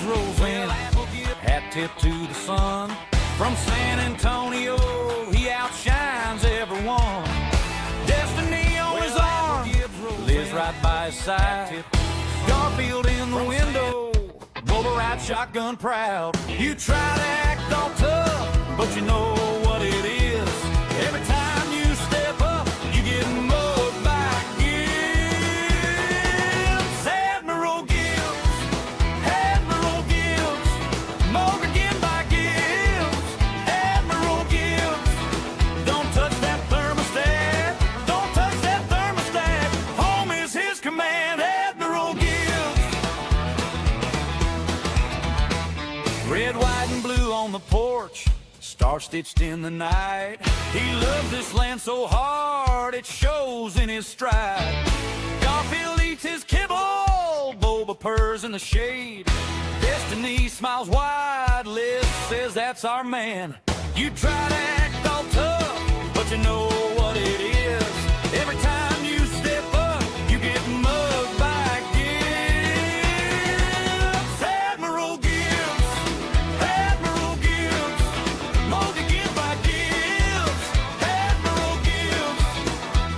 Gibbs rolls in, hat tip to the sun. From San Antonio, he outshines everyone. Destiny on his arm, lives right by his side. Garfield in the window, Bubba rides shotgun proud. You try to act all tough, but you know what it is. Every time you step up, you get mugged by Gibbs. Admiral Gibbs, Admiral Gibbs, mugged again by Gibbs. Admiral Gibbs, don't touch that thermostat, don't touch that thermostat. Home is his command, Admiral Gibbs. Red, white, and blue on the porch, star-stitched in the night. He loved this land so hard, it shows in his stride. Garfield eats his kibble, Boba purrs in the shade. Destiny smiles wide, Liz says that's our man. You try to act all tough, but you know what it is. Every time you step up, you get mugged by Gibbs. Admiral Gibbs, Admiral Gibbs, mugged again by Gibbs. Admiral Gibbs,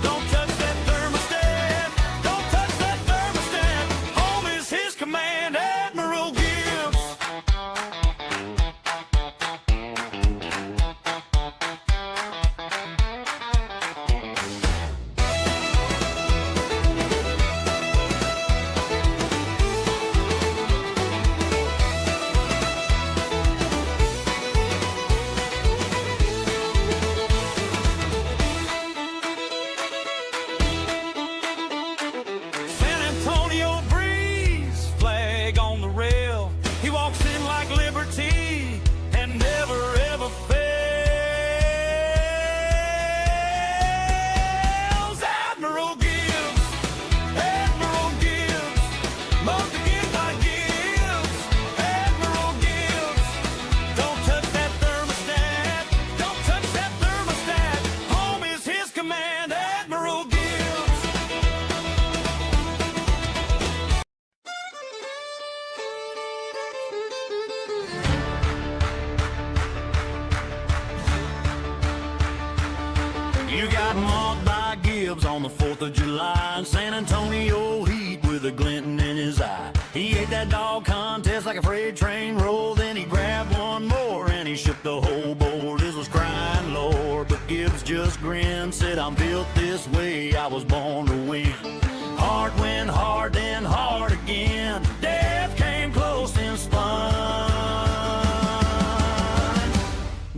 don't touch that thermostat, don't touch that thermostat. Home is his command, Admiral Gibbs. San Antonio breeze, flag on the rail. He walks in like liberty and never ever fails. Admiral Gibbs, Admiral Gibbs, mugged again by Gibbs. Admiral Gibbs, don't touch that thermostat, don't touch that thermostat. Home is his command, Admiral Gibbs. You got mobbed by Gibbs on the 4th of July in San Antonio heat with a glinting in his eye. He ate that dog contest like a freight train roll. Then he grabbed one more and he shook the whole board. Liz was crying, Lord, but Gibbs just grinned. Said, I'm built this way, I was born to win. Hard went hard, then hard again. Death came close, then spun.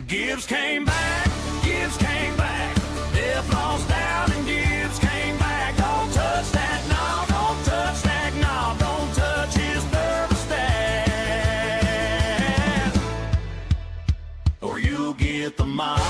Gibbs came back, Gibbs came back. Death lost out and Gibbs came back. Don't touch that knob, don't touch that knob, don't touch his thermostat, or you'll get the mob.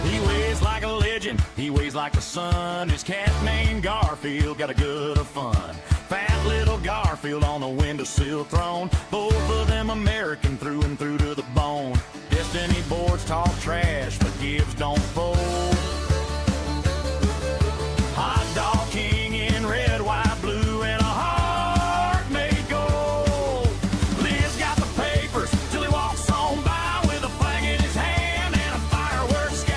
He weighs like a legend, he weighs like the sun. His cat named Garfield got a good of fun. Fat little Garfield on the windowsill throne. Both of them American through and through to the bone. Destiny boards talk trash, but Gibbs don't fold. Hot dog king in red, white, blue, and a heart made gold. Liz got the papers till he walks on by with a flag in his hand and a fireworks sky.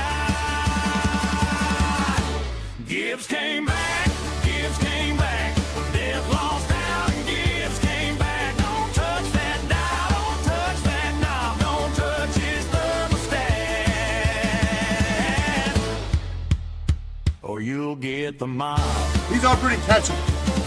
Gibbs came back, Gibbs came back. Death lost out and Gibbs came back. Don't touch that dial, don't touch that knob, don't touch his thermostat, or you'll get the mob. These are pretty catchy,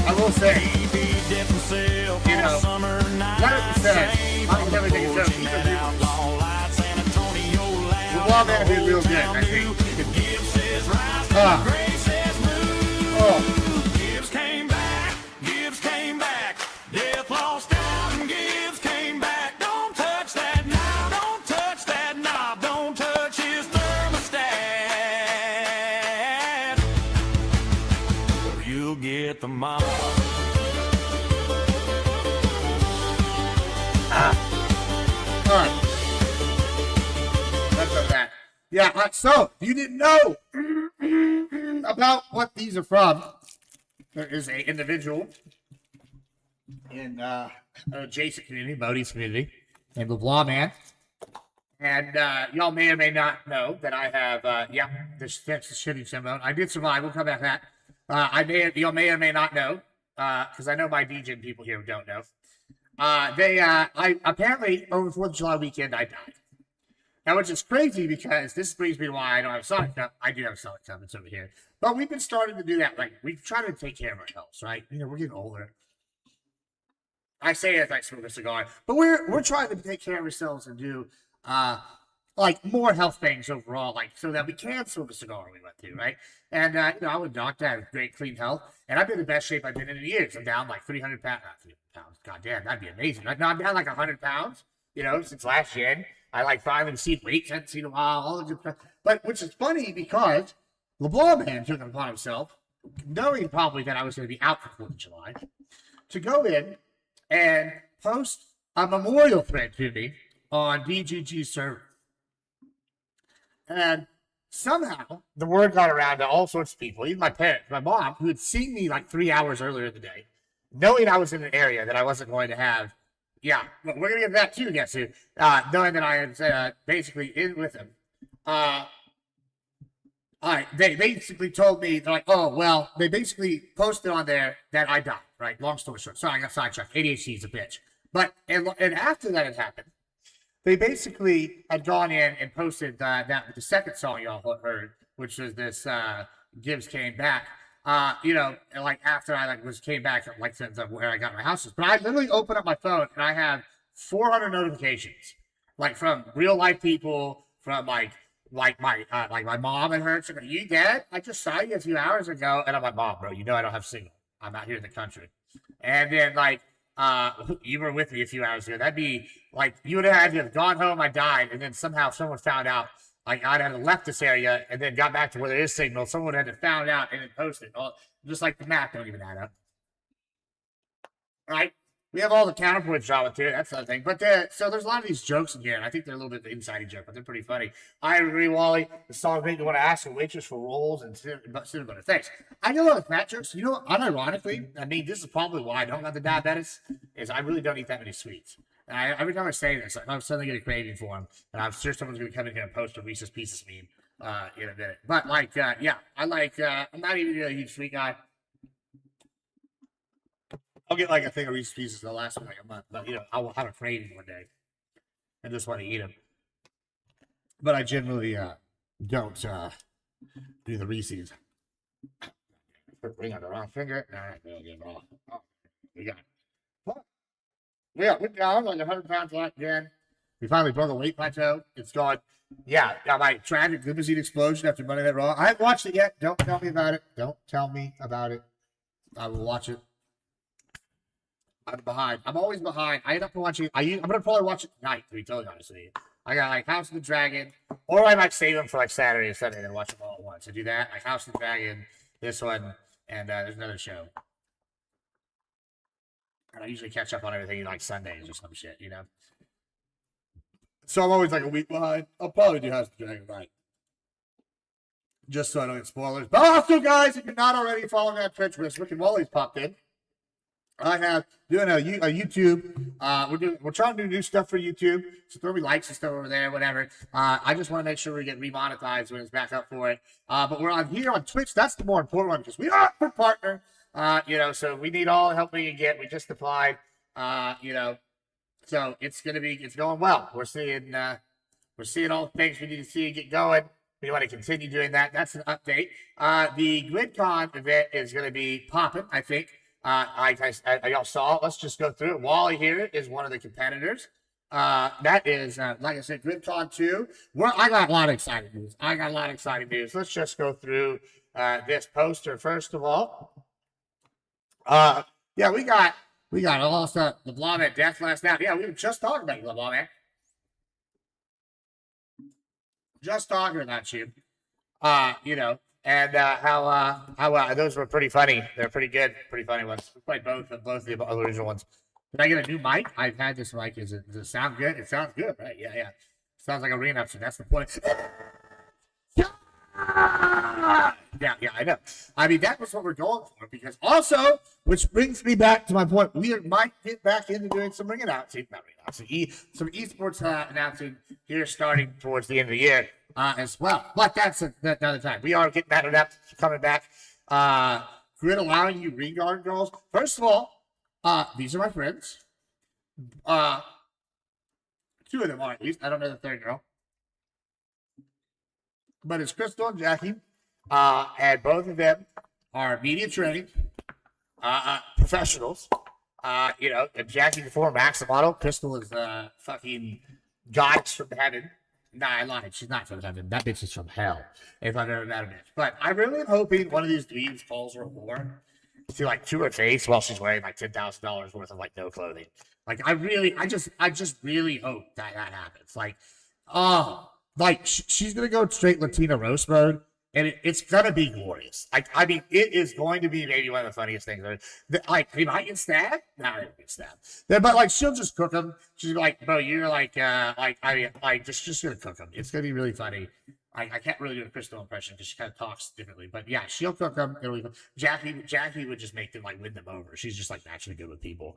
I will say. Baby dip himself You on a know, summer night. 100%. Save I can definitely on think the so. porch in These are that beautiful. outlaw light, San Antonio loud. The wall band did real good, I Town think. new. If Gibbs says rise, Ah. Gray says move. Oh. Gibbs came back, Gibbs came back. Death lost out and Gibbs came back. Don't touch that knob, don't touch that knob, don't touch his thermostat, or you'll get the mob. Alright. That's not bad. Yeah, so you didn't know about what these are from. There is a individual in adjacent community, Bodie's community, named LeBlanc Man. And y'all may or may not know that I have, this shitty symbol. I did survive. We'll come back to that. Y'all may or may not know, because I know my DJ people here don't know. I apparently over 4th of July weekend I died. Now, which is crazy because this brings me to why I don't have a Sonic Cup. I do have a Sonic Cup. It's over here. But we've been starting to do that. Like, we've tried to take care of our health, right? You know, we're getting older. I say it as I smoke a cigar, but we're trying to take care of ourselves and do like more health things overall, like so that we can smoke a cigar when we went through, right? And you know, I would doctor, I have great clean health, and I've been in the best shape I've been in years. I'm down like 300 pounds, not 300 pounds. God damn, that'd be amazing. Right now I'm down like 100 pounds, you know, since last year. I like finally seen weight, hadn't seen in a while, all the good stuff. But which is funny because LeBlanc Man took it upon himself, knowing probably that I was going to be out for 4th of July, to go in and post a memorial thread to me on DGG server. And somehow the word got around to all sorts of people, even my parents, my mom, who had seen me like 3 hours earlier in the day, knowing I was in an area that I wasn't going to have. Yeah, but we're going to get that too, guess who? Knowing that I had basically in with him. They basically told me, they're like, oh, well, they basically posted on there that I died, right? Long story short. Sorry, I got sidetracked. ADHD is a bitch. But, and after that had happened, they basically had gone in and posted the second song y'all heard, which was this Gibbs Came Back. You know, like after I came back, like since where I got my houses. But I literally opened up my phone and I have 400 notifications, like from real life people, from like my mom and her. She's like, "Are you dead? I just saw you a few hours ago." And I'm like, "Mom, bro, you know I don't have signal. I'm out here in the country." And then like, you were with me a few hours ago. That'd be like you would have had to have gone home. I died, and then somehow someone found out. Like I'd had left this area and then got back to where there is signal. Someone had to found out and then posted. Just like the map don't even add up. Right? We have all the counterpoints drama too. That's the other thing. But so there's a lot of these jokes in here, and I think they're a little bit inside joke, but they're pretty funny. I agree, Wally. The song made me want to ask a waitress for rolls and cinnamon. Thanks. I know a lot of fat jokes. You know, unironically, I mean, this is probably why I don't have the diabetes, is I really don't eat that many sweets. And every time I say this, I'm suddenly getting a craving for them. And I'm sure someone's going to come in here and post a Reese's Pieces meme in a minute. But, like, yeah, I like, I'm not even really a huge sweet guy. I'll get, like, a thing of Reese's Pieces the last like a month. But, you know, I will have a craving one day and just want to eat them. But I generally don't do the Reese's. Ring on the wrong finger. All right, we'll get it off. Oh, we got it. What? Yeah, we're down like 100 pounds left again. We finally broke a weight plateau. It's gone. Yeah, my tragic limousine explosion after Monday Night Raw. I haven't watched it yet. Don't tell me about it. Don't tell me about it. I will watch it. I'm behind. I'm always behind. I end up watching. I'm gonna probably watch it tonight. To be totally honest with you, I got like House of the Dragon, or I might save them for like Saturday or Sunday and watch them all at once. I do that. Like House of the Dragon, this one, and there's another show. And I usually catch up on everything like Sundays or some shit, you know. So I'm always like a week behind. I'll probably do House of the Dragon tonight, just so I don't get spoilers. But also, guys, if you're not already following me on Twitch, Rick and Wally's popped in. I have doing a YouTube. We're trying to do new stuff for YouTube. So throw me likes and stuff over there, whatever. I just want to make sure we get remonetized when it's back up for it. But we're on here on Twitch. That's the more important one because we are a partner. You know, so we need all the help we can get. We just applied. You know, so it's going well. We're seeing all the things we need to see get going. We want to continue doing that. That's an update. The GridCon event is going to be popping, I think. Y'all saw. Let's just go through it. Wally here is one of the competitors. That is, like I said, GridCon 2. I got a lot of exciting news. Let's just go through this poster first of all. Yeah, we got all stuff. LeBlanc at death last night. Yeah, we were just talking about you, LeBlanc, man. Just talking about you. You know. And how those were pretty funny. They're pretty good, pretty funny ones. We played both of the original ones. Did I get a new mic? I've had this mic. Does it sound good? It sounds good, right? Yeah. Sounds like a re-announcer. That's the point. Yeah, I know. I mean, that was what we're going for, because also, which brings me back to my point, we might get back into doing some ring announcing, not ring announcing, some esports announcing here starting towards the end of the year as well. But that's another time. We are getting that up, coming back. Grid allowing you ring guard girls. First of all, these are my friends. Two of them are, at least. I don't know the third girl. But it's Crystal and Jackie. And both of them are media trained professionals. You know, and Jackie, the former Max model. Crystal is fucking goddess from heaven. Nah, I lied. She's not from heaven. That bitch is from hell, if I've ever met a bitch. But I really am hoping one of these dweebs calls her a whore to like to her face while she's wearing like $10,000 worth of like no clothing. Like I just really hope that happens. Like, oh, like she's gonna go straight Latina roast mode, and it's gonna be glorious. Like, I mean, it is going to be maybe one of the funniest things. Like, he might get stabbed. No, he won't get stabbed. But like, she'll just cook them. She's like, bro, you're like I mean, like just gonna cook them. It's gonna be really funny. I can't really do a Crystal impression because she kind of talks differently. But yeah, she'll cook them. It'll be fun. Jackie would just make them like win them over. She's just like naturally good with people.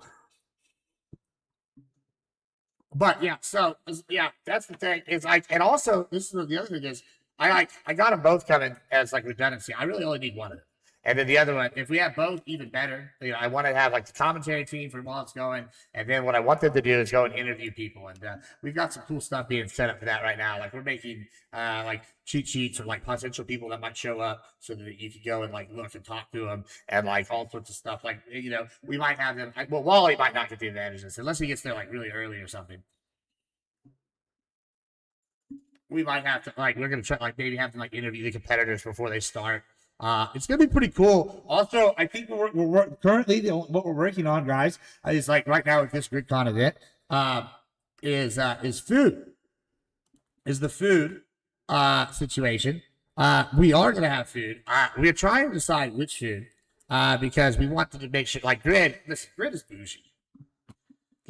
But yeah, so yeah, that's the thing. Is like, and also this is the other thing is I got them both coming as like redundancy. I really only need one of them, and then the other one. If we have both, even better. You know, I want to have like the commentary team for while it's going, and then what I want them to do is go and interview people. And we've got some cool stuff being set up for that right now. Like we're making like cheat sheets or like potential people that might show up, so that you can go and like look and talk to them, and like all sorts of stuff. Like, you know, we might have them. Well, Wally might not get the advantages unless he gets there like really early or something. We might have to like, we're gonna try like maybe have to like interview the competitors before they start. It's gonna be pretty cool. Also, I think we're currently what we're working on, guys, is like right now with this GridCon event, is food, is the food situation. We are gonna have food. We're trying to decide which food, because we wanted to make sure like Grid. Listen, Grid is bougie.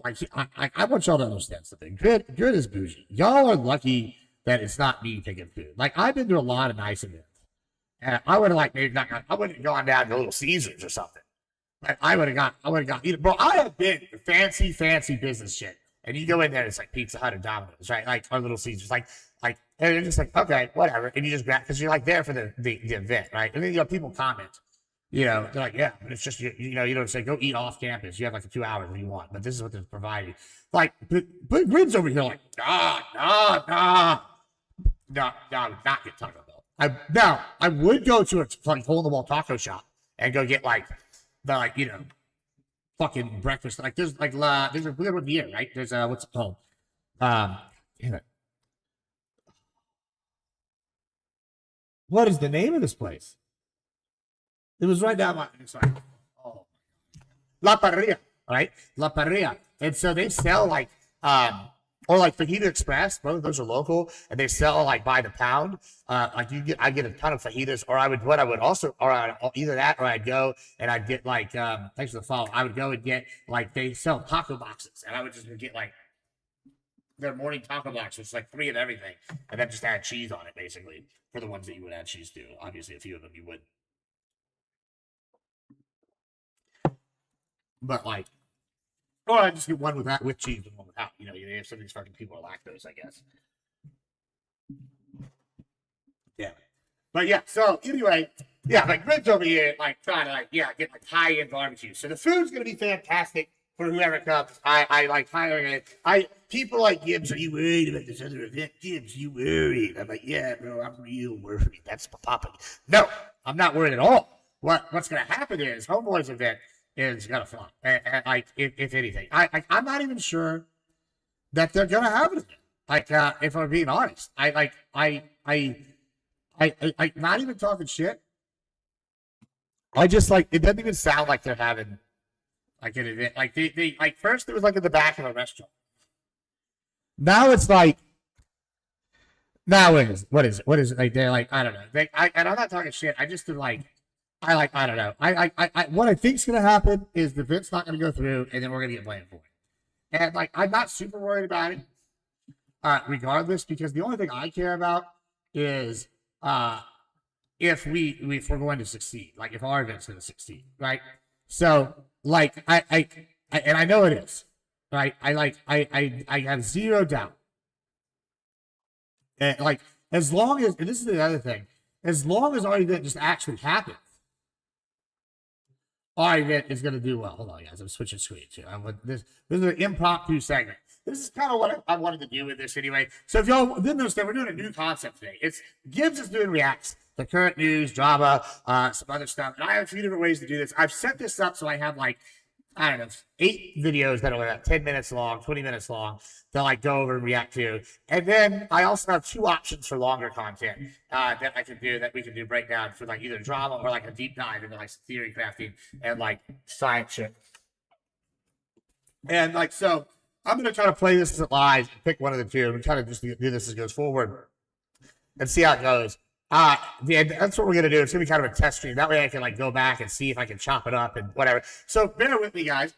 Like I want y'all to understand something. Grid is bougie. Y'all are lucky that it's not me picking food. Like, I've been to a lot of nice events, and I would have like maybe not. I would have gone down to Little Caesars or something. Like, I would have got. Bro, I have been to fancy business shit, and you go in there, it's like Pizza Hut or Domino's, right? Like, or Little Caesars, like, and you're just like, okay, whatever, and you just grab because you're like there for the event, right? And then you know people comment. You know, they're like, yeah, but it's just, you know, you don't say go eat off campus. You have like 2 hours if you want, but this is what they're providing. Like, but Grid's over here like, nah. No, not get Taco Bell. I would go to a like hole in the wall taco shop and go get like the like, you know, fucking breakfast. Like there's like there's a good one here, right? There's what's it called? Damn it. What is the name of this place? It was right down my. It's like, oh, La Parrilla, right? La Parrilla, and so they sell like or like Fajita Express. Both of those are local, and they sell like by the pound. Like I get a ton of fajitas, or I would either that, or I'd go and I'd get like thanks for the follow. I would go and get like they sell taco boxes, and I would just get like their morning taco box, which is like 3 of everything, and then just add cheese on it basically for the ones that you would add cheese to. Obviously, a few of them you wouldn't. But like, or I just get one with cheese and one without. You know, some of these fucking people are lactose, I guess. Yeah. But yeah, so anyway, yeah, like Grid's over here, like trying to like, yeah, get like high-end barbecue. So the food's gonna be fantastic for whoever comes. I like hiring it. People like Gibbs, are you worried about this other event? Gibbs, you worried? I'm like, yeah, bro, I'm real worried. That's Papa. No, I'm not worried at all. What's gonna happen is Homeboy's event is gonna flop. And like, if anything, I'm not even sure that they're gonna have it. Like, if I'm being honest, I not even talking shit. I just like it doesn't even sound like they're having like an event. Like they like first it was like in the back of a restaurant. Now it's like what is it? Like they're like I don't know. And I'm not talking shit. I just feel like. I don't know. What I think's gonna happen is the event's not gonna go through, and then we're gonna get blamed for it. And like, I'm not super worried about it, regardless, because the only thing I care about is if we're going to succeed, like if our event's going to succeed, right? So like and I know it is, right? I have zero doubt. And like as long as, and this is the other thing, as long as our event just actually happens, our event is going to do well. Hold on, guys. I'm switching screens here. This is an impromptu segment. This is kind of what I wanted to do with this anyway. So if y'all didn't understand, we're doing a new concept today. It's Gibbs is doing reacts, the current news, drama, some other stuff. And I have a few different ways to do this. I've set this up so I have like, I don't know, 8 videos that are like 10 minutes long, 20 minutes long that I like go over and react to. And then I also have 2 options for longer content that I can do, that we can do breakdown for like either drama or like a deep dive into like theory crafting and like science shit. And like, so I'm going to try to play this as it lies, pick one of the two, and try to just do this as it goes forward and see how it goes. Yeah, that's what we're gonna do. It's gonna be kind of a test stream. That way I can like go back and see if I can chop it up and whatever. So bear with me, guys.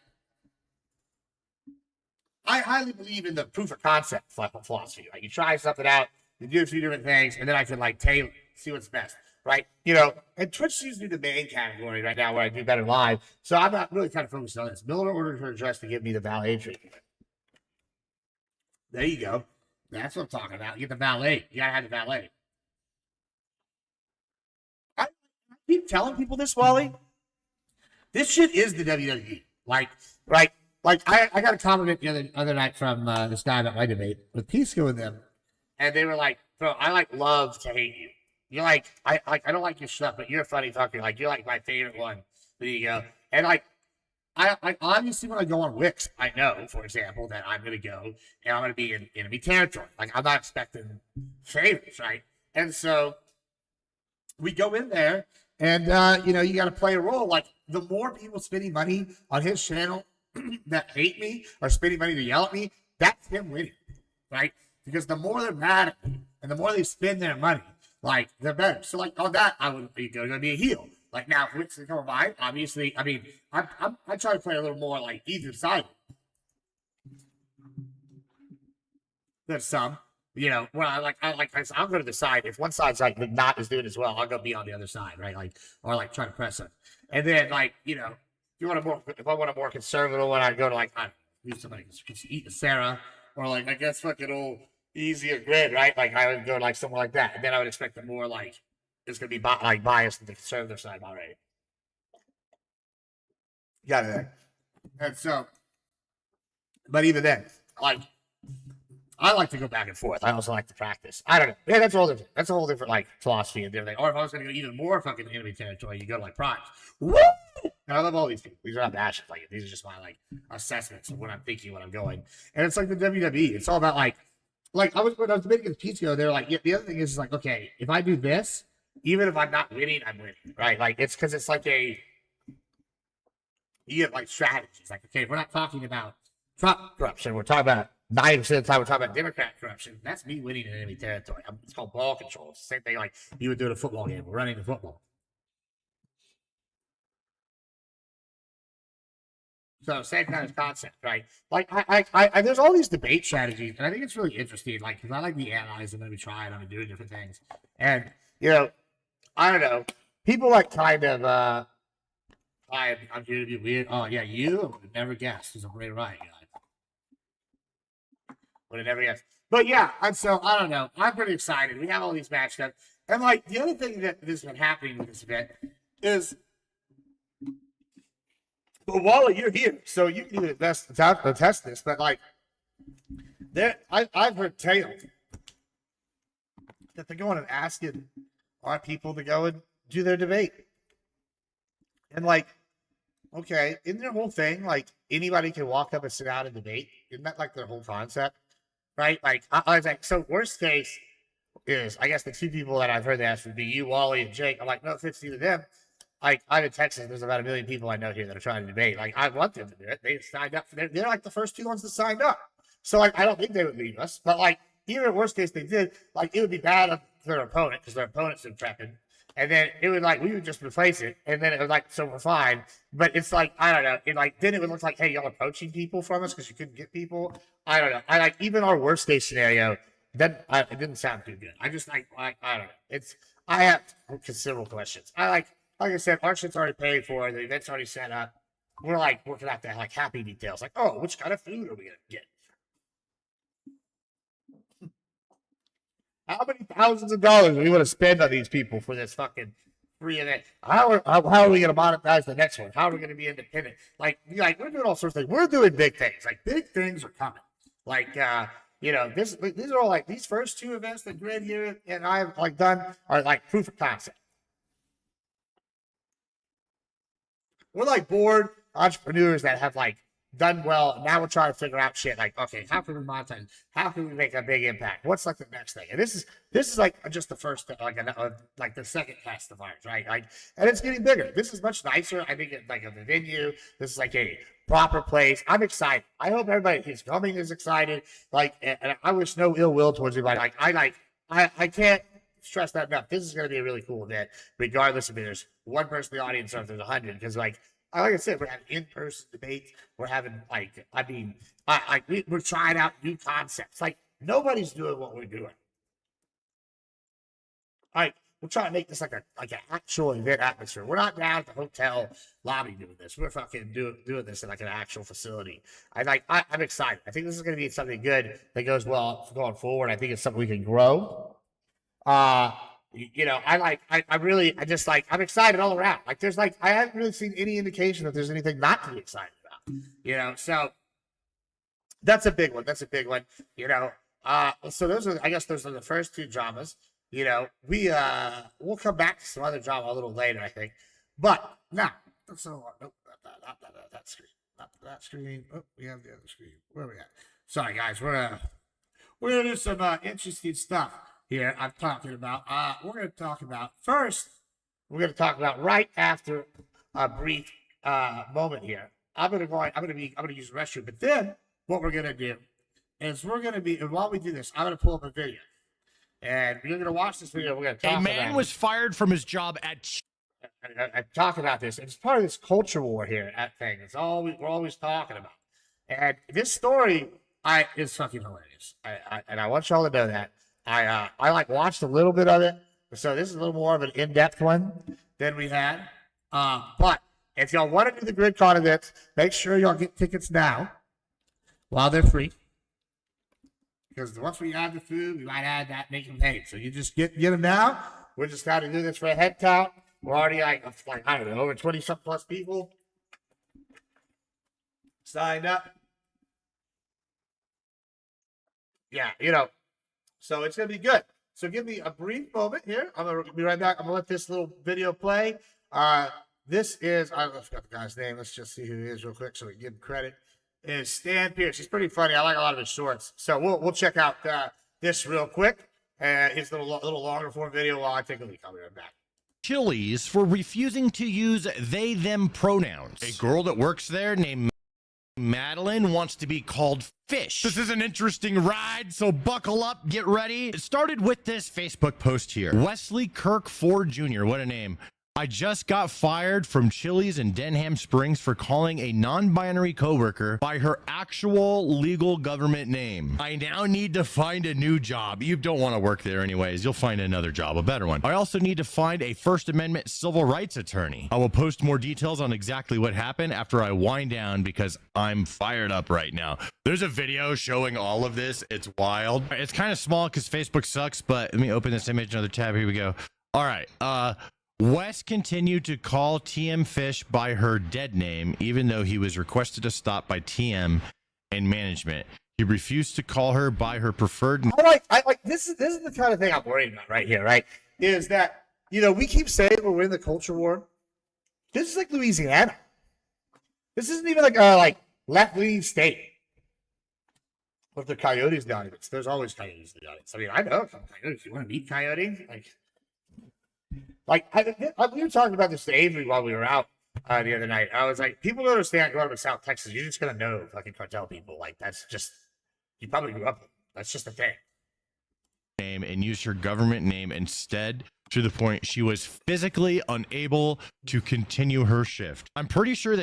I highly believe in the proof of concept philosophy. Like you try something out, you do a few different things, and then I can like tailor, see what's best, right? You know, and Twitch seems to be the main category right now where I do better live. So I'm not really kind of focused on this. Miller ordered her dress to give me the valet treatment. There you go. That's what I'm talking about. You get the valet. You gotta have the valet. I keep telling people this, Wally. This shit is the WWE. Like, right? Like, I got a compliment the other night from this guy about my debate with Pisco and them, and they were like, "Bro, I like love to hate you. You're like, I don't like your stuff, but you're a funny fucker. Like, you're like my favorite one." There you go. And like, I obviously when I go on Wix, I know, for example, that I'm gonna go and I'm gonna be in enemy territory. Like, I'm not expecting favors, right? And so we go in there, and you know, you got to play a role. Like, the more people spending money on his channel that hate me or spending money to yell at me, that's him winning, right? Because the more they're mad at me and the more they spend their money, like, they're better. So like on that, I would be going to be a heel. Like, now if Wix is coming by, obviously, I mean, I try to play a little more like even sided. There's some, you know, where I'll go to the side. If one side's like not as doing as well, I'll go be on the other side, right? Like, or like try to press it. And then, like, you know, if I want a more conservative one, I'd go to like, I don't know, somebody eat Sarah, or like, I guess fucking old easier grid, right? Like, I would go like somewhere like that. And then I would expect the more like, it's gonna be like biased to the conservative side already. Got it. And so, but even then, like, I like to go back and forth. I also like to practice. I don't know. Yeah, that's a whole different. That's a whole different like philosophy and everything. Or if I was going to go even more fucking enemy territory, you go to like primes. Woo! And I love all these people. These are not bashes. Like, these are just my like assessments of what I'm thinking when I'm going. And it's like the WWE. It's all about like when I was debating against PTO, they're like, yeah, the other thing is like, okay, if I do this, even if I'm not winning, I'm winning, right? Like, it's because it's like you have like strategies. Like, okay, if we're not talking about Trump corruption, we're talking about 90% of the time we're talking about Democrat corruption. That's me winning in enemy territory. It's called ball control. It's the same thing like you would do in a football game. We're running the football. So same kind of concept, right? Like, I there's all these debate strategies, and I think it's really interesting. Like, because I like the analyzing and we try and I'm doing different things, and you know, I don't know, people like kind of I'm here to be weird. Oh yeah, you would never guess. He's a great right guy. Would have never guessed. But yeah, and so I don't know. I'm pretty excited. We have all these matched up. And like, the other thing that has been happening with this event is, well, Wally, you're here, so you can even attest this, but like, I've heard tales that they're going and asking our people to go and do their debate. And like, okay, isn't their whole thing like anybody can walk up and sit down and debate? Isn't that like their whole concept? Right? Like, I was like, so worst case is, I guess the 2 people that I've heard that would be you, Wally, and Jake. I'm like, no offense to them. Like, I'm in Texas. There's about 1 million people I know here that are trying to debate. Like, I want them to do it. They signed up. They're like the first 2 ones that signed up. So, like, I don't think they would leave us. But, like, even worst case they did, like, it would be bad for their opponent because their opponent's been prepping. And then it would like, we would just replace it. And then it was like, so we're fine. But it's like, I don't know. It like, then it would look like, hey, y'all are poaching people from us because you couldn't get people. I don't know. I like, even our worst case scenario, then it didn't sound too good. I just like, I don't know. I have considerable questions. Like I said, our shit's already paid for. The event's already set up. We're like working out the like happy details. Like, oh, which kind of food are we gonna get? How many thousands of dollars are we going to spend on these people for this fucking free event? How are we going to monetize the next one? How are we going to be independent? Like we're doing all sorts of things. We're doing big things. Like big things are coming. Like these are all like these first 2 events that Grid here and I've like done are like proof of concept. We're like bored entrepreneurs that have like done well. Now we're trying to figure out shit like, okay, how can we monetize? How can we make a big impact? What's like the next thing? And this is like just the first, like the second test of ours, right? Like, and it's getting bigger. This is much nicer. I think like a venue. This is like a proper place. I'm excited. I hope everybody who's coming is excited. Like, and I wish no ill will towards anybody. I can't stress that enough. This is going to be a really cool event, regardless if there's one person in the audience or if there's 100. Because like I said, we're having in-person debates. We're having we're trying out new concepts. Like nobody's doing what we're doing. Like we're trying to make this like an actual event atmosphere. We're not down at the hotel lobby doing this. We're fucking doing this in like an actual facility. I'm excited. I think this is going to be something good that goes well going forward. I think it's something we can grow. I'm excited all around. Like there's like, I haven't really seen any indication that there's anything not to be excited about, so that's a big one. So those are the first 2 dramas, we'll come back to some other drama a little later, I think, but now, not that screen. Oh, we have the other screen. Where are we at? Sorry guys, we're going to do some interesting stuff here I'm talking about. We're going to talk about right after a brief moment here. I'm going to use the restroom, but then what we're going to do is and while we do this, I'm going to pull up a video. And you're going to watch this video. We're going to talk about A man was fired from his job at I talk about this. It's part of this culture war here at thing. We're always talking about. And this story is fucking hilarious. I want y'all to know that. I watched a little bit of it, so this is a little more of an in-depth one than we had. But if y'all want to do the GridCon events, make sure y'all get tickets now while they're free. Because once we add the food, we might add that make them pay. So you just get them now. We're just trying to do this for a head count. We're already I don't know, over 20-something plus people signed up. Yeah, so it's going to be good. So give me a brief moment here. I'm going to be right back. I'm going to let this little video play. This is, I forgot the guy's name. Let's just see who he is real quick so we can give him credit. Is Stan Pierce. He's pretty funny. I like a lot of his shorts. So we'll check out this real quick. His little longer form video while I take a leak. I'll be right back. Chili's for refusing to use they, them pronouns. A girl that works there named Madeline wants to be called Fish. This is an interesting ride, so buckle up, get ready. It started with this Facebook post here. Wesley Kirk Ford Jr., what a name. I just got fired from Chili's in Denham Springs for calling a non-binary coworker by her actual legal government name. I now need to find a new job. You don't want to work there anyways. You'll find another job, a better one. I also need to find a First Amendment civil rights attorney. I will post more details on exactly what happened after I wind down because I'm fired up right now. There's a video showing all of this. It's wild. It's kind of small because Facebook sucks, but let me open this image, another tab. Here we go. All right. Wes continued to call TM Fish by her dead name, even though he was requested to stop by TM and management. He refused to call her by her preferred name. I like this is the kind of thing I'm worried about right here, right? Is that, we keep saying we're in the culture war. This is like Louisiana. This isn't even like a left-leaning state. But the coyotes in the audience. There's always coyotes in the audience. I mean, I know some coyotes. You want to meet coyote? We were talking about this to Avery while we were out the other night. I was like, people don't understand growing up in South Texas. You're just going to know fucking cartel people. Like, that's just, you probably grew up with them. That's just a thing. Name and used her government name instead, to the point she was physically unable to continue her shift. I'm pretty sure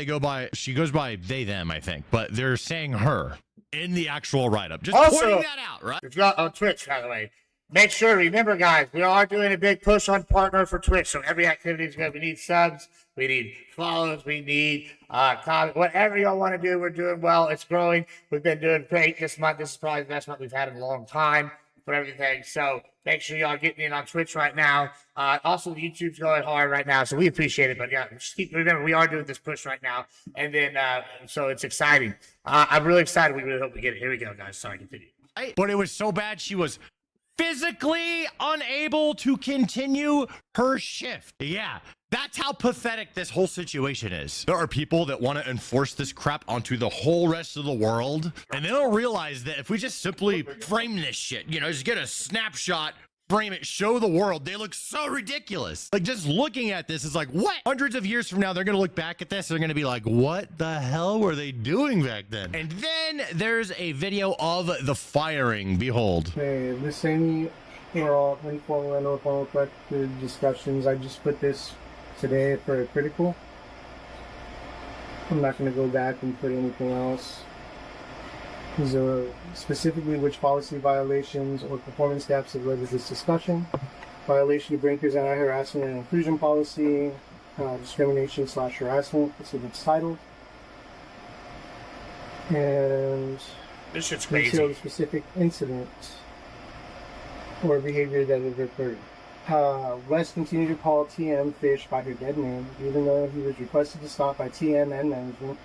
she goes by they, them, I think, but they're saying her in the actual write-up. Just also, pointing that out, right? If you're on Twitch, by the way, make sure, remember, guys, we are doing a big push on partner for Twitch. So every activity is good. We need subs, we need follows, we need comments, whatever y'all want to do. We're doing well. It's growing. We've been doing great this month. This is probably the best month we've had in a long time for everything. So make sure y'all getting in on Twitch right now. Also, YouTube's going hard right now, so we appreciate it. But yeah, just remember, we are doing this push right now, and then so it's exciting. I'm really excited. We really hope we get it. Here we go, guys. Sorry, continue. But it was so bad she was physically unable to continue her shift. Yeah, that's how pathetic this whole situation is. There are people that want to enforce this crap onto the whole rest of the world, and they don't realize that if we just simply frame this shit, you know, just get a snapshot, frame it, show the world, they look so ridiculous. Like, just looking at this is like, what? Hundreds of years from now, they're gonna look back at this and they're gonna be like, what the hell were they doing back then? And then there's a video of the firing. Behold. Hey, this ain't all informal and informal collective discussions. I just put this today for a critical. I'm not gonna go back and put anything else. These are specifically which policy violations or performance gaps have led to this discussion. Violation of Brinker's anti-harassment and inclusion policy, discrimination/harassment, that's what it's titled. And This shit's detail crazy. the specific incident or behavior that had occurred. West continued to call TM Fish by her dead name, even though he was requested to stop by TM and management.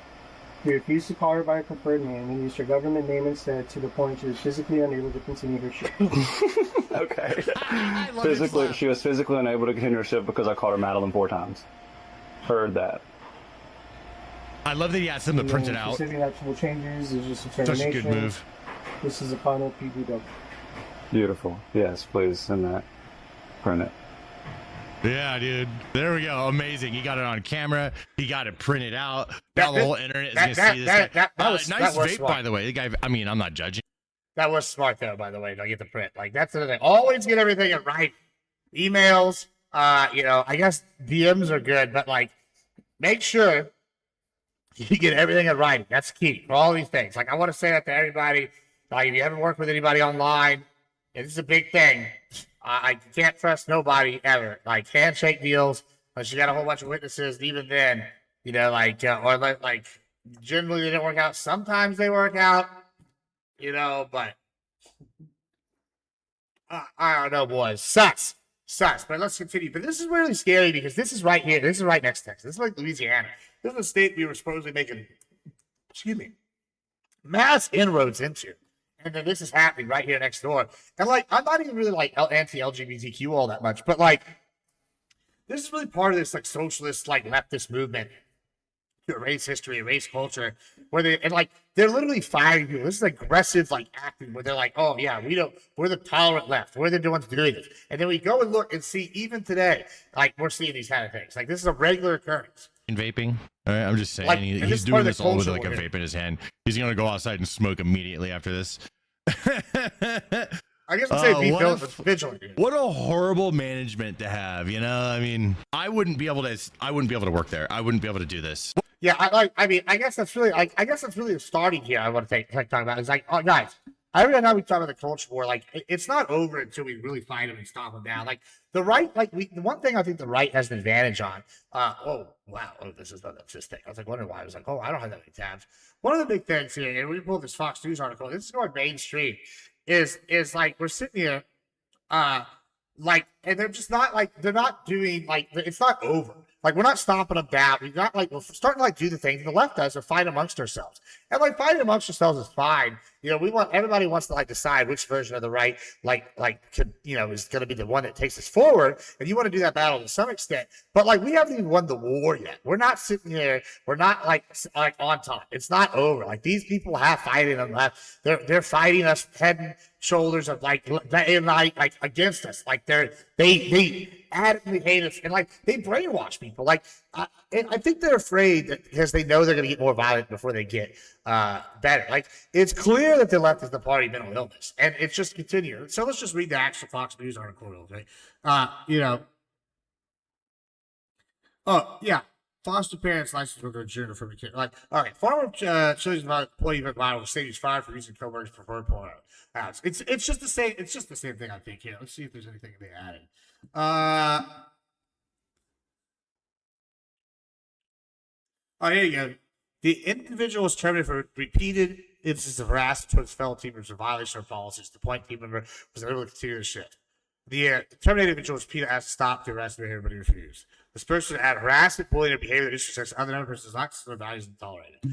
He refused to call her by her preferred name and used her government name instead, to the point she was physically unable to continue her shift. Okay. I love this laugh. She was physically unable to continue her shift because I called her Madeline 4 times. Heard that. I love that he asked them to print it out. Specific actual changes is just a Such a termination. good move. This is a final PBW. Beautiful. Yes, please send that. Print it. Yeah, dude. There we go. Amazing. He got it on camera. He got it printed out. Now the whole internet is going to see this guy. Nice vape, smart. by the way. The guy, I mean, I'm not judging. That was smart, though, by the way. Don't get the print. Like, that's the thing. Always get everything in right. Emails, you know, I guess DMs are good, but, like, make sure you get everything in writing. That's key for all these things. Like, I want to say that to everybody. Like, if you haven't worked with anybody online, this is a big thing. I can't trust nobody ever. Like, handshake deals, unless you got a whole bunch of witnesses. And even then, you know, like, or like, generally they didn't work out. Sometimes they work out, you know, but I don't know, boys. Sus. But let's continue. But this is really scary because this is right here. This is right next to Texas. This is like Louisiana. This is a state we were supposedly making, mass inroads into. And then this is happening right here next door. And, like, I'm not even really, like, anti-LGBTQ all that much. But, like, this is really part of this, like, socialist, like, leftist movement to erase history, erase culture. Where they're literally firing people. This is aggressive, like, acting where they're like, oh, yeah, we're the tolerant left. We're the ones doing this. And then we go and look and see, even today, like, we're seeing these kind of things. Like, this is a regular occurrence. Vaping. All right, I'm just saying, Like, he's part doing of the this all with culture like a war here. vape in his hand. He's gonna go outside and smoke immediately after this. I guess I'd say be vigilant. What a horrible management to have, you know? I mean, I wouldn't be able to work there. I wouldn't be able to do this. Yeah, I guess that's really the starting here. I want to talk about is like, oh, guys, I really know we talk about the culture war. Like, it's not over until we really fight them and stomp them down. Like, the right, like, the one thing I think the right has an advantage on. This thing. I was like wondering why. I was like, oh, I don't have that many tabs. One of the big things here, and we pulled this Fox News article. This is going mainstream. Is like we're sitting here, like, and they're just not like they're not doing like it's not over. Like, we're not stomping them down. We're starting to like do the things the left does to fight amongst ourselves. And like fighting amongst ourselves is fine. You know, everybody wants to like decide which version of the right, is going to be the one that takes us forward. And you want to do that battle to some extent. But like, we haven't even won the war yet. We're not sitting here. We're not like on top. It's not over. Like, these people have fighting them left. They're fighting us head and shoulders of like against us. Like they adamantly hate us and like they brainwash people. Like, and I think they're afraid that because they know they're going to get more violent before they get better. Like, it's clear that the left is the party of mental illness, and it's just continuing. So let's just read the actual Fox News article, okay? Oh yeah. Foster parents' license will go junior from a kid. Like, all right, farmer shows about employee vital state is fired for using coworkers for preferred pronouns. It's just the same. It's just the same thing, I think. Here, let's see if there's anything they added. Oh, here you go. The individual was terminated for repeated instances of harassment towards fellow team members or violation of policies. The point team member was unable to continue the shift. The terminated individual was repeatedly asked to stop the harassment behavior, but he refused. This person had harassment, bullying, or behavior that disrespects other person does not consider values and tolerate it.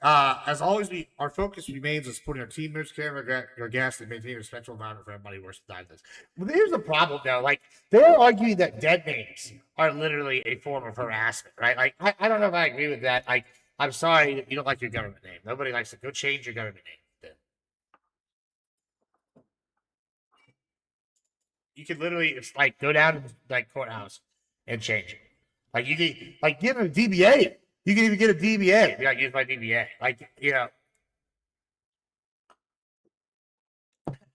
As always, our focus remains on supporting our team members, caring for our guests, and maintaining a respectful environment for everybody who works beside this. But here's the problem, though. Like, they're arguing that dead names are literally a form of harassment, right? Like, I don't know if I agree with that. Like, I'm sorry that you don't like your government name. Nobody likes it. Go change your government name. Then. You could literally, it's like, go down to the courthouse and change it. Like, you can, like, give it a DBA. You can even get a DBA. Be like, use my DBA. Like, you know.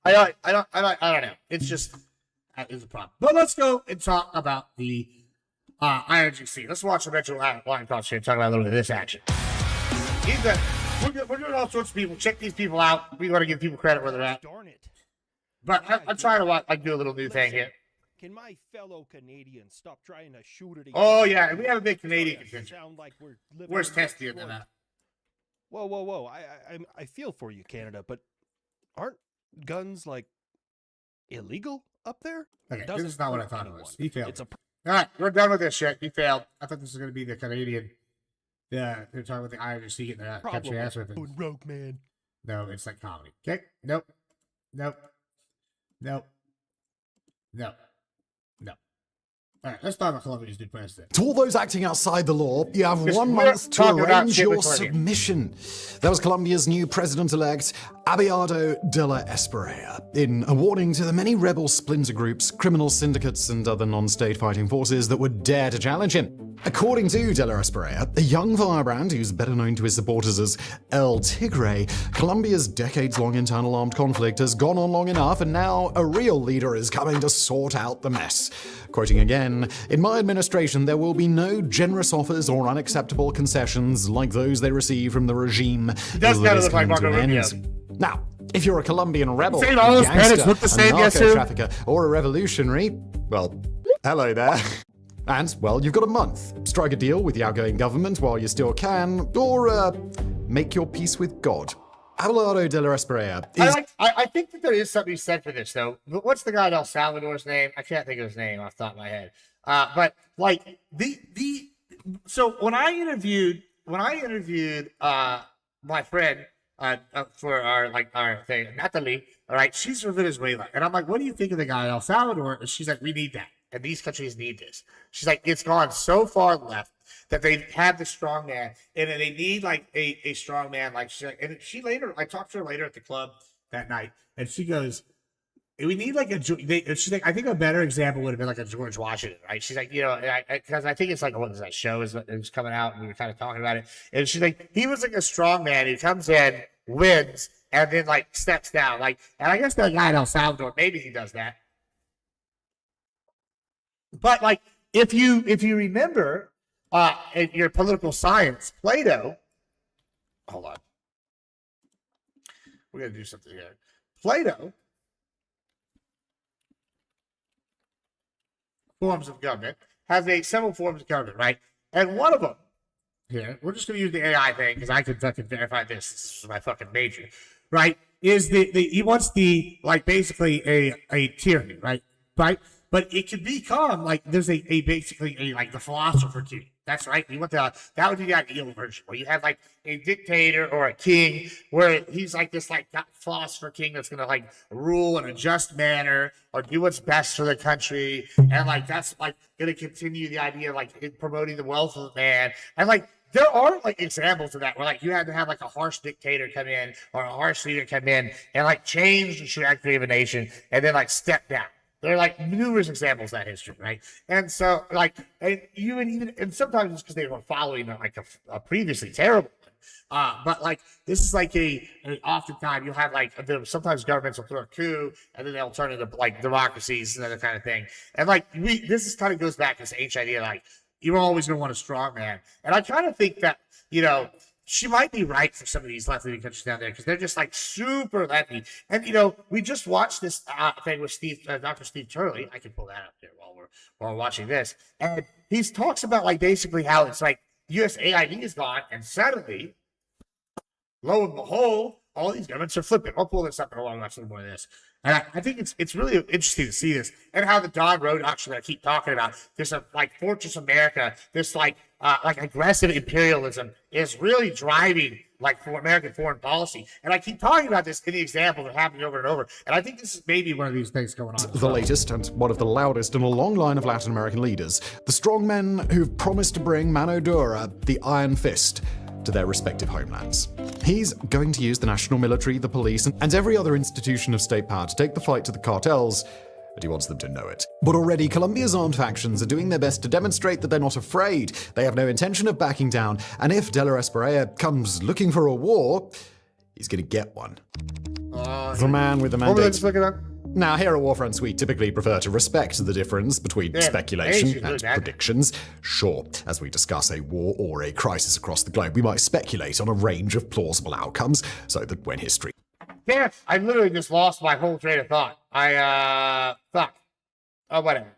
I don't know. It's just, that is a problem. But let's go and talk about the IRGC. Let's watch the Metro Line Cross here and talk about a little bit of this action. We're doing all sorts of people. Check these people out. We want to give people credit where they're at. Darn it. But I'm trying to do a little new thing here. Can my fellow Canadians stop trying to shoot at each Oh, other? yeah. We have a big Canadian contingent. Sound like we're living Where's in Testia Detroit. than that? Whoa. I feel for you, Canada, but aren't guns, like, illegal up there? Okay, Doesn't this is not what I hurt thought it anyone. was. He failed. It's a All right, we're done with this shit. He failed. I thought this was going to be the Canadian. Yeah, they're talking about the IRGC getting their catch your ass with it. Rogue man. No, it's like comedy. Okay, nope. All right, let's talk about Colombia's new president. To all those acting outside the law, you have Yes, 1 we're month to talking about arrange shit your with Courtney. submission. That was Colombia's new president-elect, Abelardo de la Espriella, in a warning to the many rebel splinter groups, criminal syndicates, and other non-state fighting forces that would dare to challenge him. According to de la Espriella, a young firebrand who's better known to his supporters as El Tigre, Colombia's decades-long internal armed conflict has gone on long enough, and now a real leader is coming to sort out the mess. Quoting again, "In my administration, there will be no generous offers or unacceptable concessions like those they receive from the regime does that kinda is look like coming to Marco an Rubio. end." Now, if you're a Colombian rebel, Saying all those gangster, credits look the a same, yes, sir? narco-trafficker, or a revolutionary, well, hello there. And, well, you've got a month. Strike a deal with the outgoing government while you still can, or make your peace with God. Abelardo de la Espriella is... I think that there is something said for this, though. But what's the guy in El Salvador's name? I can't think of his name off the top of my head. But like so when I interviewed my friend for our thing, Natalie, all right, she's from Venezuela, and I'm like, what do you think of the guy in El Salvador? And she's like, we need that, and these countries need this. She's like, it's gone so far left that they have the strong man, and then they need like a strong man. Like she's like, and she later, I talked to her later at the club that night, and she goes, we need like she's like, I think a better example would have been like a George Washington, right? She's like, you know, because I think it's like, what was that show? It was coming out, and we were kind of talking about it. And she's like, he was like a strong man. He comes in, wins, and then like steps down. Like, and I guess that guy in El Salvador, maybe he does that. But like, if you remember in your political science, Plato, hold on, we're gonna do something here. Plato. Forms of government has several forms of government, right? And one of them here, we're just going to use the AI thing because I can fucking verify this. This is my fucking major, right? Is he wants like basically a tyranny, right? But it could become like there's basically like the philosopher king. That's right. You want that would be the ideal version where you have like a dictator or a king where he's like this like philosopher king that's gonna like rule in a just manner or do what's best for the country, and like that's like gonna continue the idea of like promoting the wealth of the man. And like there are like examples of that where like you had to have like a harsh dictator come in or a harsh leader come in and like change the trajectory of a nation and then like step down. There are like numerous examples of that history, right? And so, like, and sometimes it's because they were following like a previously terrible one. But like, this is like oftentimes you'll have like sometimes governments will throw a coup and then they'll turn into like democracies and that kind of thing. And like this is kind of goes back to this ancient idea, like you're always going to want a strong man. And I kind of think that, you know, she might be right for some of these left-leaning countries down there because they're just like super lefty. And, you know, we just watched this thing with Dr. Steve Turley. I can pull that up here while we're watching this. And he talks about like basically how it's like USAID is gone and suddenly, lo and behold, all these governments are flipping. I'll pull this up and I'll watch a little more of this. And I think it's really interesting to see this and how the Don Road actually I keep talking about this like Fortress America, this like aggressive imperialism is really driving like for American foreign policy. And I keep talking about this in the example that happened over and over. And I think this is maybe one of these things going on. The latest and one of the loudest in a long line of Latin American leaders, the strongmen who've promised to bring Mano Dura, the Iron Fist, to their respective homelands. He's going to use the national military, the police, and every other institution of state power to take the fight to the cartels, and he wants them to know it. But already, Colombia's armed factions are doing their best to demonstrate that they're not afraid. They have no intention of backing down, and if De La Espriella comes looking for a war, he's gonna get one. The man with the mandate. Now, here at Warfront, we typically prefer to respect the difference between speculation and predictions. Sure, as we discuss a war or a crisis across the globe, we might speculate on a range of plausible outcomes, so that when history... Damn, I literally just lost my whole train of thought. Fuck. Oh, whatever.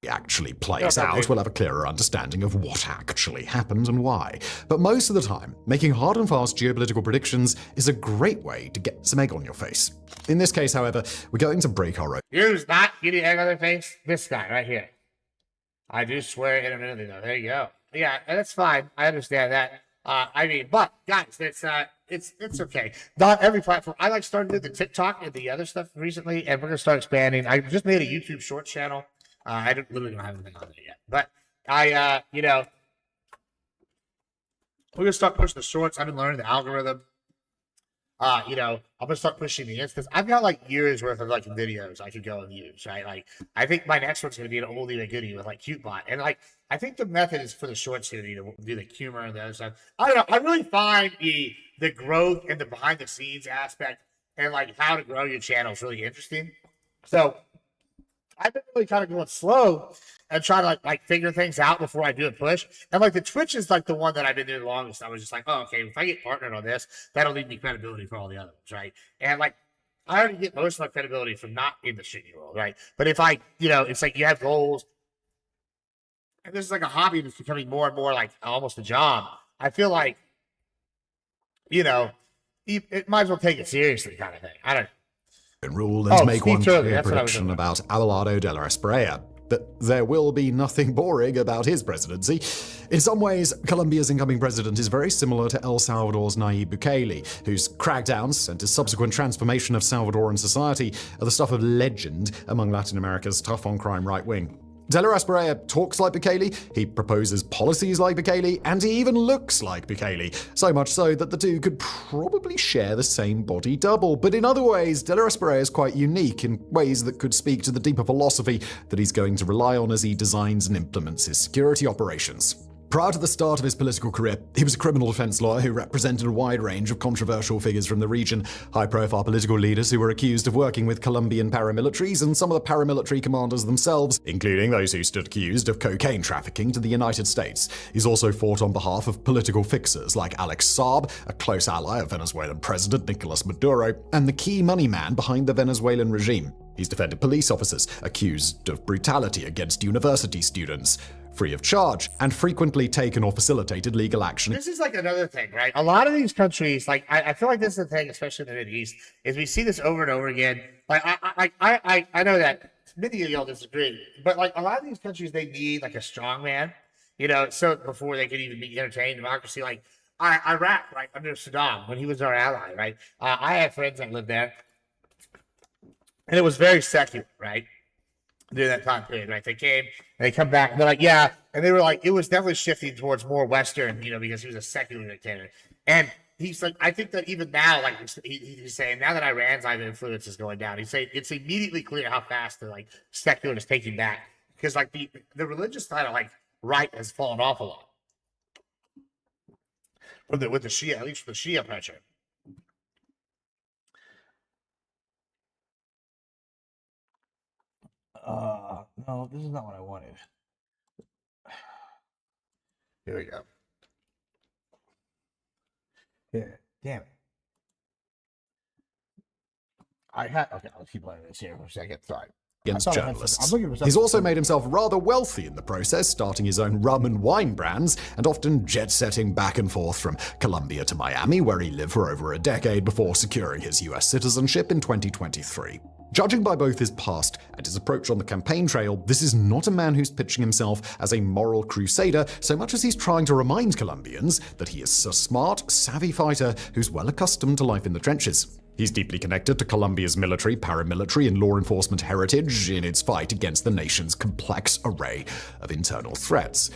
Actually plays out, we'll have a clearer understanding of what actually happened and why. But most of the time, making hard and fast geopolitical predictions is a great way to get some egg on your face. In this case, however, we're going to break our own. Who's not getting egg on their face? This guy right here. I do swear intermittently though. There you go. Yeah, that's fine. I understand that. But guys, it's okay. Not every platform. I like started doing the TikTok and the other stuff recently, and we're gonna start expanding. I just made a YouTube short channel. I literally don't have anything on there yet, but we're gonna start pushing the shorts. I've been learning the algorithm. I'm gonna start pushing the instance. I've got like years worth of like videos I could go and use, right? Like, I think my next one's gonna be an oldie but goodie with like CuteBot, and like I think the method is for the shorts here to do the humor and the other stuff. I don't know. I really find the growth and the behind the scenes aspect and like how to grow your channel is really interesting. So I've been really kind of going slow and trying to like figure things out before I do a push. And like the Twitch is like the one that I've been doing the longest. I was just like, oh, okay, if I get partnered on this, that'll lead me credibility for all the other ones, right? And like I already get most of my credibility from not in the shitty world, right? But if I, it's like you have goals, and this is like a hobby that's becoming more and more like almost a job. I feel like, it might as well take it seriously, kind of thing. I don't know. Rule and make one clear prediction about Abelardo de la Espriella, that there will be nothing boring about his presidency. In some ways, Colombia's incoming president is very similar to El Salvador's Nayib Bukele, whose crackdowns and his subsequent transformation of Salvadoran society are the stuff of legend among Latin America's tough-on-crime right wing. De La Espriella talks like Bukele, he proposes policies like Bukele, and he even looks like Bukele. So much so that the two could probably share the same body double. But in other ways, De La Espriella is quite unique in ways that could speak to the deeper philosophy that he's going to rely on as he designs and implements his security operations. Prior to the start of his political career, he was a criminal defense lawyer who represented a wide range of controversial figures from the region, high-profile political leaders who were accused of working with Colombian paramilitaries and some of the paramilitary commanders themselves, including those who stood accused of cocaine trafficking to the United States. He's also fought on behalf of political fixers like Alex Saab, a close ally of Venezuelan President Nicolas Maduro, and the key money man behind the Venezuelan regime. He's defended police officers accused of brutality against university students, free of charge, and frequently taken or facilitated legal action. This is like another thing, right? A lot of these countries, like I feel like this is the thing, especially in the Middle East, is we see this over and over again. Like I know that many of y'all disagree, but like a lot of these countries, they need like a strong man, so before they can even be entertained democracy. Like Iraq, right, under Saddam, when he was our ally, right? I have friends that lived there, and it was very secular, right? During that time period, right? They came and they come back and they're like, yeah. And they were like, it was definitely shifting towards more Western, because he was a secular dictator. And he's like, I think that even now, like he's saying, now that Iran's influence is going down, he's saying it's immediately clear how fast the like secular is taking back. Because like the religious side of like right has fallen off a lot. With the Shia, at least with the Shia pressure. No, this is not what I wanted. Here we go. Here, damn it. Okay, I'll keep playing this here for a second. Sorry. Against journalists. I'm looking for He's also something. made himself rather wealthy in the process, starting his own rum and wine brands, and often jet-setting back and forth from Colombia to Miami, where he lived for over a decade before securing his US citizenship in 2023. Judging by both his past and his approach on the campaign trail, this is not a man who's pitching himself as a moral crusader so much as he's trying to remind Colombians that he is a smart, savvy fighter who's well accustomed to life in the trenches. He's deeply connected to Colombia's military, paramilitary, and law enforcement heritage in its fight against the nation's complex array of internal threats.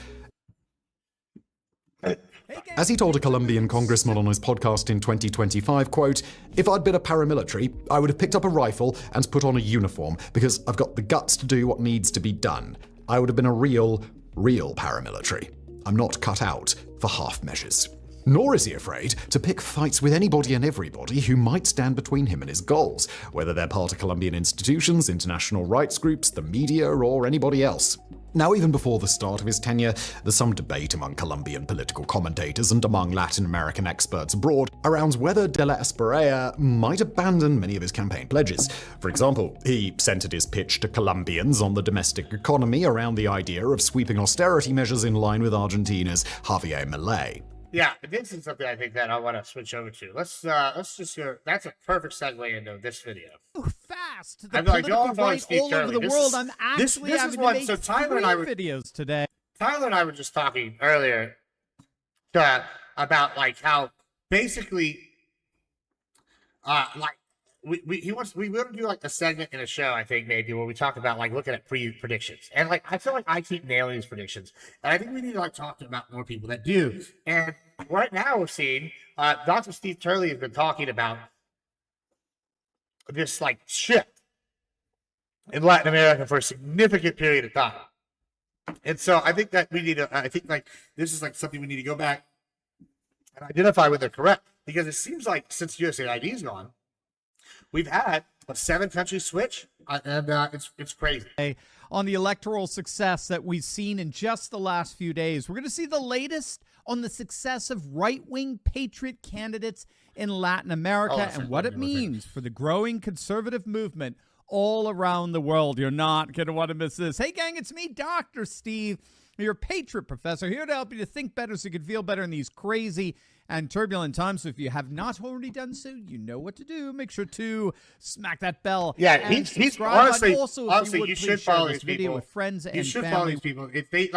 As he told a Colombian congressman on his podcast in 2025, quote, "If I'd been a paramilitary, I would have picked up a rifle and put on a uniform because I've got the guts to do what needs to be done. I would have been a real paramilitary. I'm not cut out for half measures." Nor is he afraid to pick fights with anybody and everybody who might stand between him and his goals, whether they're part of Colombian institutions, international rights groups, the media, or anybody else. Now, even before the start of his tenure, there's some debate among Colombian political commentators and among Latin American experts abroad around whether De la Espriella might abandon many of his campaign pledges. For example, he centered his pitch to Colombians on the domestic economy around the idea of sweeping austerity measures in line with Argentina's Javier Milei. Yeah, this is something I think that I want to switch over to. Let's just go. That's a perfect segue into this video. Fast. The I'm like, political y'all right Steve all Turley. over the This world. is- I'm this actually is having one- to make so Tyler and I were- videos today. Tyler and I were just talking earlier about like how basically, like we want to do like a segment in a show, I think maybe, where we talk about like looking at predictions, and like I feel like I keep nailing these predictions, and I think we need to like talk about more people that do. And right now we're seeing Dr. Steve Turley has been talking about this like shift in Latin America for a significant period of time. And so I think that we need to, I think like this is like something we need to go back and identify when they're correct. Because it seems like since USAID is gone, we've had 7 countries switch, and it's crazy. On the electoral success that we've seen in just the last few days, we're going to see the latest on the success of right-wing patriot candidates in Latin America and what it means for the growing conservative movement all around the world. You're not going to want to miss this. Hey, gang, it's me, Dr. Steve, your patriot professor, here to help you to think better so you can feel better in these crazy and turbulent times. So if you have not already done so, you know what to do. Make sure to smack that bell. Yeah, and he's subscribe. honestly, Also, if honestly, you, would, you please should share follow this these video people. with friends You and should family. follow these people. If they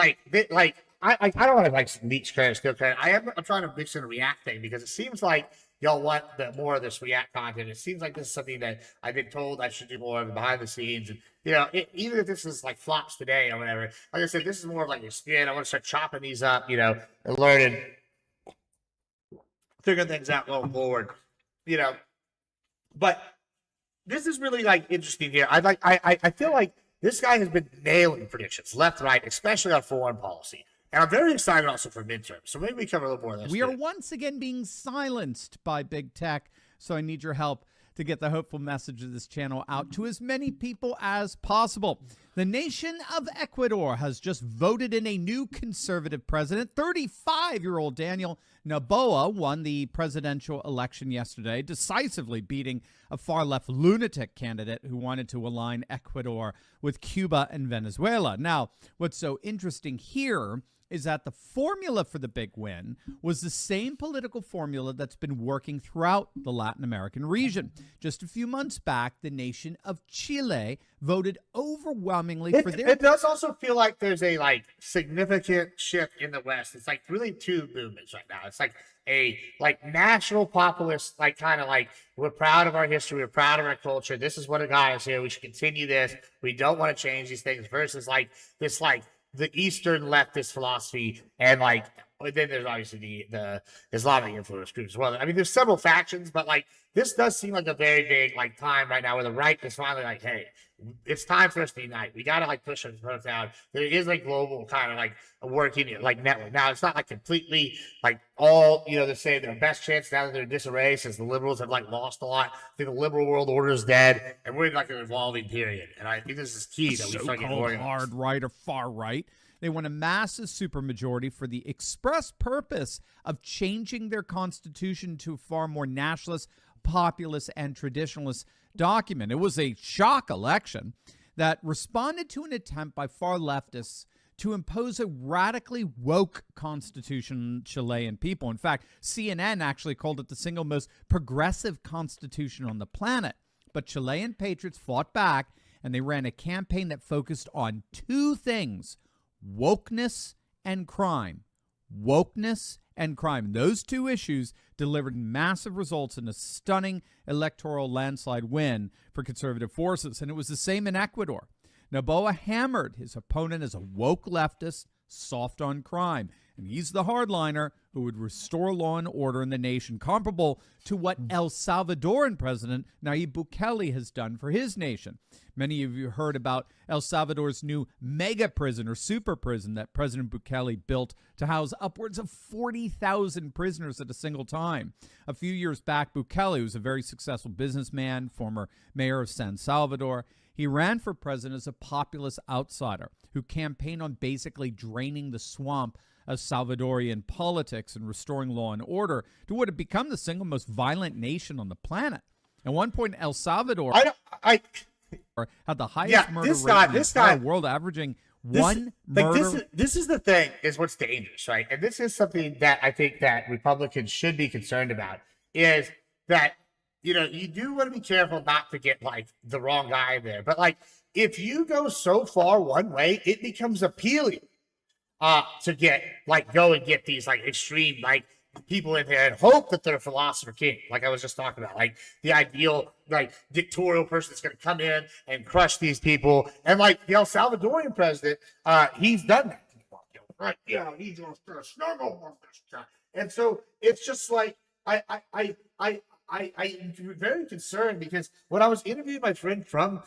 I don't want to like leech credit, steal credit. I'm trying to mix in a React thing because it seems like y'all want more of this React content. It seems like this is something that I've been told I should do more of behind the scenes. And even if this is like flops today or whatever, like I said, this is more of like a spin. I want to start chopping these up, and learning, figuring things out going forward, But this is really like interesting here. I feel like this guy has been nailing predictions left, right, especially on foreign policy. And I'm very excited also for midterms. So maybe we cover a little more of this. We are once again being silenced by big tech, so I need your help to get the hopeful message of this channel out to as many people as possible. The nation of Ecuador has just voted in a new conservative president. 35-year-old Daniel Noboa won the presidential election yesterday, decisively beating a far-left lunatic candidate who wanted to align Ecuador with Cuba and Venezuela. Now, what's so interesting here is that the formula for the big win was the same political formula that's been working throughout the Latin American region. Just a few months back, the nation of Chile voted overwhelmingly for their... It does also feel like there's a significant shift in the West. It's like really two movements right now. It's like a national populist, we're proud of our history, we're proud of our culture. This is what got us here. We should continue this. We don't want to change these things. Versus this the Eastern leftist philosophy, and then there's obviously the Islamic influence groups as well. I mean, there's several factions, but this does seem like a very big time right now, where the right is finally hey, it's time for us to unite. We gotta push us down. There is global kind of working network. Now it's not completely all the same. Their best chance now that they're in disarray since the liberals have lost a lot. I think the liberal world order is dead, and we're in an evolving period. And I think this is key that we start getting so-called organized. hard right or far right They won a massive supermajority for the express purpose of changing their constitution to a far more nationalist, populist, and traditionalist document. It was a shock election that responded to an attempt by far leftists to impose a radically woke constitution on Chilean people. In fact, CNN actually called it the single most progressive constitution on the planet. But Chilean patriots fought back, and they ran a campaign that focused on two things: wokeness and crime. Wokeness and crime. Those two issues delivered massive results in a stunning electoral landslide win for conservative forces. And it was the same in Ecuador. Noboa hammered his opponent as a woke leftist, soft on crime. And he's the hardliner who would restore law and order in the nation, comparable to what El Salvadoran President Nayib Bukele has done for his nation. Many of you heard about El Salvador's new mega prison or super prison that President Bukele built to house upwards of 40,000 prisoners at a single time. A few years back, Bukele was a very successful businessman, former mayor of San Salvador. He ran for president as a populist outsider who campaigned on basically draining the swamp of Salvadorian politics and restoring law and order to what had become the single most violent nation on the planet. At one point, El Salvador had the highest murder rate in the entire world, averaging one murder. This is the thing, is what's dangerous, right? And this is something that I think that Republicans should be concerned about, is that, you know, you do want to be careful not to get, like, the wrong guy there. But, like, if you go so far one way, it becomes appealing to get, like, go and get these, like, extreme, like, people in there and hope that they're a philosopher king, like I was just talking about, like the ideal, like, dictatorial person that's going to come in and crush these people. And, like, the El Salvadorian president, he's done that. Right? Yeah, he's going to snuggle with this guy. And so it's just like, I'm very concerned, because when I was interviewing my friend from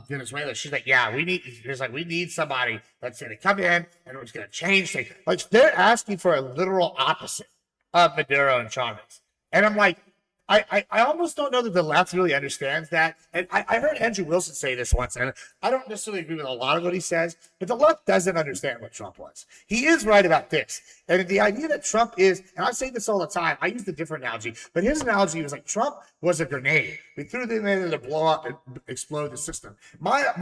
Venezuela, she's like, yeah, we need somebody that's going to come in and it's going to change things. Like, they're asking for a literal opposite of Maduro and Chavez. And I'm like, I almost don't know that the left really understands that. And I heard Andrew Wilson say this once, and I don't necessarily agree with a lot of what he says, but the left doesn't understand what Trump was. He is right about this. And the idea that Trump is, and I say this all the time, I use a different analogy, but his analogy was like Trump was a grenade. We threw them in to blow up and explode the system. My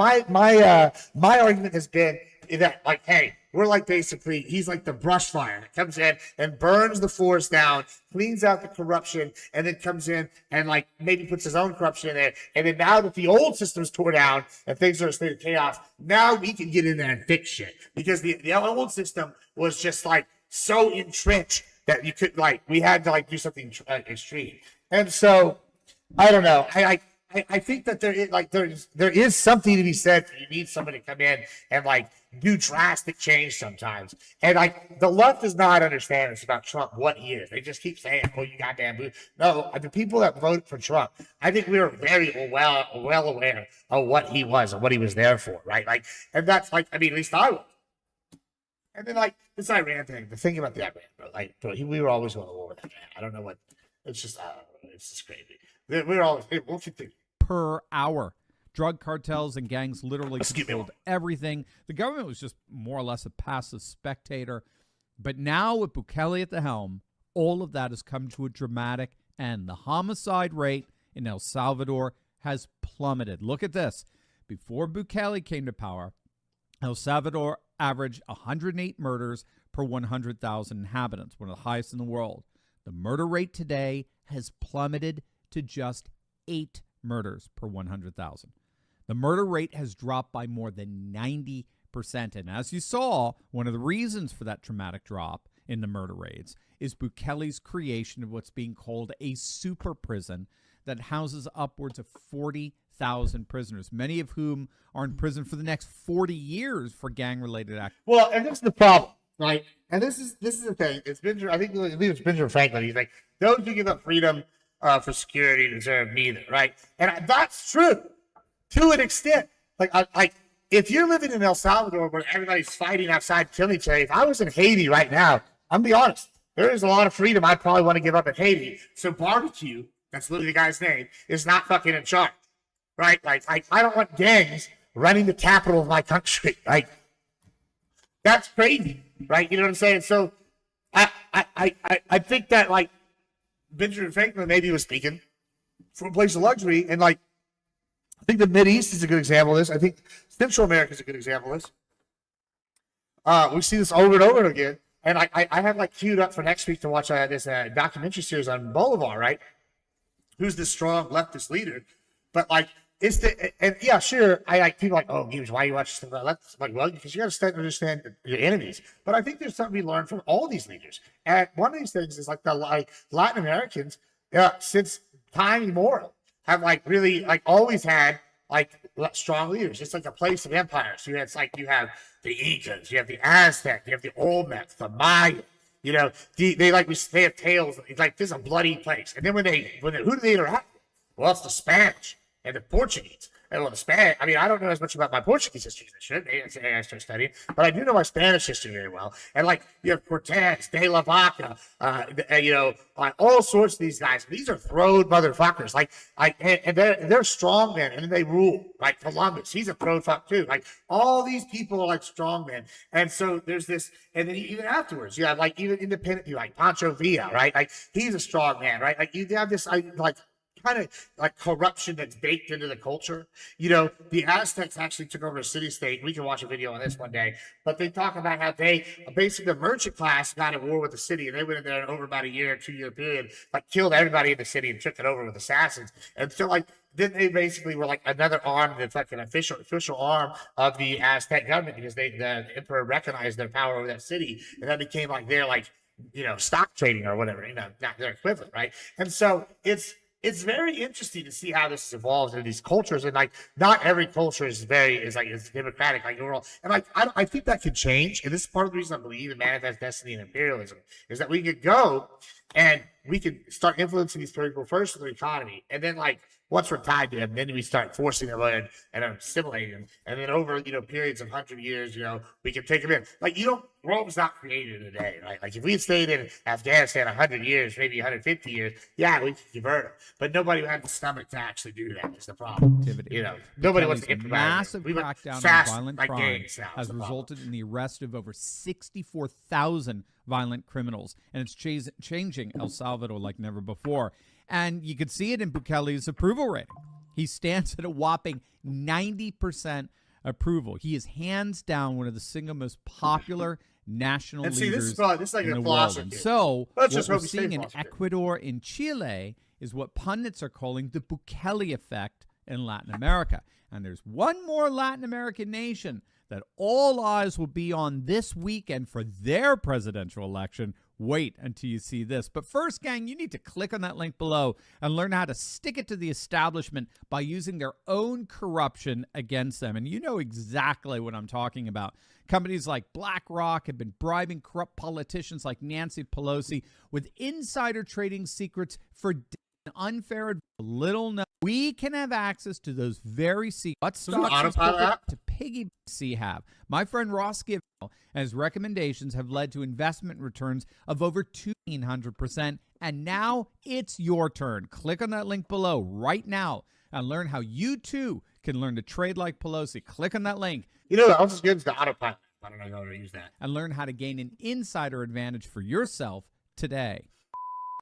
argument has been that, like, hey, we're like, basically, he's like the brush fire that comes in and burns the forest down, cleans out the corruption, and then comes in and, like, maybe puts his own corruption in there. And then now that the old system's tore down and things are in a state of chaos, now we can get in there and fix shit. Because the old system was just, like, so entrenched that you could, like, we had to, like, do something extreme. And so, I don't know. I think that there is something to be said for you need somebody to come in and, like, do drastic change sometimes. And, like, the left does not understand this about Trump, what he is. They just keep saying, oh, you goddamn boo. No, the people that voted for Trump, I think we were very well aware of what he was and what he was there for, right? Like, and that's, like, I mean, at least I was. And then, like, this Iran thing, the thing about the Iran, like, we were always going to war with that man. I don't know what, it's just, it's just crazy. We're always, we'll continue. Per hour. Drug cartels and gangs literally controlled everything. The government was just more or less a passive spectator. But now with Bukele at the helm, all of that has come to a dramatic end. The homicide rate in El Salvador has plummeted. Look at this. Before Bukele came to power, El Salvador averaged 108 murders per 100,000 inhabitants, one of the highest in the world. The murder rate today has plummeted to just 8 murders per 100,000. The murder rate has dropped by more than 90%. And as you saw, one of the reasons for that dramatic drop in the murder rates is Bukele's creation of what's being called a super prison that houses upwards of 40,000 prisoners, many of whom are in prison for the next 40 years for gang-related acts. Well, and this is the problem, right? And this is the thing. It's Benjamin, I think it's Benjamin Franklin. He's like, those who give up freedom for security deserve neither, right? And that's true to an extent. Like, if you're living in El Salvador where everybody's fighting outside, killing each other, if I was in Haiti right now, I'm gonna be honest, there is a lot of freedom I probably want to give up in Haiti. So barbecue, that's literally the guy's name, is not fucking in charge, right? Like I don't want gangs running the capital of my country. Like, That's crazy, right? You know what I'm saying? So I think that like Benjamin Franklin maybe was speaking from a place of luxury, and like I think the Mideast is a good example of this. I think Central America is a good example of this. We see this over and over again, and I have like queued up for next week to watch this documentary series on Bolivar, right? Who's this strong leftist leader? But like it's and yeah, sure. I like people like, oh, Gibbs, why you watch stuff about leftists? I'm like, well, because you got to start to understand your enemies. But I think there's something we learn from all these leaders, and one of these things is like the Latin Americans, since time immemorial, have like really like always had like strong leaders. It's like a place of empires. You have the Incas, you have the Aztec, you have the Olmecs, the Maya. You know, they have tales. It's like this is a bloody place. And then who do they interact with? Well, it's the Spanish and the Portuguese. And well, the Spanish, I mean, I don't know as much about my Portuguese history as I should. Maybe I start studying, but I do know my Spanish history very well. And like you have Cortez, De la Vaca, all sorts of these guys. These are throwed motherfuckers. And they're strong men, and they rule. Like Columbus, he's a throwed fuck too. Like all these people are like strong men. And so there's this, and then even afterwards, you have like even independent people like Pancho Villa, right? Like he's a strong man, right? Like you have this kind of like corruption that's baked into the culture. You know, the Aztecs actually took over a city-state. We can watch a video on this one day, but they talk about how they basically the merchant class got at war with the city, and they went in there and over about a year, 2 year period, like killed everybody in the city and took it over with assassins. And so like then they basically were like another arm, that's like an official arm of the Aztec government, because the emperor recognized their power over that city, and that became like their stock trading or whatever, not their equivalent, right? And so it's very interesting to see how this has evolved in these cultures, and like not every culture is democratic like overall. And like I think that could change, and this is part of the reason I believe in manifest destiny and imperialism is that we could go and we could start influencing these people first in the economy, and then like once we're tied to them, then we start forcing them in and assimilating them, and then over periods of 100 years, we can take them in. Like Rome's not created in a day, right? Like if we had stayed in Afghanistan 100 years, maybe 150 years, yeah, we could convert them, but nobody had the stomach to actually do that. Is the problem? Nobody wants to implement massive crackdown on violent crime has resulted in the arrest of over 64,000 violent criminals, and it's changing El Salvador like never before. And you could see it in Bukele's approval rating. He stands at a whopping 90% approval. He is hands down one of the single most popular national leaders in the world. And so what we're seeing in Ecuador and Chile is what pundits are calling the Bukele effect in Latin America. And there's one more Latin American nation that all eyes will be on this weekend for their presidential election. Wait until you see this. But first, gang, you need to click on that link below and learn how to stick it to the establishment by using their own corruption against them. And you know exactly what I'm talking about. Companies like BlackRock have been bribing corrupt politicians like Nancy Pelosi with insider trading secrets for unfair and little known. We can have access to those very secrets. What stocks to piggy have? My friend Ross Gibbs and his recommendations have led to investment returns of over 200%. And now it's your turn. Click on that link below right now and learn how you too can learn to trade like Pelosi. Click on that link. That also gives the autopilot. I don't know how to use that. And learn how to gain an insider advantage for yourself today.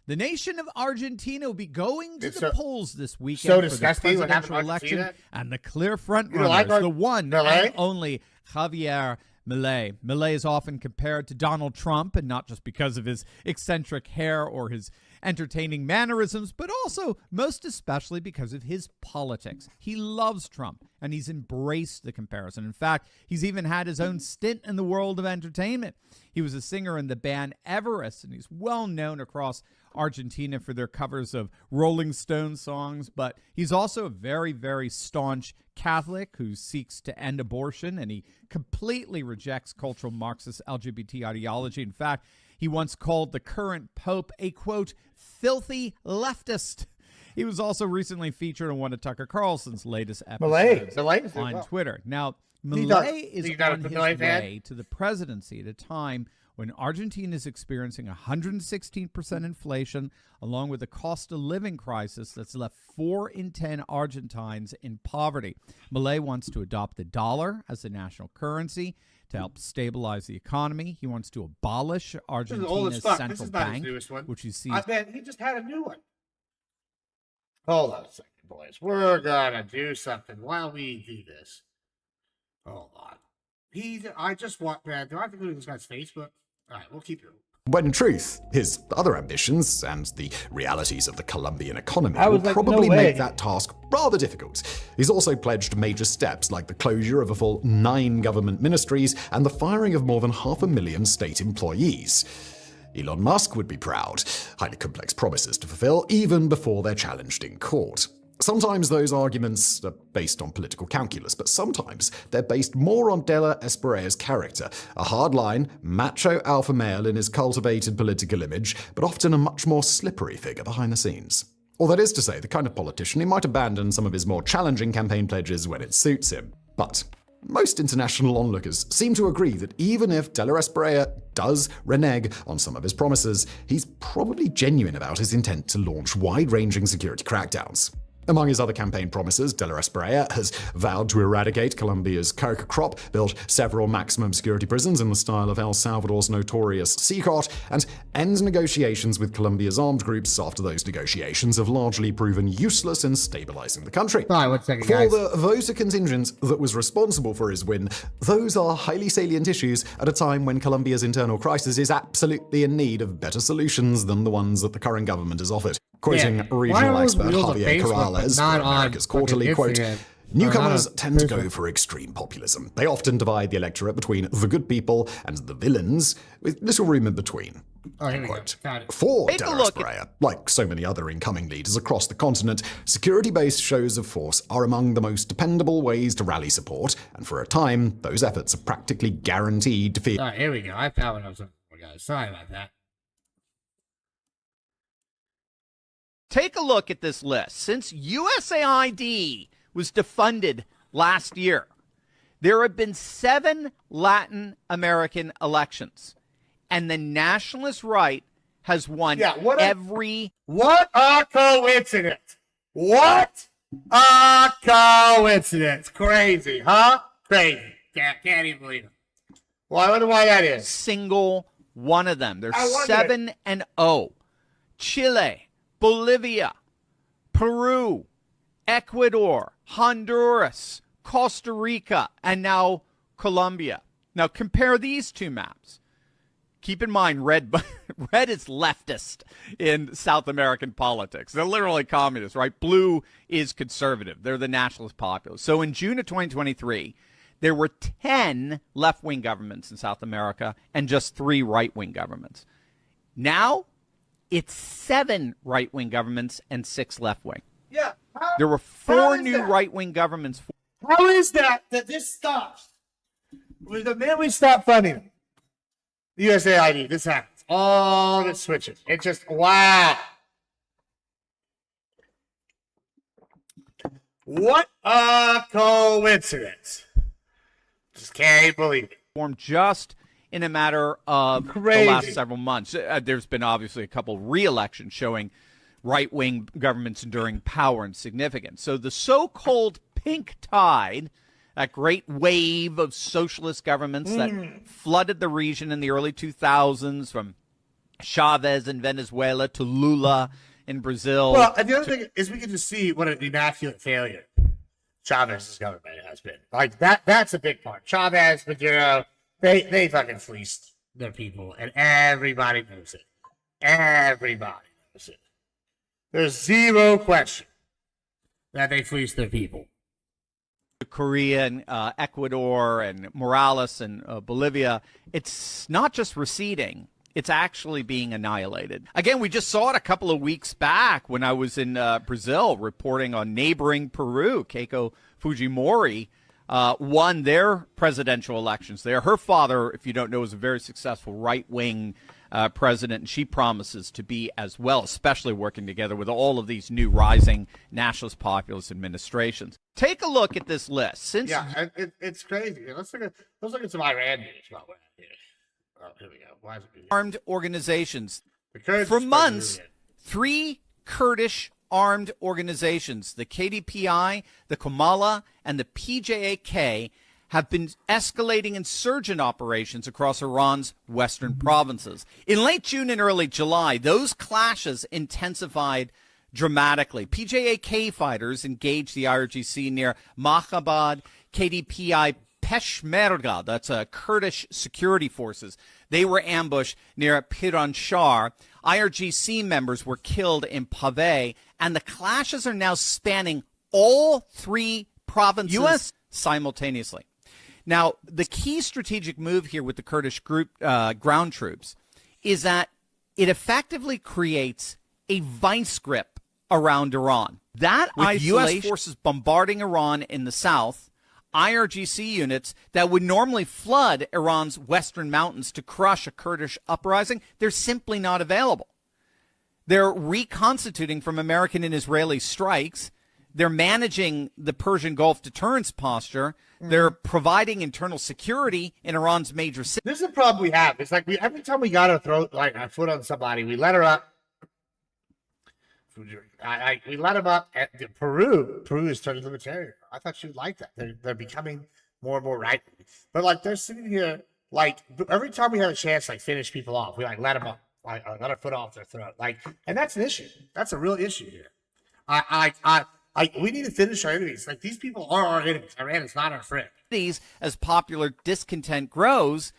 The nation of Argentina will be going to the polls this weekend for the presidential election, and the clear front runner is the one and only Javier Milei. Milei is often compared to Donald Trump, and not just because of his eccentric hair or his entertaining mannerisms, but also most especially because of his politics. He loves Trump, and he's embraced the comparison. In fact, he's even had his own stint in the world of entertainment. He was a singer in the band Everest, and he's well known across Argentina for their covers of Rolling Stones songs, but he's also a very, very staunch Catholic who seeks to end abortion, and he completely rejects cultural Marxist LGBT ideology. In fact, he once called the current pope a, quote, filthy leftist. He was also recently featured on one of Tucker Carlson's latest episodes on Twitter. Now, Milei is on his way to the presidency at a time when Argentina is experiencing 116% inflation, along with a cost of living crisis that's left 4 in 10 Argentines in poverty. Milei wants to adopt the dollar as the national currency, to help stabilize the economy. He wants to abolish This is old as Argentina's fuck. This central is not his bank, newest one. which he sees. I bet he just had a new one. Hold on a second, boys. We're gonna do something while we do this. Hold on. I just want, man. Do I have to go to this guy's Facebook? All right, we'll keep it. When in truth, his other ambitions and the realities of the Colombian economy I will was like, probably no way. make that task rather difficult. He's also pledged major steps like the closure of a full 9 government ministries and the firing of more than 500,000 state employees. Elon Musk would be proud. Highly complex promises to fulfill even before they're challenged in court. Sometimes those arguments are based on political calculus, but sometimes they're based more on Della Esprilla's character, a hardline, macho alpha male in his cultivated political image, but often a much more slippery figure behind the scenes. Or that is to say, the kind of politician who might abandon some of his more challenging campaign pledges when it suits him. But most international onlookers seem to agree that even if Della Esprilla does renege on some of his promises, he's probably genuine about his intent to launch wide-ranging security crackdowns. Among his other campaign promises, Della Esprilla has vowed to eradicate Colombia's coca crop, build several maximum security prisons in the style of El Salvador's notorious CICOT, and end negotiations with Colombia's armed groups after those negotiations have largely proven useless in stabilizing the country. All right, 1 second, For guys. the voter contingent that was responsible for his win, those are highly salient issues at a time when Colombia's internal crisis is absolutely in need of better solutions than the ones that the current government has offered. Quoting Yeah. Why regional are those expert wheels on Javier Facebook, but Corrales not for on America's Quarterly, fucking quote, Instagram? newcomers Not on tend to go Facebook. for extreme populism. They often divide the electorate between the good people and the villains, with little room in between. Oh, here we go. Quote. Got it. For Take a Della look Esprilla, like so many other incoming leaders across the continent, security-based shows of force are among the most dependable ways to rally support, and for a time, those efforts are practically guaranteed to feel All right, here we go. I found what I was looking for, guys. Sorry about that. Take a look at this list. Since USAID was defunded last year, there have been 7 Latin American elections, and the nationalist right has won every. What a coincidence! What a coincidence! Crazy, huh? Crazy. Can't even believe it. Well, I wonder why that is. single one of them. They're I wonder. 7-0. Chile, Bolivia, Peru, Ecuador, Honduras, Costa Rica, and now Colombia. Now compare these two maps. Keep in mind, red is leftist in South American politics. They're literally communists, right? Blue is conservative. They're the nationalist populists. So in June of 2023, there were 10 left-wing governments in South America and just 3 right-wing governments. Now, it's 7 right-wing governments and 6 left-wing. Yeah. There were How 4 is new that? right-wing governments. How is that this stops? With the minute we stop funding them, USAID, this happens. All the switches. It just, wow. What a coincidence. Just can't believe it. Formed just in a matter of Crazy. the last several months. There's been obviously a couple re-elections showing right-wing governments enduring power and significance. So the so-called pink tide, that great wave of socialist governments that flooded the region in the early 2000s, from Chavez in Venezuela to Lula in Brazil. Well, and the other thing is we can just see what an immaculate failure Chavez's government has been. Like, that's a big part. Chavez, Maduro, they fucking fleeced their people, and everybody knows it. Everybody knows it. There's zero question that they fleeced their people. Korea and Ecuador and Morales and Bolivia, it's not just receding, it's actually being annihilated. Again, we just saw it a couple of weeks back when I was in Brazil reporting on neighboring Peru. Keiko Fujimori won their presidential elections there. Her father, if you don't know, is a very successful right-wing president, and she promises to be as well, especially working together with all of these new rising nationalist populist administrations. Take a look at this list. Since It's crazy. Let's look at some Iran news while we're at it. Oh, here we go. Why is it armed organizations, the Kurds for are months, Peruvian. 3 Kurdish armed organizations, the KDPI, the Kamala, and the PJAK, have been escalating insurgent operations across Iran's western provinces. In late June and early July, those clashes intensified dramatically. PJAK fighters engaged the IRGC near Mahabad, KDPI Peshmerga, that's Kurdish security forces. They were ambushed near Piranshar. IRGC members were killed in Pave, and the clashes are now spanning all three provinces simultaneously. Now, the key strategic move here with the Kurdish group ground troops is that it effectively creates a vice grip around Iran. That with U.S. forces bombarding Iran in the south, IRGC units that would normally flood Iran's western mountains to crush a Kurdish uprising, they're simply not available. They're reconstituting from American and Israeli strikes. They're managing the Persian Gulf deterrence posture. They're providing internal security in Iran's major cities. This is the problem we have. It's like every time we got to throw like our foot on somebody, we let her up. We let them up at Peru. Peru is turning to the terrier. I thought she would like that. They're becoming more and more right. But like they're sitting here, like every time we have a chance, like finish people off, we like let them up, like let our foot off their throat, like, and that's an issue. That's a real issue here. We need to finish our enemies. Like these people are our enemies. Iran is not our friend. As popular discontent grows.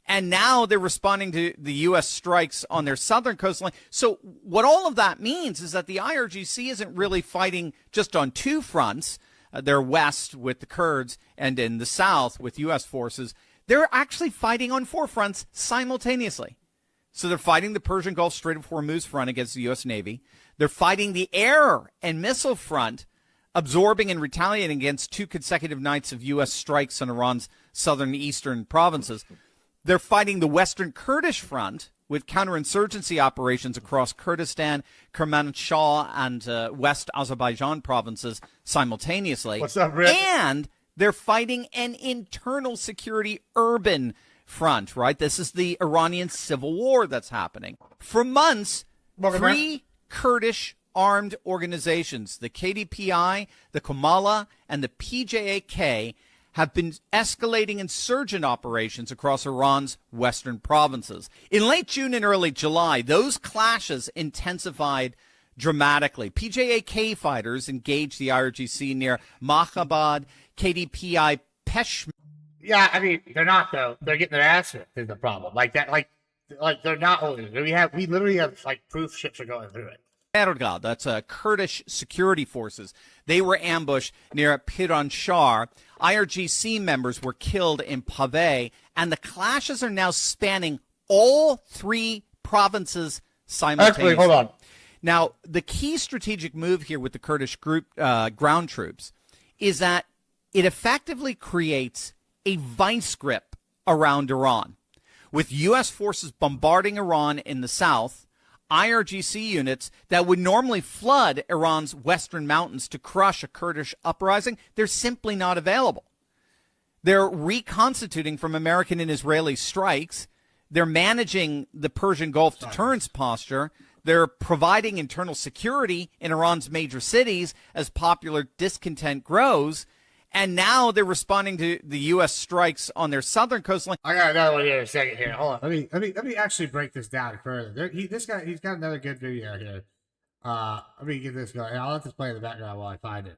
And now they're responding to the U.S. strikes on their southern coastline. So what all of that means is that the IRGC isn't really fighting just on two fronts. They're west with the Kurds and in the south with U.S. forces. They're actually fighting on four fronts simultaneously. So they're fighting the Persian Gulf Strait of Hormuz front against the U.S. Navy. They're fighting the air and missile front, absorbing and retaliating against 2 consecutive nights of U.S. strikes on Iran's southern eastern provinces. They're fighting the Western Kurdish front with counterinsurgency operations across Kurdistan, Kermanshah, and West Azerbaijan provinces simultaneously. What's up, Rick? And they're fighting an internal security urban front, right? This is the Iranian civil war that's happening. For months, three Kurdish armed organizations, the KDPI, the Kamala, and the PJAK, have been escalating insurgent operations across Iran's western provinces. In late June and early July, those clashes intensified dramatically. PJAK fighters engaged the IRGC near Mahabad, KDPI Peshmerga. Yeah, I mean, they're not, though. They're getting their ass whipped is the problem. Like that, like they're not holding it. We literally have, like, proof ships are going through it. That's Kurdish security forces. They were ambushed near Piranshar. IRGC members were killed in Pave, and the clashes are now spanning all three provinces simultaneously. Actually, hold on. Now, the key strategic move here with the Kurdish group ground troops is that it effectively creates a vice grip around Iran. With U.S. forces bombarding Iran in the south, IRGC units that would normally flood Iran's western mountains to crush a Kurdish uprising, they're simply not available. They're reconstituting from American and Israeli strikes. They're managing the Persian Gulf deterrence posture. They're providing internal security in Iran's major cities as popular discontent grows. And now they're responding to the U.S. strikes on their southern coastline. I got another one here in a second here. Hold on. Let me actually break this down further. He's got another good video here. Let me get this going. I'll let this play in the background while I find it.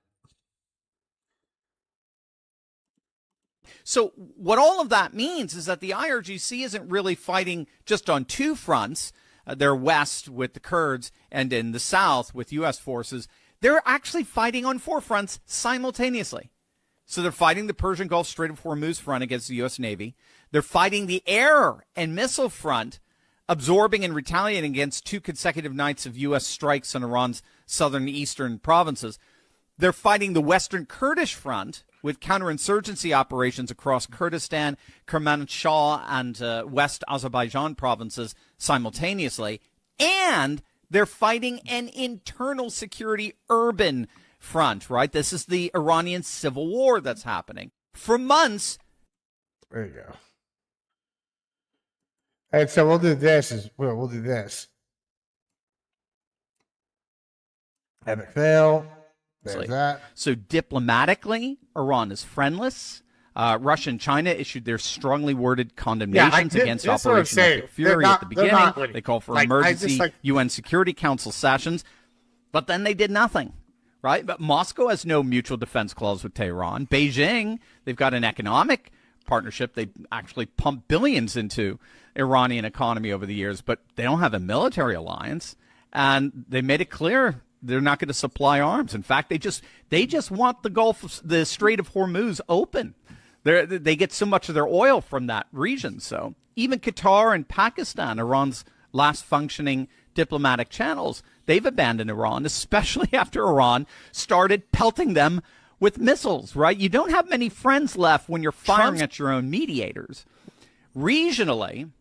So what all of that means is that the IRGC isn't really fighting just on two fronts. They're west with the Kurds and in the south with U.S. forces. They're actually fighting on four fronts simultaneously. So they're fighting the Persian Gulf Strait of Hormuz front against the U.S. Navy. They're fighting the air and missile front, absorbing and retaliating against 2 consecutive nights of U.S. strikes on Iran's southern eastern provinces. They're fighting the Western Kurdish front with counterinsurgency operations across Kurdistan, Kermanshah, and West Azerbaijan provinces simultaneously. And they're fighting an internal security urban front, right? This is the Iranian civil war that's happening. For months. There you go. And so we'll do this. We'll do this. Epic fail. There's that. So diplomatically, Iran is friendless. Russia and China issued their strongly worded condemnations against that's what I'm Operation saying. Epic Fury They're at the beginning. not winning. They called for Like, emergency UN Security Council sessions, but then they did nothing, right? But Moscow has no mutual defense clause with Tehran. Beijing, they've got an economic partnership. They actually pumped billions into Iranian economy over the years, but they don't have a military alliance, and they made it clear they're not going to supply arms. In fact, they just want the Strait of Hormuz open. They get so much of their oil from that region. So even Qatar and Pakistan, Iran's last functioning diplomatic channels, they've abandoned Iran, especially after Iran started pelting them with missiles, right? You don't have many friends left when you're firing at your own mediators. Regionally,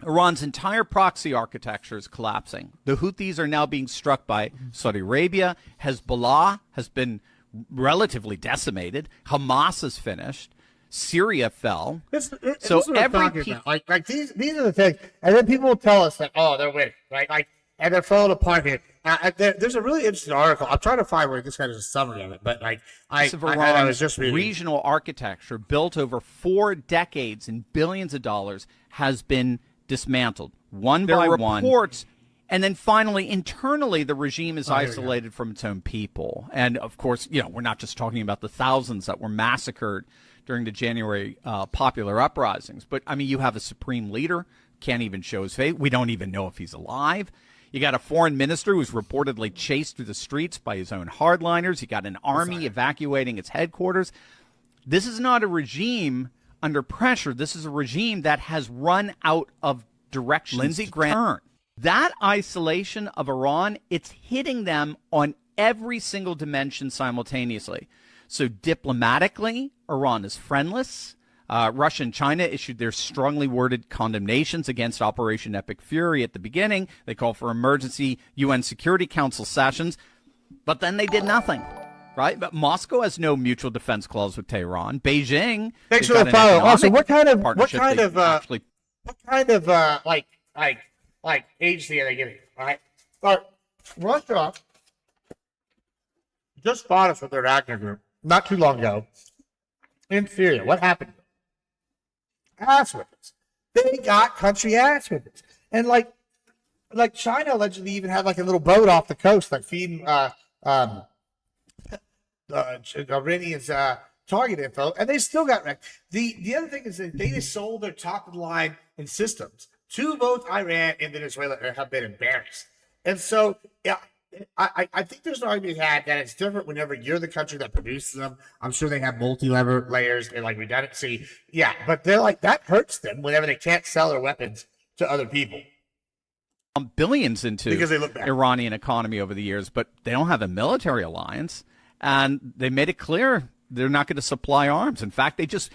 Iran's entire proxy architecture is collapsing. The Houthis are now being struck by Saudi Arabia. Hezbollah has been relatively decimated. Hamas is finished. Syria fell. This is what I'm talking about. Like these are the things, and then people will tell us that, oh, they're winning, right? Like, and they're falling apart here. There's a really interesting article. I'm trying to find where this guy does a summary of it, but like I was just reading. Regional architecture built over 4 decades and billions of dollars has been dismantled one by one. Reports, and then finally, internally, the regime is isolated from its own people. And of course, we're not just talking about the thousands that were massacred during the January popular uprisings, but I mean, you have a supreme leader, can't even show his face. We don't even know if he's alive. You got a foreign minister who's reportedly chased through the streets by his own hardliners. You got an army evacuating its headquarters. This is not a regime under pressure. This is a regime that has run out of direction. Lindsey Graham. That isolation of Iran, it's hitting them on every single dimension simultaneously. So diplomatically, Iran is friendless. Russia and China issued their strongly worded condemnations against Operation Epic Fury at the beginning. They called for emergency UN Security Council sessions, but then they did nothing, right? But Moscow has no mutual defense clause with Tehran. Beijing, thanks for the follow. Also, what kind of agency are they giving? All right, but Russia just fought us with their Wagner group not too long ago in Syria. What happened? Ass whippings. They got country ass whippings. And like China allegedly even had like a little boat off the coast like feeding Iranians target info, and they still got wrecked. The other thing is that they just sold their top of the line in systems to both Iran and Venezuela and have been embarrassed. And so I think there's an argument had that it's different whenever you're the country that produces them. I'm sure they have multi-level layers and like redundancy. Yeah, but they're like, that hurts them whenever they can't sell their weapons to other people. Billions into because they look bad. Iranian economy over the years, but they don't have a military alliance, and they made it clear they're not going to supply arms. In fact, they just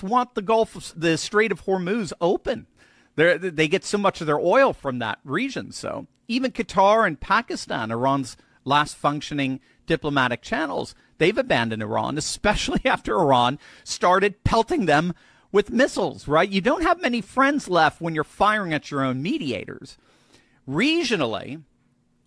want the Strait of Hormuz open. They get so much of their oil from that region. So even Qatar and Pakistan, Iran's last functioning diplomatic channels, they've abandoned Iran, especially after Iran started pelting them with missiles, right? You don't have many friends left when you're firing at your own mediators. Regionally,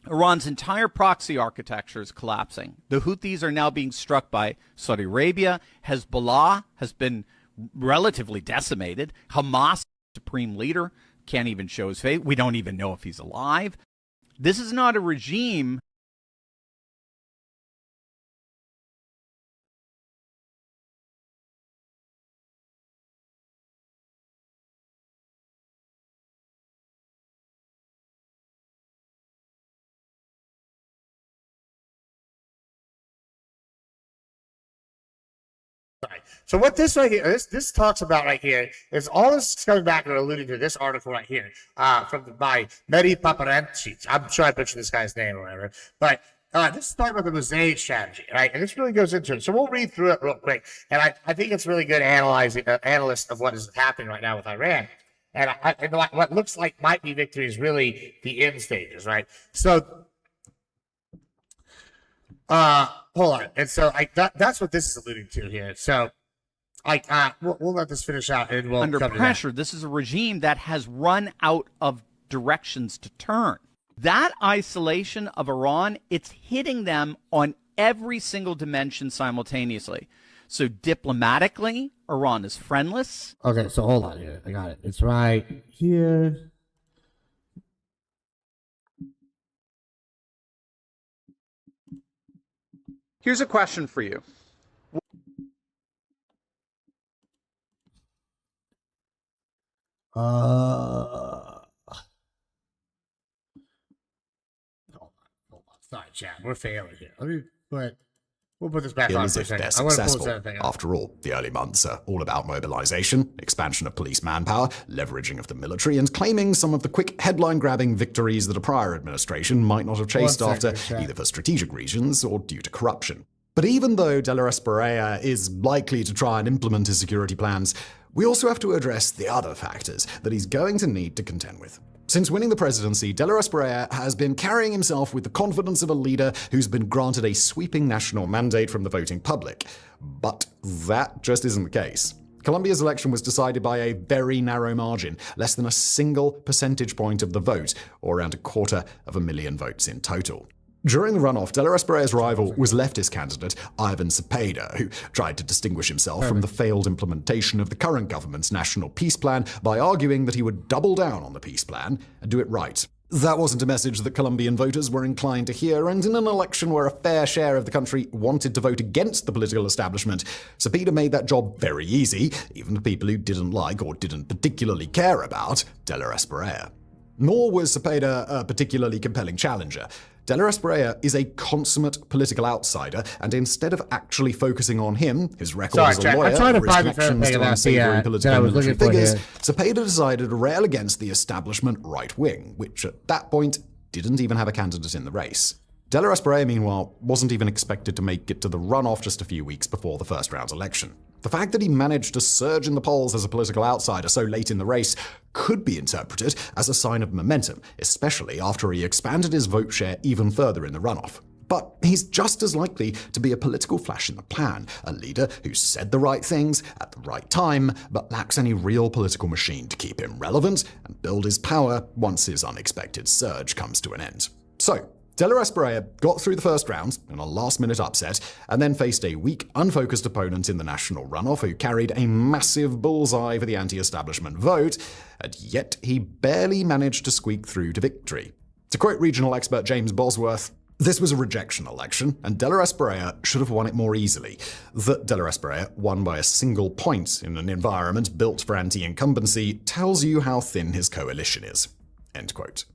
Iran's entire proxy architecture is collapsing. The Houthis are now being struck by Saudi Arabia. Hezbollah has been relatively decimated. Hamas, supreme leader, can't even show his face. We don't even know if he's alive. This is not a regime. So what this right here, this talks about right here, is all this is coming back and alluding to this article right here by Mehdi Paparanchich. I'm sure I butchered this guy's name or whatever. But this is talking about the mosaic strategy, right? And this really goes into it. So we'll read through it real quick. And I think it's really good analyst of what is happening right now with Iran. And what looks like might be victory is really the end stages, right? So hold on. And so that's what this is alluding to here. So we'll let this finish out and we'll under come to pressure. that. This is a regime that has run out of directions to turn. That isolation of Iran, it's hitting them on every single dimension simultaneously. So diplomatically, Iran is friendless. Okay, so hold on here. I got it. It's right here. Here's a question for you. Hold on. Sorry, chat. We're failing here. We'll put this back Feel on as for a if second. they're I want to pull successful. this other thing up. After all, the early months are all about mobilization, expansion of police manpower, leveraging of the military, and claiming some of the quick headline-grabbing victories that a prior administration might not have chased One after, second, chat. either for strategic reasons or due to corruption. But even though De La Espriella is likely to try and implement his security plans, we also have to address the other factors that he's going to need to contend with. Since winning the presidency, De La Espriella has been carrying himself with the confidence of a leader who's been granted a sweeping national mandate from the voting public. But that just isn't the case. Colombia's election was decided by a very narrow margin, less than a single percentage point of the vote, or around 250,000 votes in total. During the runoff, De La Espriella's rival was leftist candidate Ivan Cepeda, who tried to distinguish himself from the failed implementation of the current government's national peace plan by arguing that he would double down on the peace plan and do it right. That wasn't a message that Colombian voters were inclined to hear, and in an election where a fair share of the country wanted to vote against the political establishment, Cepeda made that job very easy, even to people who didn't like or didn't particularly care about De La Espriella. Nor was Cepeda a particularly compelling challenger. De La Espriella is a consummate political outsider, and instead of actually focusing on him, his record as a Jack, lawyer, I'm trying to or his find the connections thing to about unsavory that political I and was military looking for figures, here. Cepeda decided to rail against the establishment right wing, which at that point didn't even have a candidate in the race. De La Espriella, meanwhile, wasn't even expected to make it to the runoff just a few weeks before the first round's election. The fact that he managed to surge in the polls as a political outsider so late in the race could be interpreted as a sign of momentum, especially after he expanded his vote share even further in the runoff. But he's just as likely to be a political flash in the pan, a leader who said the right things at the right time, but lacks any real political machine to keep him relevant and build his power once his unexpected surge comes to an end. So, De La Espriella got through the first round in a last-minute upset, and then faced a weak, unfocused opponent in the national runoff who carried a massive bullseye for the anti-establishment vote, and yet he barely managed to squeak through to victory. To quote regional expert James Bosworth, "This was a rejection election, and De La Espriella should have won it more easily. That De La Espriella won by a single point in an environment built for anti-incumbency tells you how thin his coalition is." End quote.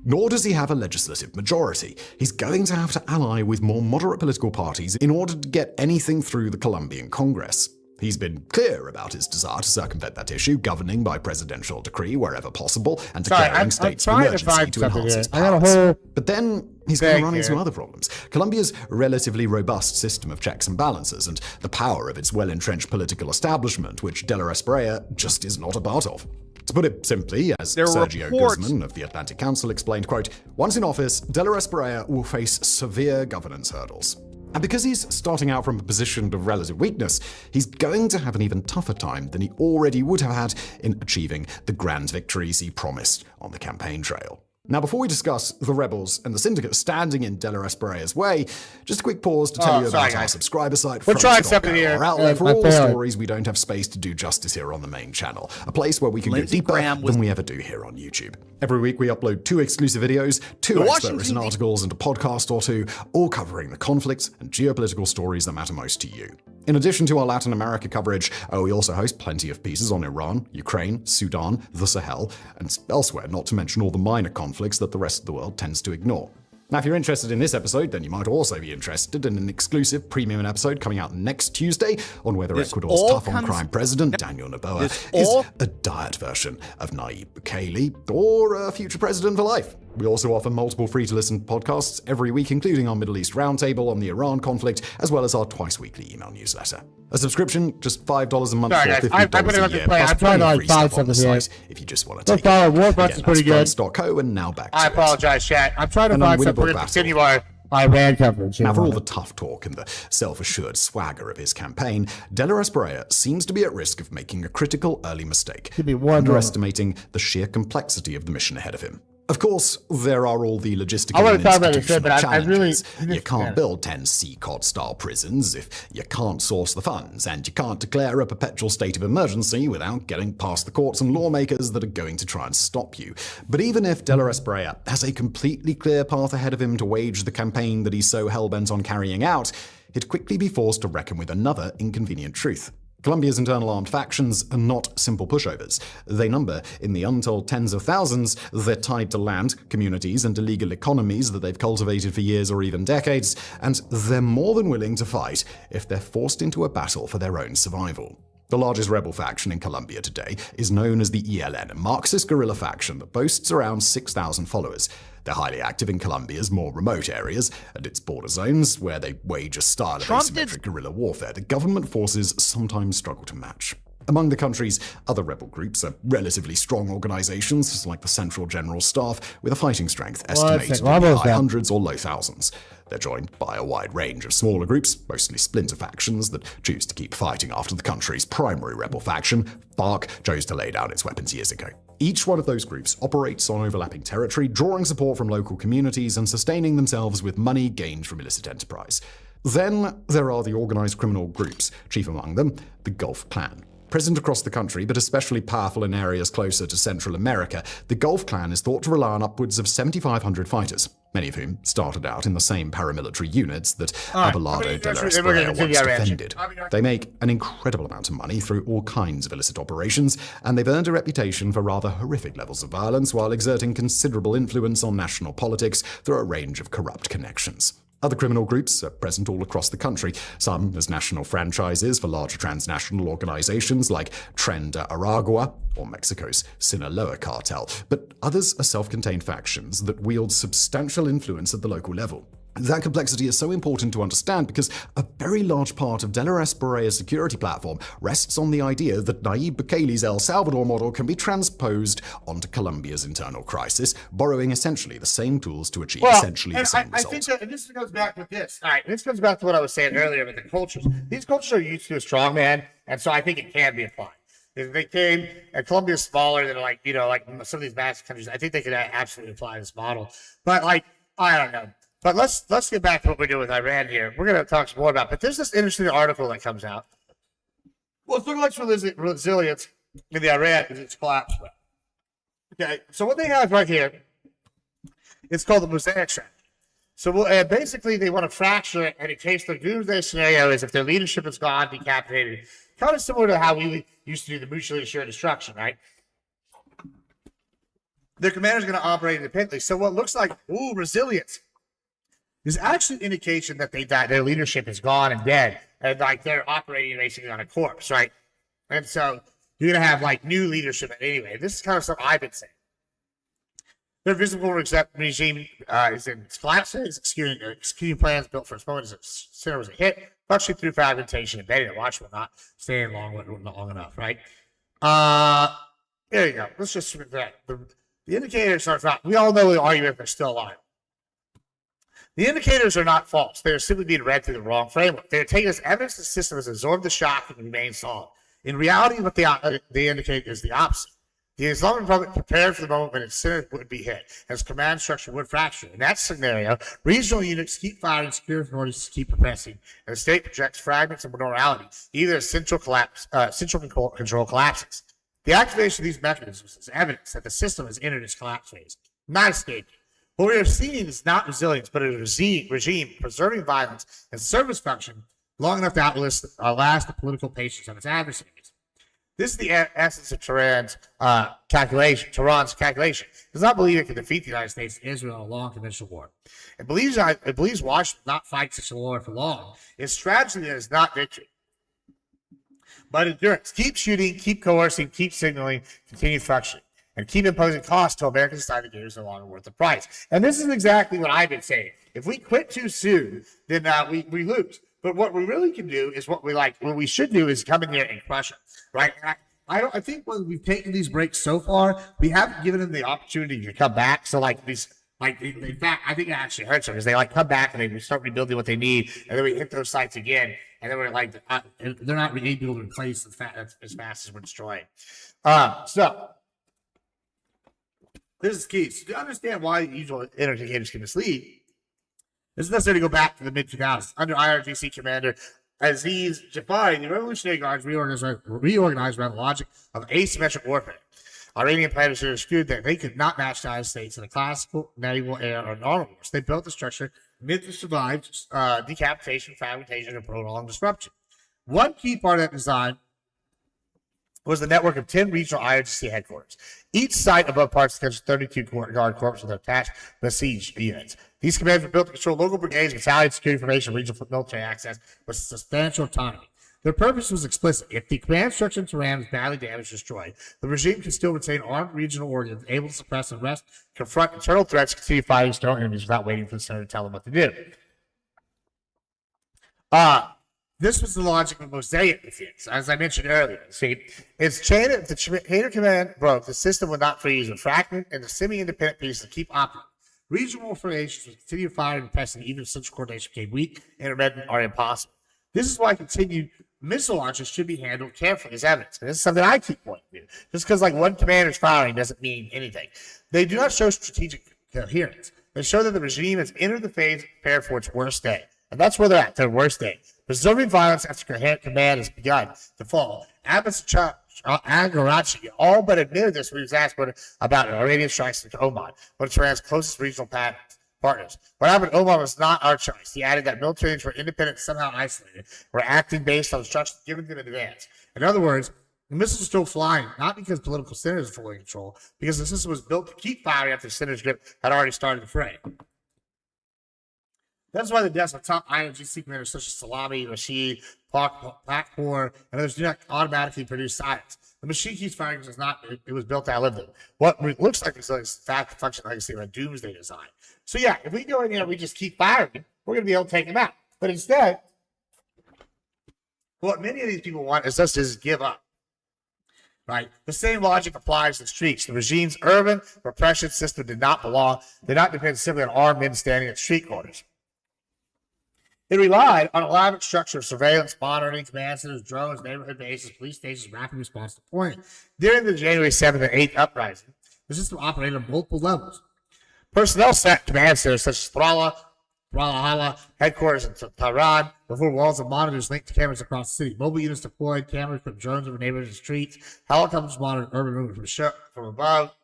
Nor does he have a legislative majority. He's going to have to ally with more moderate political parties in order to get anything through the Colombian Congress. He's been clear about his desire to circumvent that issue, governing by presidential decree wherever possible, and declaring states of emergency to enhance his powers. But then he's going to run into other problems. Colombia's relatively robust system of checks and balances, and the power of its well-entrenched political establishment, which De La Espriella just is not a part of. To put it simply, as Sergio Guzman of the Atlantic Council explained, quote, "Once in office, De La Espriella will face severe governance hurdles. And because he's starting out from a position of relative weakness, he's going to have an even tougher time than he already would have had in achieving the grand victories he promised on the campaign trail." Now, before we discuss the rebels and the syndicate standing in De La Espriella's way, just a quick pause to tell you about our subscriber site, We're trying something here. our outlet for all the stories we don't have space to do justice here on the main channel, a place where we can go deeper than we ever do here on YouTube. Every week we upload 2 exclusive videos, 2 expert-written articles, and a podcast or 2, all covering the conflicts and geopolitical stories that matter most to you. In addition to our Latin America coverage, we also host plenty of pieces on Iran, Ukraine, Sudan, the Sahel, and elsewhere, not to mention all the minor conflicts that the rest of the world tends to ignore. Now, if you're interested in this episode, then you might also be interested in an exclusive premium episode coming out next Tuesday on whether Ecuador's tough-on-crime president, Daniel Noboa, is a diet version of Nayib Bukele or a future president for life. We also offer multiple free-to-listen podcasts every week, including our Middle East Roundtable on the Iran conflict, as well as our twice-weekly email newsletter. A subscription, just $5 a month or $50 a year, plus plenty of free stuff on the site if you just want to take it. Again, that's guns.co, and now back to I apologize, chat. I'm trying to find something to continue our Iran coverage. Now, for all the tough talk and the self-assured swagger of his campaign, De La Espriella seems to be at risk of making a critical early mistake, underestimating the sheer complexity of the mission ahead of him. Of course, there are all the logistical I wanna and talk about this, institutional but I really- challenges. You can't build 10 CCOT-style prisons if you can't source the funds, and you can't declare a perpetual state of emergency without getting past the courts and lawmakers that are going to try and stop you. But even if De La Espriella has a completely clear path ahead of him to wage the campaign that he's so hell-bent on carrying out, he'd quickly be forced to reckon with another inconvenient truth. Colombia's internal armed factions are not simple pushovers. They number in the untold tens of thousands. They're tied to land, communities, and illegal economies that they've cultivated for years or even decades, and they're more than willing to fight if they're forced into a battle for their own survival. The largest rebel faction in Colombia today is known as the ELN, a Marxist guerrilla faction that boasts around 6,000 followers. They're highly active in Colombia's more remote areas and its border zones, where they wage a style of asymmetric guerrilla warfare the government forces sometimes struggle to match. Among the country's other rebel groups are relatively strong organizations like the Central General Staff, with a fighting strength estimated in the high hundreds or low thousands. They're joined by a wide range of smaller groups, mostly splinter factions, that choose to keep fighting after the country's primary rebel faction, FARC, chose to lay down its weapons years ago. Each one of those groups operates on overlapping territory, drawing support from local communities and sustaining themselves with money gained from illicit enterprise. Then there are the organized criminal groups, chief among them, the Gulf Clan. Present across the country, but especially powerful in areas closer to Central America, the Gulf Clan is thought to rely on upwards of 7,500 fighters, many of whom started out in the same paramilitary units that Abelardo de la Espriella once defended. They make an incredible amount of money through all kinds of illicit operations, and they've earned a reputation for rather horrific levels of violence while exerting considerable influence on national politics through a range of corrupt connections. Other criminal groups are present all across the country, some as national franchises for larger transnational organizations like Tren de Aragua or Mexico's Sinaloa cartel, but others are self-contained factions that wield substantial influence at the local level. That complexity is so important to understand because a very large part of De La Espriella's security platform rests on the idea that Nayib Bukele's El Salvador model can be transposed onto Colombia's internal crisis, borrowing essentially the same tools to achieve essentially the same I results. think that, and this goes back with this. All right, this goes back to what I was saying earlier with the cultures. These cultures are used to a strongman, and so I think it can be applied. If they came, and Colombia's smaller than like some of these massive countries, I think they could absolutely apply this model. But I don't know. But let's get back to what we do with Iran here. We're going to talk some more about. But there's this interesting article that comes out. Well, it's looking like resilience in the Iran is its collapse. Okay, so what they have right here, it's called the mosaic strategy. So basically, they want to fracture it, and in case the doomsday scenario is if their leadership is gone, decapitated, kind of similar to how we used to do the mutually assured destruction, right? Their commander is going to operate independently. So what looks like resilience is actually an indication that their leadership is gone and dead, and like they're operating basically on a corpse, right? And so you're gonna have like new leadership anyway. This is kind of something I've been saying. Their visible regime is in its collapse phase, executing plans built for its moment as its center was a hit, partially through fragmentation and betting. Watch will not staying long enough, right? There you go. Let's just switch that. The indicators are not. We all know the argument they're still alive. The indicators are not false. They are simply being read through the wrong framework. They are taken as evidence the system has absorbed the shock and remains solid. In reality, what they indicate is the opposite. The Islamic Republic prepared for the moment when its center would be hit, as command structure would fracture. In that scenario, regional units keep firing, security authorities keep repressing, and the state projects fragments of morality, either as central control collapses. The activation of these mechanisms is evidence that the system has entered its collapse phase, not escaped. What we are seeing is not resilience, but a regime preserving violence and service function long enough to outlast the political patience of its adversaries. This is the essence of Tehran's calculation. It does not believe it can defeat the United States and Israel in a long conventional war. It believes Washington will not fight such a war for long. Its strategy is not victory, but endurance. Keep shooting, keep coercing, keep signaling, continue functioning, and keep imposing costs until Americans decide the game is no longer worth the price. And this is exactly what I've been saying. If we quit too soon, then we lose. But what we really can do is what we should do is come in here and crush them, right? I think when we've taken these breaks so far, we haven't given them the opportunity to come back. So in fact, I think it actually hurts them because they come back and they start rebuilding what they need, and then we hit those sites again, and then we're they're not able to replace as fast as we're destroying. So This is key. So to understand why usual indicators can mislead, it's necessary to go back to the mid-2000s. Under IRGC Commander Aziz Jafari, the Revolutionary Guards reorganized around the logic of asymmetric warfare. Iranian planners understood that they could not match the United States in a classical, naval, air, or naval wars. They built the structure meant to survive decapitation, fragmentation, and prolonged disruption. One key part of that design was the network of 10 regional IRGC headquarters. Each site above parts catches 32 guard corps with attached besiege units. These commands were built to control local brigades, battalions, security formation, regional military access with substantial autonomy. Their purpose was explicit. If the command structure in Tehran was badly damaged or destroyed, the regime could still retain armed regional organs able to suppress unrest, confront internal threats, continue fighting external enemies without waiting for the center to tell them what to do. This was the logic of Mosaic machines, as I mentioned earlier. See, if the chain of command broke, the system would not freeze and fragment, and the semi-independent pieces would keep operating. Regional formations would continue firing and pressing, even if central coordination became weak, intermittent, or impossible. This is why continued missile launches should be handled carefully as evidence. And this is something I keep pointing to. Just because one commander is firing doesn't mean anything. They do not show strategic coherence. They show that the regime has entered the phase to prepare for its worst day. And that's where they're at, their worst day. Preserving violence after command has begun to fall. Abbas Agarachi all but admitted this when he was asked about Iranian strikes into Oman, one of Tehran's closest regional partners. What happened in Oman was not our choice. He added that militaries were independent, somehow isolated, were acting based on instructions given them in advance. In other words, the missiles are still flying, not because political centers are fully in control, because the system was built to keep firing after the center's grip had already started the fray. That's why the deaths of top IRGC commanders such as Salami, Rashid, Pakpour, and others do not automatically produce silence. The machine keeps firing because it was built to outlive them. What looks like it's in fact function legacy of a doomsday design. So yeah, if we go in here and we just keep firing, we're going to be able to take them out. But instead, what many of these people want is us to just give up. Right? The same logic applies to the streets. The regime's urban repression system did not depend simply on armed men standing at street corners. It relied on an elaborate structure of surveillance, monitoring, command centers, drones, neighborhood bases, police stations, rapid response deployment. During the January 7th and 8th uprising, the system operated on multiple levels. Personnel set command centers such as Hala headquarters in Tehran, before walls of monitors linked to cameras across the city. Mobile units deployed, cameras put drones over neighborhoods and streets. Helicopters monitored urban movement from above.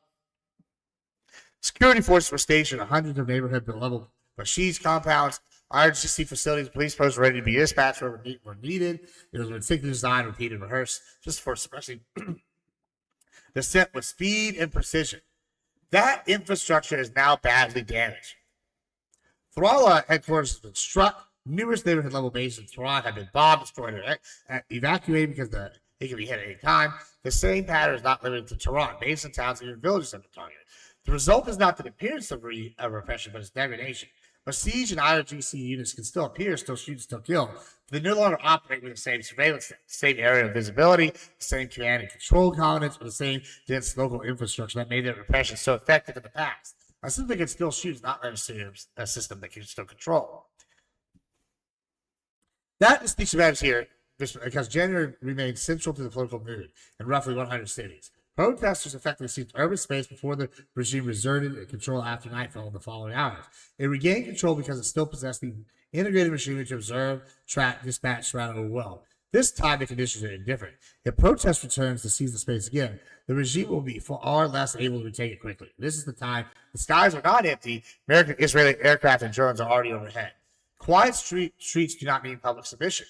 Security forces were stationed at hundreds of neighborhood-level Bashis compounds. IRGC facilities, police posts were ready to be dispatched wherever needed. It was meticulously designed, repeated, and rehearsed, just for suppressing dissent with speed and precision. That infrastructure is now badly damaged. Thrala headquarters has been struck. Numerous neighborhood-level bases in Tehran have been bombed, destroyed, or evacuated because they can be hit at any time. The same pattern is not limited to Tehran. Bases and towns and even villages have been targeted. The result is not the appearance of repression, but its degradation. Besiege and IRGC units can still appear, still shoot, still kill, but they no longer operate with the same surveillance, the same area of visibility, the same command and control covenants, or the same dense local infrastructure that made their repression so effective in the past. A system that can still shoot is not necessarily a system that can still control. That speaks about here because gender remains central to the political mood in roughly 100 cities. Protesters effectively seized urban space before the regime reserted control after nightfall in the following hours. It regained control because it still possessed the integrated machinery to observe, track, dispatch, surround, and overwhelm. This time the conditions are indifferent. If protest returns to seize the space again, the regime will be far less able to retake it quickly. This is the time the skies are not empty. American Israeli aircraft and drones are already overhead. Quiet streets do not mean public submission.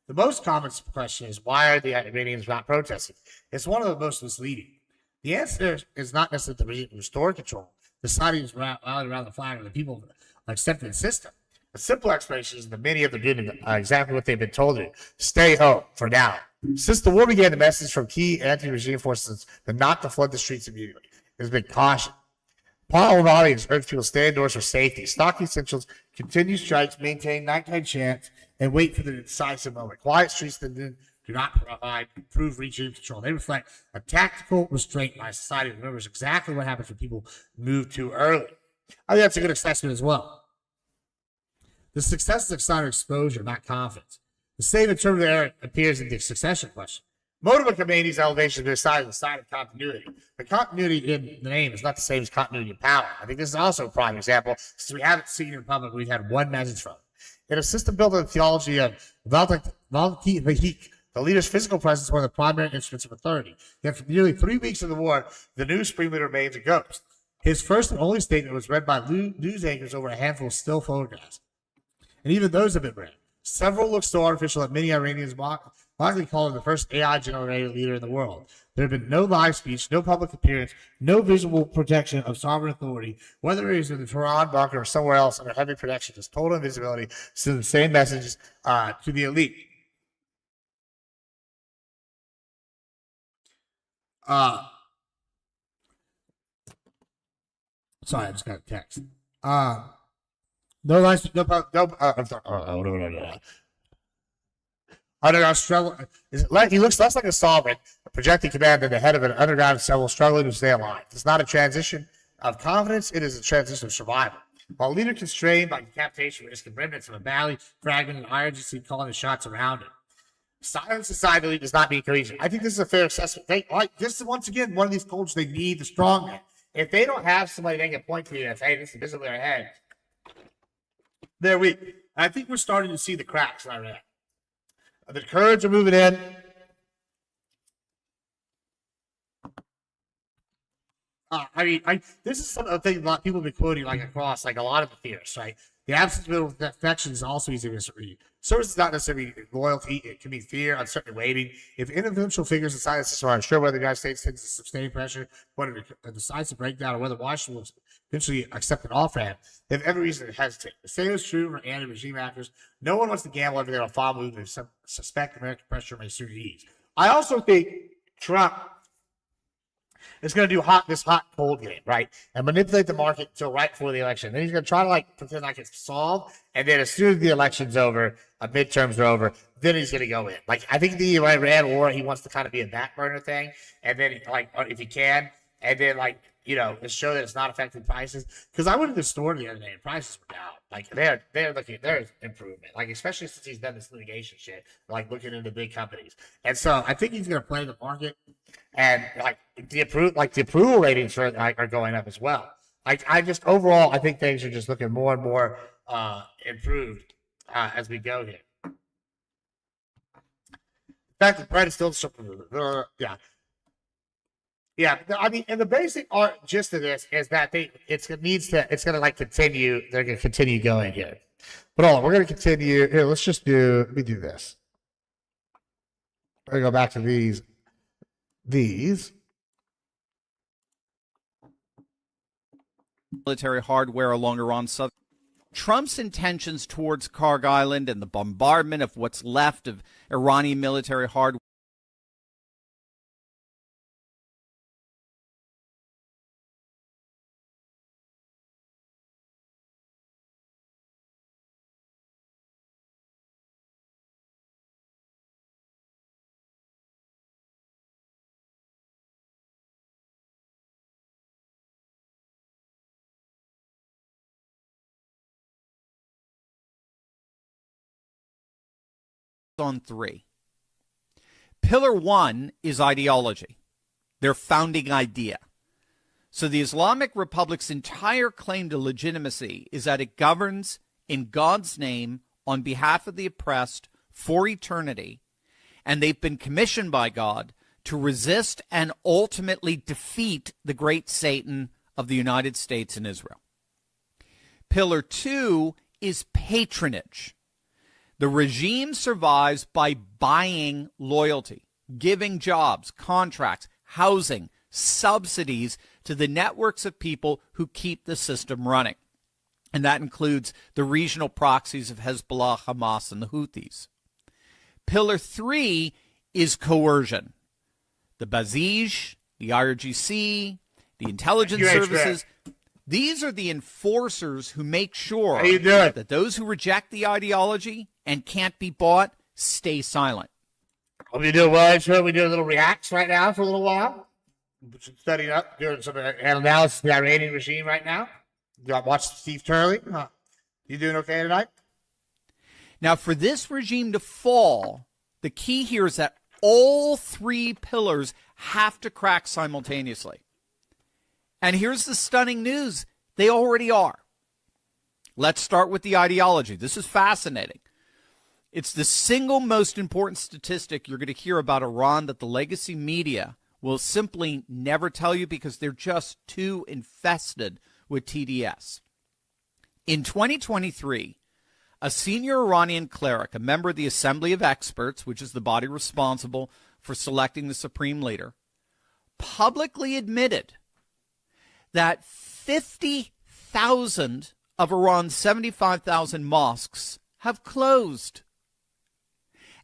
The most common question is, why are the Iranians not protesting? It's one of the most misleading. The answer is not necessarily the regime restored control. The Saudis rallied around the flag and the people accepted the system. The simple explanation is that many of them did exactly what they've been told to do. Stay home for now. Since the war began, the message from key anti-regime forces is not to flood the streets immediately. There's been caution. Paul Lavali has urged people to stay indoors for safety. Stock essentials, continue strikes, maintain nighttime chants, and wait for the decisive moment. Quiet streets that do not provide improved regime control. They reflect a tactical restraint by society that remembers exactly what happens when people move too early. I think that's a good assessment as well. The success is a sign of exposure, not confidence. The same interpretive error appears in the succession question. Motive of Khomeini's elevation is a sign of continuity. The continuity in the name is not the same as continuity in power. I think this is also a prime example, since we haven't seen in public, we've had one message from him. In a system built on the theology of Vahik, the leader's physical presence is one of the primary instruments of authority. Yet for nearly 3 weeks of the war, the new supreme leader remains a ghost. His first and only statement was read by news anchors over a handful of still photographs. And even those have been read. Several look so artificial that many Iranians mockingly call him the first AI-generated leader in the world. There have been no live speech, no public appearance, no visible protection of sovereign authority, whether it is in the Tehran bunker or somewhere else under heavy protection, just total invisibility, send the same messages to the elite. Sorry, I just got a text. No live, I'm sorry. Underground struggle. He looks less like a sovereign, a projecting command than the head of an underground cell struggling to stay alive. It's not a transition of confidence, it is a transition of survival. While a leader constrained by decapitation, risk and remnants of a valley, fragment, and iron just calling the shots around him. Silence society does not mean cohesion. I think this is a fair assessment. This is once again one of these cultures, they need the strong men. If they don't have somebody they can point to and say, hey, this is visibly ahead, they're weak. I think we're starting to see the cracks in Iran. The Kurds are moving in. This is some of the things a lot of people have been quoting across a lot of the theorists, right? The absence of affection is also easy to misread. Service is not necessarily loyalty. It can be fear, uncertainty, waiting. If influential figures inside the system are unsure whether the United States tends to sustain pressure, whether it decides to break down, or whether Washington will eventually accept an off-ramp, they have every reason to hesitate. The same is true for anti-regime actors. No one wants to gamble everything on a fall move and suspect American pressure may soon ease. I also think Trump is going to do this hot cold game, right? And manipulate the market until right before the election. Then he's going to try to pretend like it's solved. And then as soon as the election's over, midterms are over, then he's going to go in. I think the Iran war, he wants to kind of be a back burner thing. And then if he can, and then to show that it's not affecting prices. Because I went to the store the other day and prices were down. There's improvement. Especially since he's done this litigation shit, looking into big companies. And so I think he's going to play the market. And the approval ratings are going up as well. Overall, I think things are just looking more and more improved as we go here. In fact, the bread is still yeah. I mean, and the basic gist of this is that it's going to continue. They're going to continue going here. But hold on, we're going to continue here. Let me do this. We're going to go back to these. Military hardware along Iran's southern. Trump's intentions towards Karg Island and the bombardment of what's left of Iranian military hardware. On 3. Pillar 1 is ideology, their founding idea. So the Islamic Republic's entire claim to legitimacy is that it governs in God's name on behalf of the oppressed for eternity, and they've been commissioned by God to resist and ultimately defeat the great Satan of the United States and Israel. Pillar 2 is patronage. The regime survives by buying loyalty, giving jobs, contracts, housing, subsidies to the networks of people who keep the system running. And that includes the regional proxies of Hezbollah, Hamas, and the Houthis. Pillar 3 is coercion. The Basij, the IRGC, the intelligence services, these are the enforcers who make sure that those who reject the ideology and can't be bought stay silent. We do we do a little reacts right now for a little while. Studying up, doing some analysis of the Iranian regime right now. You watch Steve Turley. You doing okay tonight? Now, for this regime to fall, the key here is that all three pillars have to crack simultaneously. And here's the stunning news. They already are. Let's start with the ideology. This is fascinating. It's the single most important statistic you're going to hear about Iran that the legacy media will simply never tell you because they're just too infested with TDS. In 2023, a senior Iranian cleric, a member of the Assembly of Experts, which is the body responsible for selecting the supreme leader, publicly admitted that 50,000 of Iran's 75,000 mosques have closed.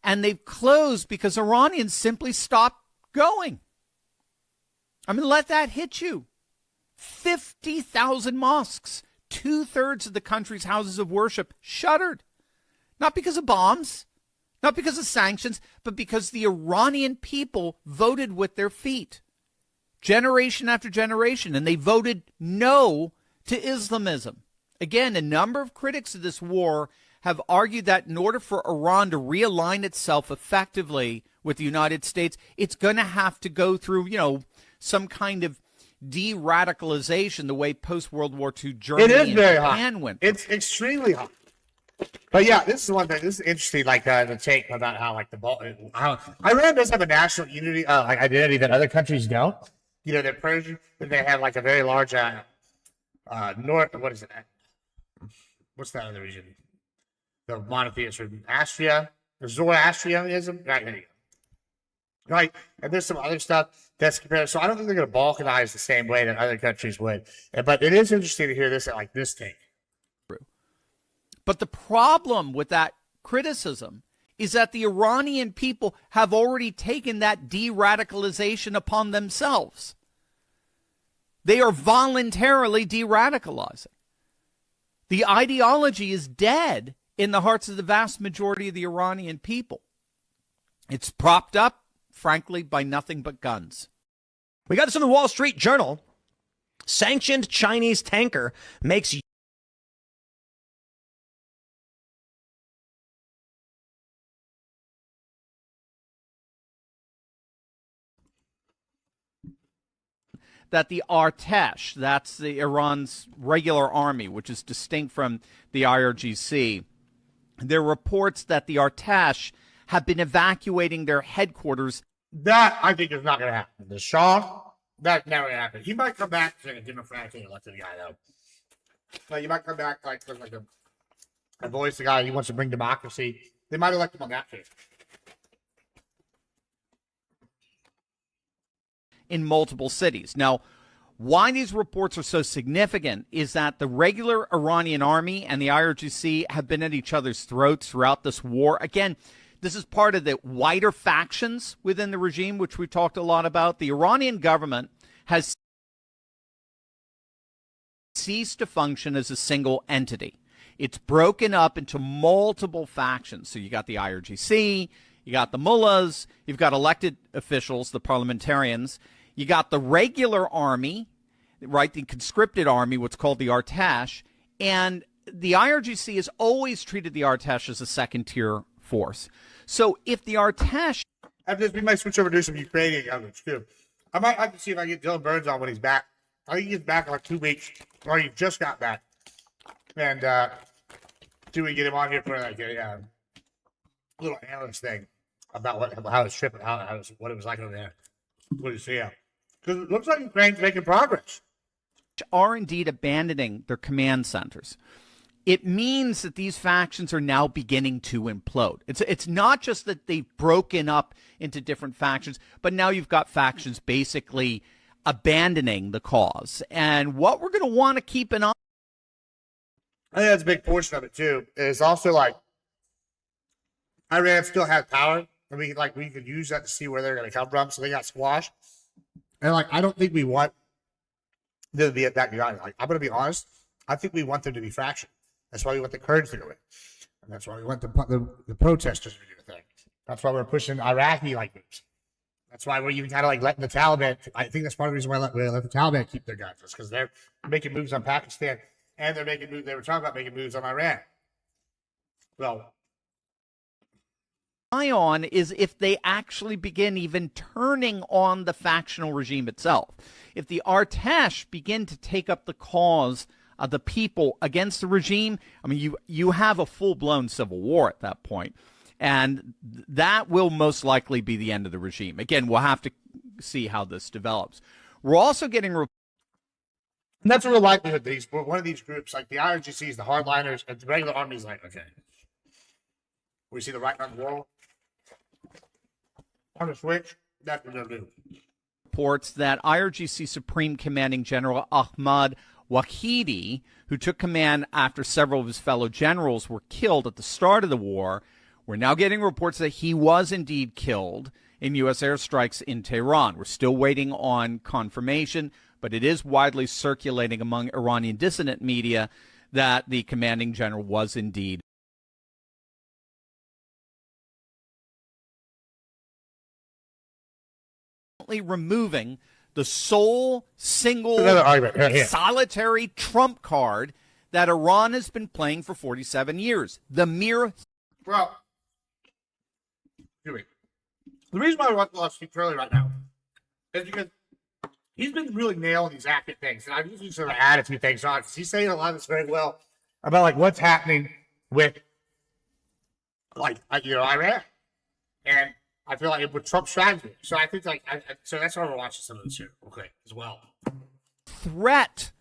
And they've closed because Iranians simply stopped going. I mean, let that hit you. 50,000 mosques, 2/3 of the country's houses of worship shuttered. Not because of bombs, not because of sanctions, but because the Iranian people voted with their feet. Generation after generation, and they voted no to Islamism. Again, a number of critics of this war have argued that in order for Iran to realign itself effectively with the United States, it's going to have to go through, some kind of de-radicalization the way post-World War II Germany It is very and hot. Japan went. It's extremely hot. But yeah, this is one thing. This is interesting, the take about how how Iran does have a national unity, identity that other countries don't. They're Persian, but they have a very large north. What is it? What's that other region? The monotheists from Astria, the Zoroastrianism. Right there you go. Right, and there's some other stuff that's compared. So I don't think they're going to balkanize the same way that other countries would. But it is interesting to hear this this take. But the problem with that criticism is that the Iranian people have already taken that de-radicalization upon themselves. They are voluntarily de-radicalizing. The ideology is dead in the hearts of the vast majority of the Iranian people. It's propped up, frankly, by nothing but guns. We got this from the Wall Street Journal. Sanctioned Chinese tanker makes that the Artesh, that's the Iran's regular army, which is distinct from the IRGC, there are reports that the Artesh have been evacuating their headquarters. That, I think, is not going to happen. The Shah, that's never going to happen. He might come back to a Democratic elected guy, though. Like, he might come back a voice of guy. He wants to bring democracy. They might elect him on that case. In multiple cities. Now, why these reports are so significant is that the regular Iranian army and the IRGC have been at each other's throats throughout this war. Again, this is part of the wider factions within the regime, which we talked a lot about. The Iranian government has ceased to function as a single entity. It's broken up into multiple factions. So you got the IRGC, you got the mullahs, you've got elected officials, the parliamentarians, you got the regular army, right, the conscripted army, what's called the Artesh, and the IRGC has always treated the Artesh as a second-tier force. So if the Artesh... After this, we might switch over to some Ukrainian governments, too. I might have to see if I can get Dylan Burns on when he's back. I think he's back in 2 weeks, or he just got back. And see if we can get him on here for a little analyst thing about how his trip, what it was like over there. What do you see? Because it looks like Ukraine's making progress. Are indeed abandoning their command centers. It means that these factions are now beginning to implode. It's not just that they've broken up into different factions, but now you've got factions basically abandoning the cause. And what we're going to want to keep an eye on. I think that's a big portion of it, too. It's also Iran still has power, and we could use that to see where they're going to come from. So they got squashed. And I don't think we want them to be at that guy. I'm going to be honest. I think we want them to be fractured. That's why we want the Kurds to go in, and that's why we want the protesters to do the thing. That's why we're pushing Iraqi moves. That's why we're even kind of letting the Taliban. I think that's part of the reason why we let the Taliban keep their guns, because they're making moves on Pakistan, and they're making moves. They were talking about making moves on Iran. Well, on is if they actually begin even turning on the factional regime itself. If the Artesh begin to take up the cause of the people against the regime, I mean, you have a full-blown civil war at that point. And that will most likely be the end of the regime. Again, we'll have to see how this develops. We're also getting... And that's a real likelihood. One of these groups, like the IRGCs, the hardliners, and the regular army is like, okay. We see the right on the wall. On the switch, that's what they'll do. Reports that IRGC Supreme Commanding General Ahmad Wahidi, who took command after several of his fellow generals were killed at the start of the war, we're now getting reports that he was indeed killed in U.S. airstrikes in Tehran. We're still waiting on confirmation, but it is widely circulating among Iranian dissident media that the commanding general was indeed removing the sole single solitary trump card that Iran has been playing for 47 years. The mere... Well, the reason why I want to speak Charlie right now is because he's been really nailing these active things, and I've usually sort of added a few things on because he's saying a lot of this very well about like what's happening with Iran, and I feel like with Trump's strategy. So I think so that's why we're watching some of this here, okay, as well. Threat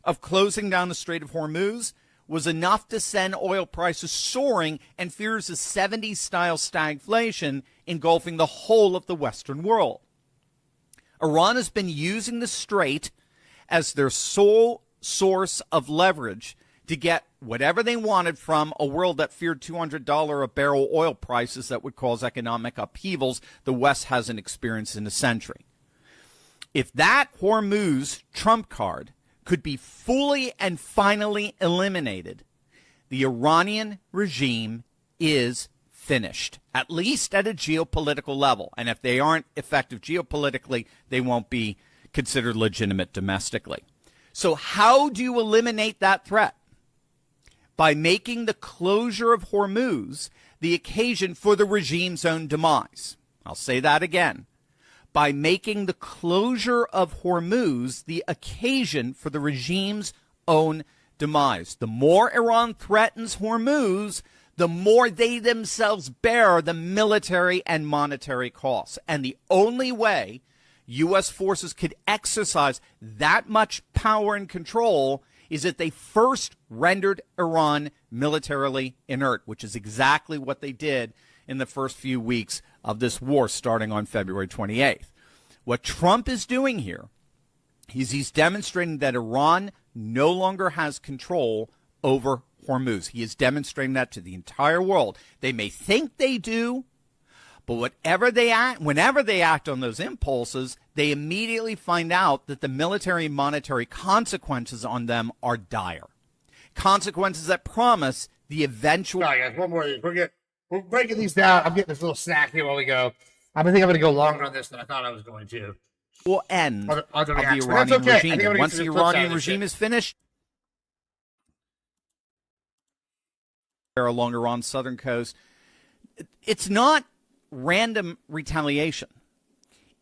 of closing down the Strait of Hormuz was enough to send oil prices soaring and fears of 70s-style stagflation engulfing the whole of the Western world. Iran has been using the strait as their sole source of leverage to get whatever they wanted from a world that feared $200 a barrel oil prices that would cause economic upheavals the West hasn't experienced in a century. If that Hormuz trump card could be fully and finally eliminated, the Iranian regime is finished, at least at a geopolitical level. And if they aren't effective geopolitically, they won't be considered legitimate domestically. So how do you eliminate that threat? By making the closure of Hormuz the occasion for the regime's own demise. I'll say that again. By making the closure of Hormuz the occasion for the regime's own demise. The more Iran threatens Hormuz, the more they themselves bear the military and monetary costs. And the only way U.S. forces could exercise that much power and control is that they first rendered Iran militarily inert, which is exactly what they did in the first few weeks of this war starting on February 28th. What Trump is doing here is he's demonstrating that Iran no longer has control over Hormuz. He is demonstrating that to the entire world. They may think they do, but whenever they act on those impulses, they immediately find out that the military and monetary consequences on them are dire. Consequences that promise the eventual... All right, guys, one more of these. We're breaking these down. I'm getting this little snack here while we go. I think I'm going to go longer on this than I thought I was going to. Will end of the Iranian regime. And once the Iranian regime is finished, along Iran's southern coast, it's not random retaliation.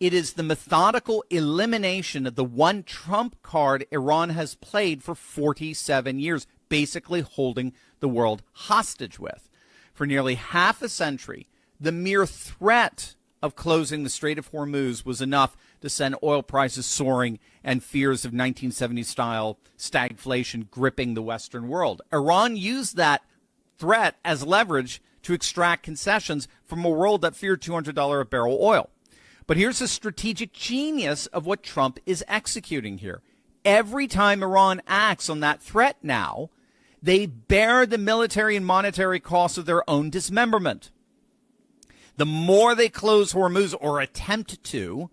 It is the methodical elimination of the one trump card Iran has played for 47 years, basically holding the world hostage with. For nearly half a century, the mere threat of closing the Strait of Hormuz was enough to send oil prices soaring and fears of 1970s-style stagflation gripping the Western world. Iran used that threat as leverage to extract concessions from a world that feared $200 a barrel oil. But here's the strategic genius of what Trump is executing here. Every time Iran acts on that threat now, they bear the military and monetary costs of their own dismemberment. The more they close Hormuz or attempt to,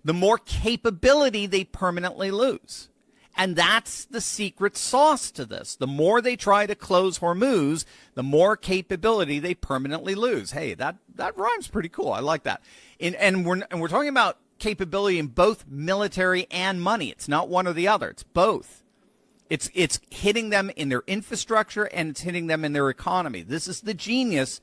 the more capability they permanently lose. And that's the secret sauce to this. The more they try to close Hormuz, the more capability they permanently lose. Hey, that rhymes pretty cool. I like that. And we're talking about capability in both military and money. It's not one or the other. It's both. It's hitting them in their infrastructure and it's hitting them in their economy. This is the genius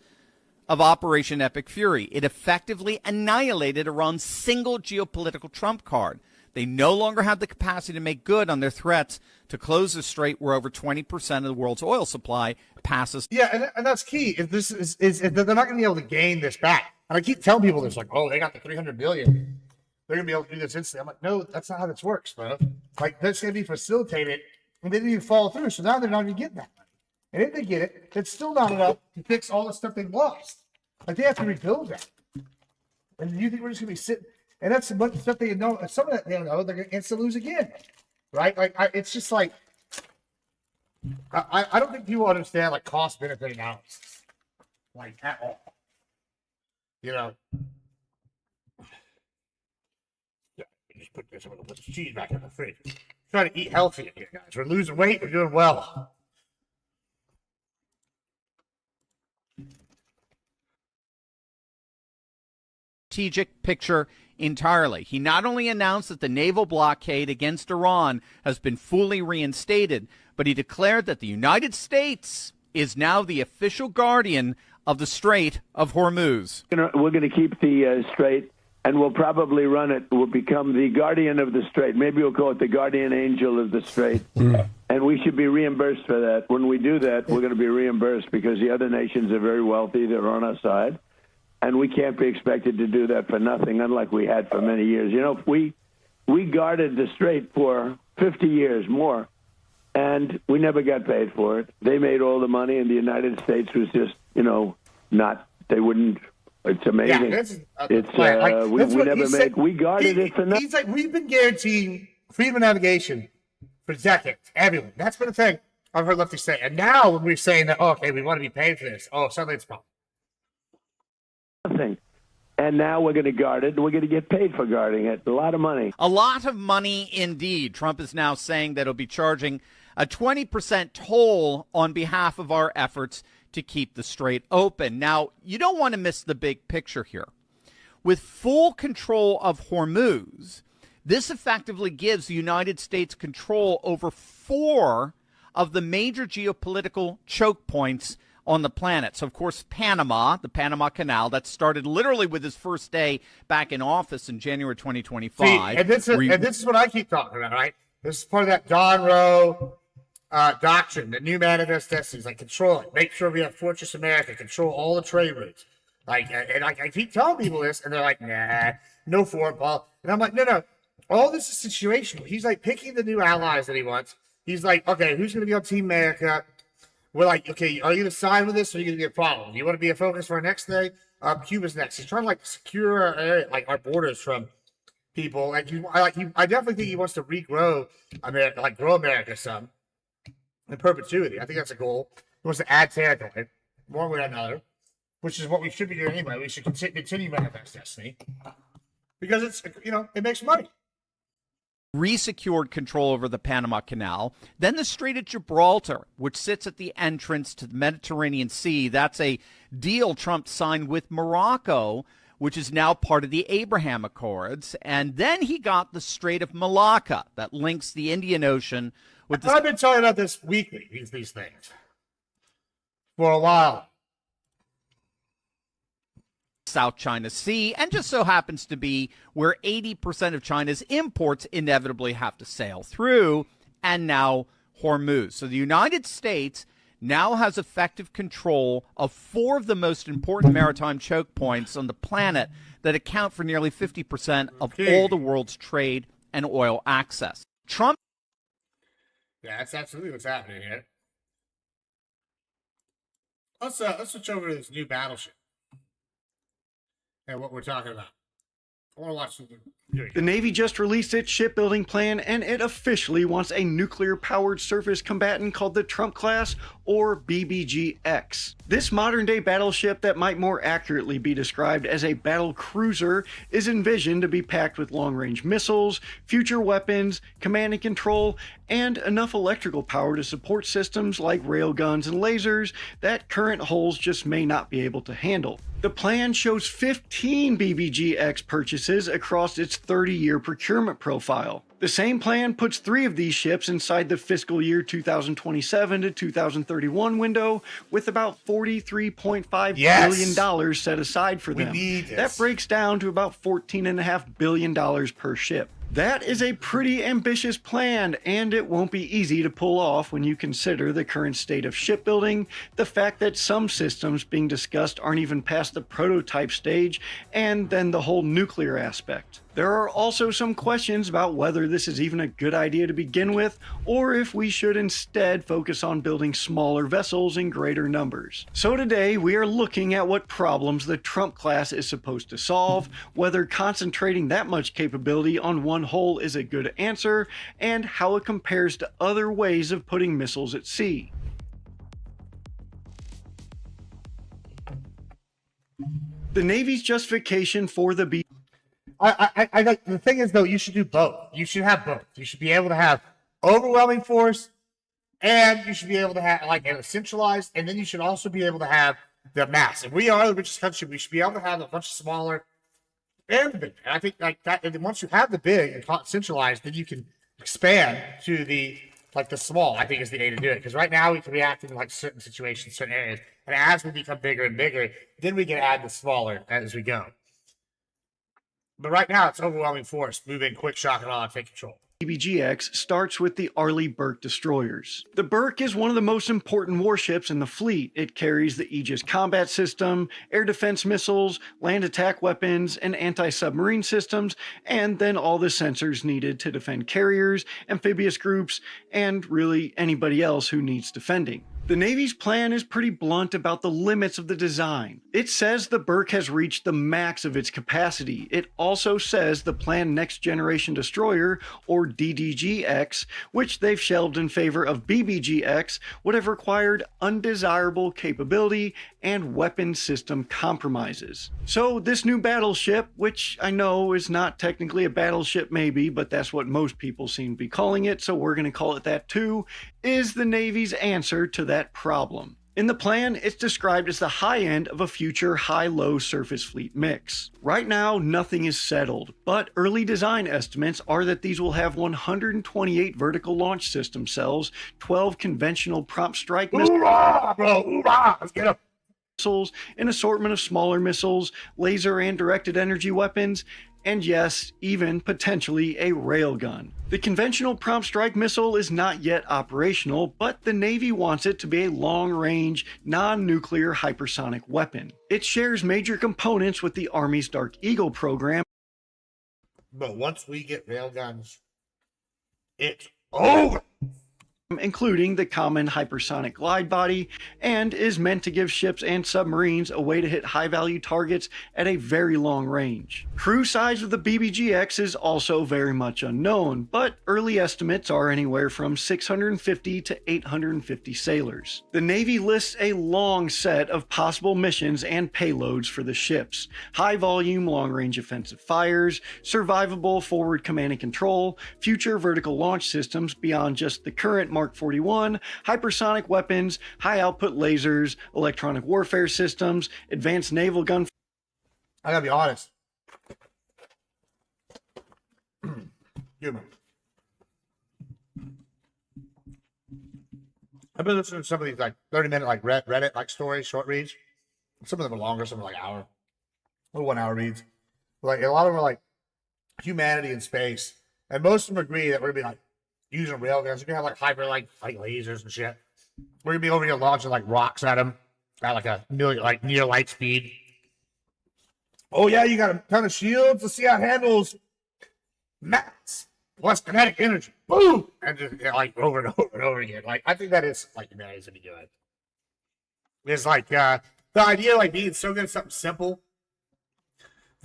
of Operation Epic Fury. It effectively annihilated Iran's single geopolitical trump card. They no longer have the capacity to make good on their threats to close the strait where over 20% of the world's oil supply passes. Yeah, and that's key. If this is they're not going to be able to gain this back. And I keep telling people this, like, oh, they got the $300 billion. They're going to be able to do this instantly. I'm like, no, that's not how this works, bro. Like, that's going to be facilitated, and they didn't even follow through. So now they're not even getting that money. And if they get it, it's still not enough to fix all the stuff they've lost. Like, they have to rebuild that. And you think we're just going to be sitting? And that's a bunch of stuff they know. Some of that they don't know. They're going to instantly lose again, right? Like, it's just like I don't think people understand like cost benefit analysis, like at all. You know, yeah. Just put this. I'm going to put the cheese back in the fridge. Trying to eat healthy here, guys. We're losing weight. We're doing well. Strategic picture entirely. He not only announced that the naval blockade against Iran has been fully reinstated, but he declared that the United States is now the official guardian of the Strait of Hormuz. We're going to keep the strait, and we'll probably run it. We'll become the guardian of the strait. Maybe we'll call it the guardian angel of the strait. And we should be reimbursed for that. When we do that, we're going to be reimbursed because the other nations are very wealthy. They're on our side. And we can't be expected to do that for nothing, unlike we had for many years. You know, we guarded the strait for 50 years more, and we never got paid for it. They made all the money, and the United States was just, you know, not. They wouldn't. It's amazing. Yeah, we never made. We guarded it for nothing. He's like, we've been guaranteeing freedom of navigation for decades. Everyone. That's been a thing I've heard lefties say. And now when we're saying that, oh, okay, we want to be paid for this. Oh, suddenly it's a problem. Nothing. And now we're going to guard it, and we're going to get paid for guarding it. A lot of money. A lot of money indeed. Trump is now saying that he'll be charging a 20% toll on behalf of our efforts to keep the strait open. Now, you don't want to miss the big picture here. With full control of Hormuz, this effectively gives the United States control over 4 of the major geopolitical choke points on the planet. So, of course, Panama, the Panama Canal, that started literally with his first day back in office in January 2025. See, and this is what I keep talking about, right? This is part of that Don Rowe doctrine, the new manifest destiny. Like, control it. Make sure we have Fortress America. Control all the trade routes. Like, and I keep telling people this, and they're like, nah, no foreign policy. And I'm like, no. All this is situational. He's, like, picking the new allies that he wants. He's like, okay, who's going to be on Team America? We're like, okay, are you going to sign with this, or are you going to be a problem? Do you want to be a focus for our next thing? Cuba's next. He's trying to like secure our area, like our borders from people. I definitely think he wants to regrow America, like grow America some in perpetuity. I think that's a goal. He wants to add territory, one way or another, which is what we should be doing anyway. We should continue manifest destiny because it's it makes money. Resecured control over the Panama Canal. Then the Strait of Gibraltar, which sits at the entrance to the Mediterranean Sea. That's a deal Trump signed with Morocco, which is now part of the Abraham Accords. And then he got the Strait of Malacca that links the Indian Ocean with the... I've been talking about this weekly, these things, for a while. South China Sea, and just so happens to be where 80% of China's imports inevitably have to sail through, and now Hormuz. So the United States now has effective control of 4 of the most important maritime choke points on the planet that account for nearly 50% of all the world's trade and oil access. Trump... Yeah, that's absolutely what's happening here. Let's switch over to this new battleship. And what we're talking about. I want to watch something. The Navy just released its shipbuilding plan, and it officially wants a nuclear-powered surface combatant called the Trump class, or BBGX. This modern-day battleship that might more accurately be described as a battle cruiser is envisioned to be packed with long-range missiles, future weapons, command and control, and enough electrical power to support systems like railguns and lasers that current hulls just may not be able to handle. The plan shows 15 BBG-X purchases across its 30-year procurement profile. The same plan puts 3 of these ships inside the fiscal year 2027 to 2031 window, with about $43.5 billion set aside for them. That breaks down to about $14.5 billion per ship. That is a pretty ambitious plan, and it won't be easy to pull off when you consider the current state of shipbuilding, the fact that some systems being discussed aren't even past the prototype stage, and then the whole nuclear aspect. There are also some questions about whether this is even a good idea to begin with, or if we should instead focus on building smaller vessels in greater numbers. So today we are looking at what problems the Trump class is supposed to solve, whether concentrating that much capability on one hull is a good answer, and how it compares to other ways of putting missiles at sea. The Navy's justification for the I like the thing is though, you should do both. You should have both. You should be able to have overwhelming force, and you should be able to have like a centralized, and then you should also be able to have the mass. If we are the richest country, we should be able to have a bunch of smaller and big. And I think like that. And then once you have the big and centralized, then you can expand to the small. I think is the way to do it, because right now we can react in like certain situations, certain areas, and as we become bigger and bigger, then we can add the smaller as we go. But right now, it's overwhelming force, moving quick, shock, and awe, take control. BBG-X starts with the Arleigh Burke destroyers. The Burke is one of the most important warships in the fleet. It carries the Aegis combat system, air defense missiles, land attack weapons, and anti-submarine systems, and then all the sensors needed to defend carriers, amphibious groups, and really anybody else who needs defending. The Navy's plan is pretty blunt about the limits of the design. It says the Burke has reached the max of its capacity. It also says the planned Next Generation Destroyer, or DDG-X, which they've shelved in favor of BBG-X, would have required undesirable capability and weapon system compromises. So this new battleship, which I know is not technically a battleship maybe, but that's what most people seem to be calling it, so we're going to call it that too, is the Navy's answer to that problem. In the plan, it's described as the high end of a future high-low surface fleet mix. Right now, nothing is settled, but early design estimates are that these will have 128 vertical launch system cells, 12 conventional prompt strike missiles, Let's get 'em. missiles, an assortment of smaller missiles, laser and directed energy weapons, and yes, even potentially a railgun. The conventional prompt strike missile is not yet operational, but the Navy wants it to be a long-range, non-nuclear hypersonic weapon. It shares major components with the Army's Dark Eagle program. But once we get railguns, it's over. Including the common hypersonic glide body, and is meant to give ships and submarines a way to hit high-value targets at a very long range. Crew size of the BBG-X is also very much unknown, but early estimates are anywhere from 650 to 850 sailors. The Navy lists a long set of possible missions and payloads for the ships: high-volume, long-range offensive fires, survivable forward command and control, future vertical launch systems beyond just the current Mark 41, hypersonic weapons, high-output lasers, electronic warfare systems, advanced naval gun. I gotta be honest. Humor. I've been listening to some of these like 30-minute like Reddit like stories, short reads. Some of them are longer, some are like hour or 1 hour reads. Like a lot of them are like humanity in space, and most of them agree that we're gonna be like using railguns. We're gonna have like hyper like lasers and shit. We're gonna be over here launching like rocks at them at like a million, like near light speed. Oh yeah, you got a ton of shields. Let's see how it handles mass plus kinetic energy. Boom, and just like over and over and over again. Like I think that is like humanity's gonna be good. It's like the idea of like being so good at something simple.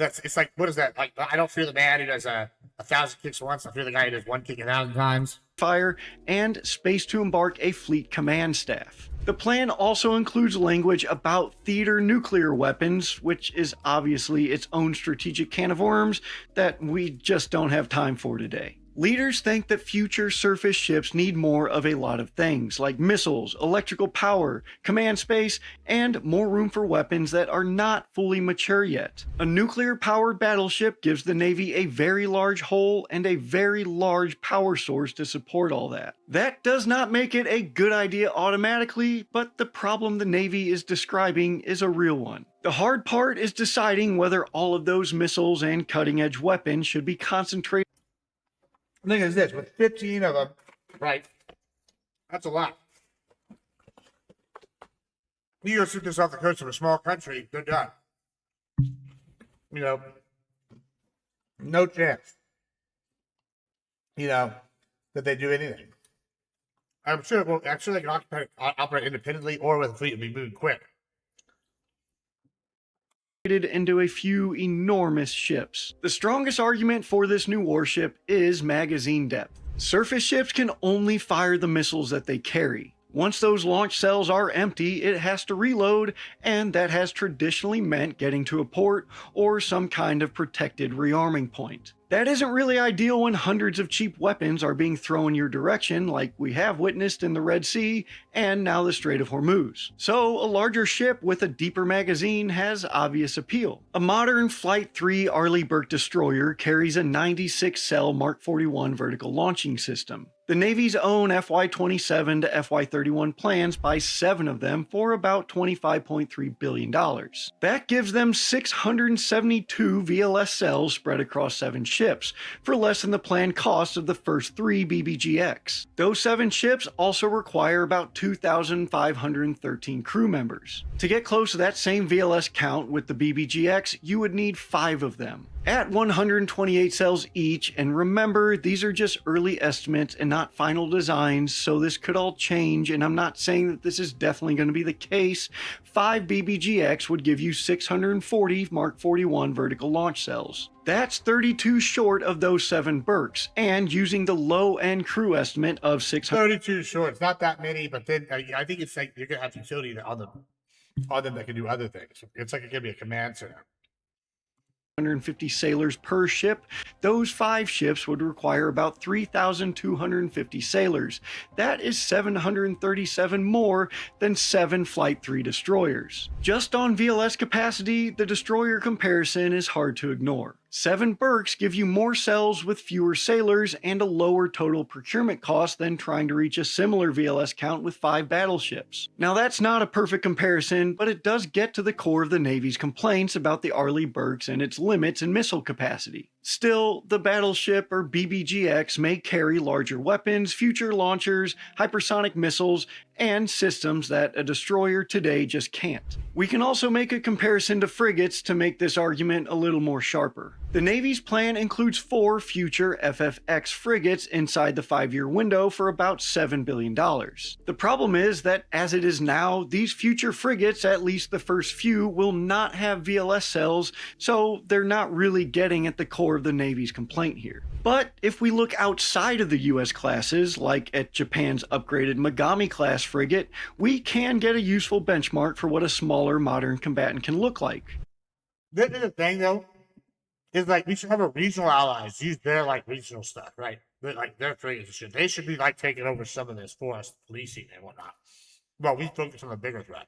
It's like, what is that? Like, I don't fear the man who does 1,000 kicks once. I fear the guy who does one kick 1,000 times. Fire and space to embark a fleet command staff. The plan also includes language about theater nuclear weapons, which is obviously its own strategic can of worms that we just don't have time for today. Leaders think that future surface ships need more of a lot of things, like missiles, electrical power, command space, and more room for weapons that are not fully mature yet. A nuclear-powered battleship gives the Navy a very large hull and a very large power source to support all that. That does not make it a good idea automatically, but the problem the Navy is describing is a real one. The hard part is deciding whether all of those missiles and cutting-edge weapons should be concentrated. The thing is this, with 15 of them, right, that's a lot. You go shoot this off the coast of a small country, they're done. You know, no chance, you know, that they do anything. I'm sure they can operate independently or with a fleet and be moving quick. Into a few enormous ships. The strongest argument for this new warship is magazine depth. Surface ships can only fire the missiles that they carry. Once those launch cells are empty, it has to reload, and that has traditionally meant getting to a port or some kind of protected rearming point. That isn't really ideal when hundreds of cheap weapons are being thrown your direction, like we have witnessed in the Red Sea and now the Strait of Hormuz. So a larger ship with a deeper magazine has obvious appeal. A modern Flight 3 Arleigh Burke destroyer carries a 96-cell Mark 41 vertical launching system. The Navy's own FY27 to FY31 plans buy 7 of them for about $25.3 billion. That gives them 672 VLS cells spread across 7 ships, for less than the planned cost of the first 3 BBGX. Those 7 ships also require about 2,513 crew members. To get close to that same VLS count with the BBGX, you would need 5 of them. At 128 cells each, and remember, these are just early estimates and not final designs, so this could all change, and I'm not saying that this is definitely going to be the case. 5 BBGX would give you 640 Mark 41 vertical launch cells. That's 32 short of those 7 Burks, and using the low-end crew estimate of 600. 32 short, it's not that many, but then I think it's like you're going to have utility on them that can do other things. It's like it could be a command center. 150 sailors per ship. Those 5 ships would require about 3,250 sailors. That is 737 more than 7 Flight 3 destroyers. Just on VLS capacity, the destroyer comparison is hard to ignore. 7 Burks give you more cells with fewer sailors and a lower total procurement cost than trying to reach a similar VLS count with 5 battleships. Now that's not a perfect comparison, but it does get to the core of the Navy's complaints about the Arleigh Burks and its limits in missile capacity. Still, the battleship or BBGX may carry larger weapons, future launchers, hypersonic missiles, and systems that a destroyer today just can't. We can also make a comparison to frigates to make this argument a little more sharper. The Navy's plan includes 4 future FFX frigates inside the 5-year window for about $7 billion. The problem is that as it is now, these future frigates, at least the first few, will not have VLS cells, so they're not really getting at the core of the Navy's complaint here. But if we look outside of the US classes, like at Japan's upgraded Megami-class frigate, we can get a useful benchmark for what a smaller modern combatant can look like. This is the thing, though, is like we should have a regional allies use their like regional stuff, right? But like their frigates and shit. They should be like taking over some of this for us, policing and whatnot. Well, we focus on the bigger threat.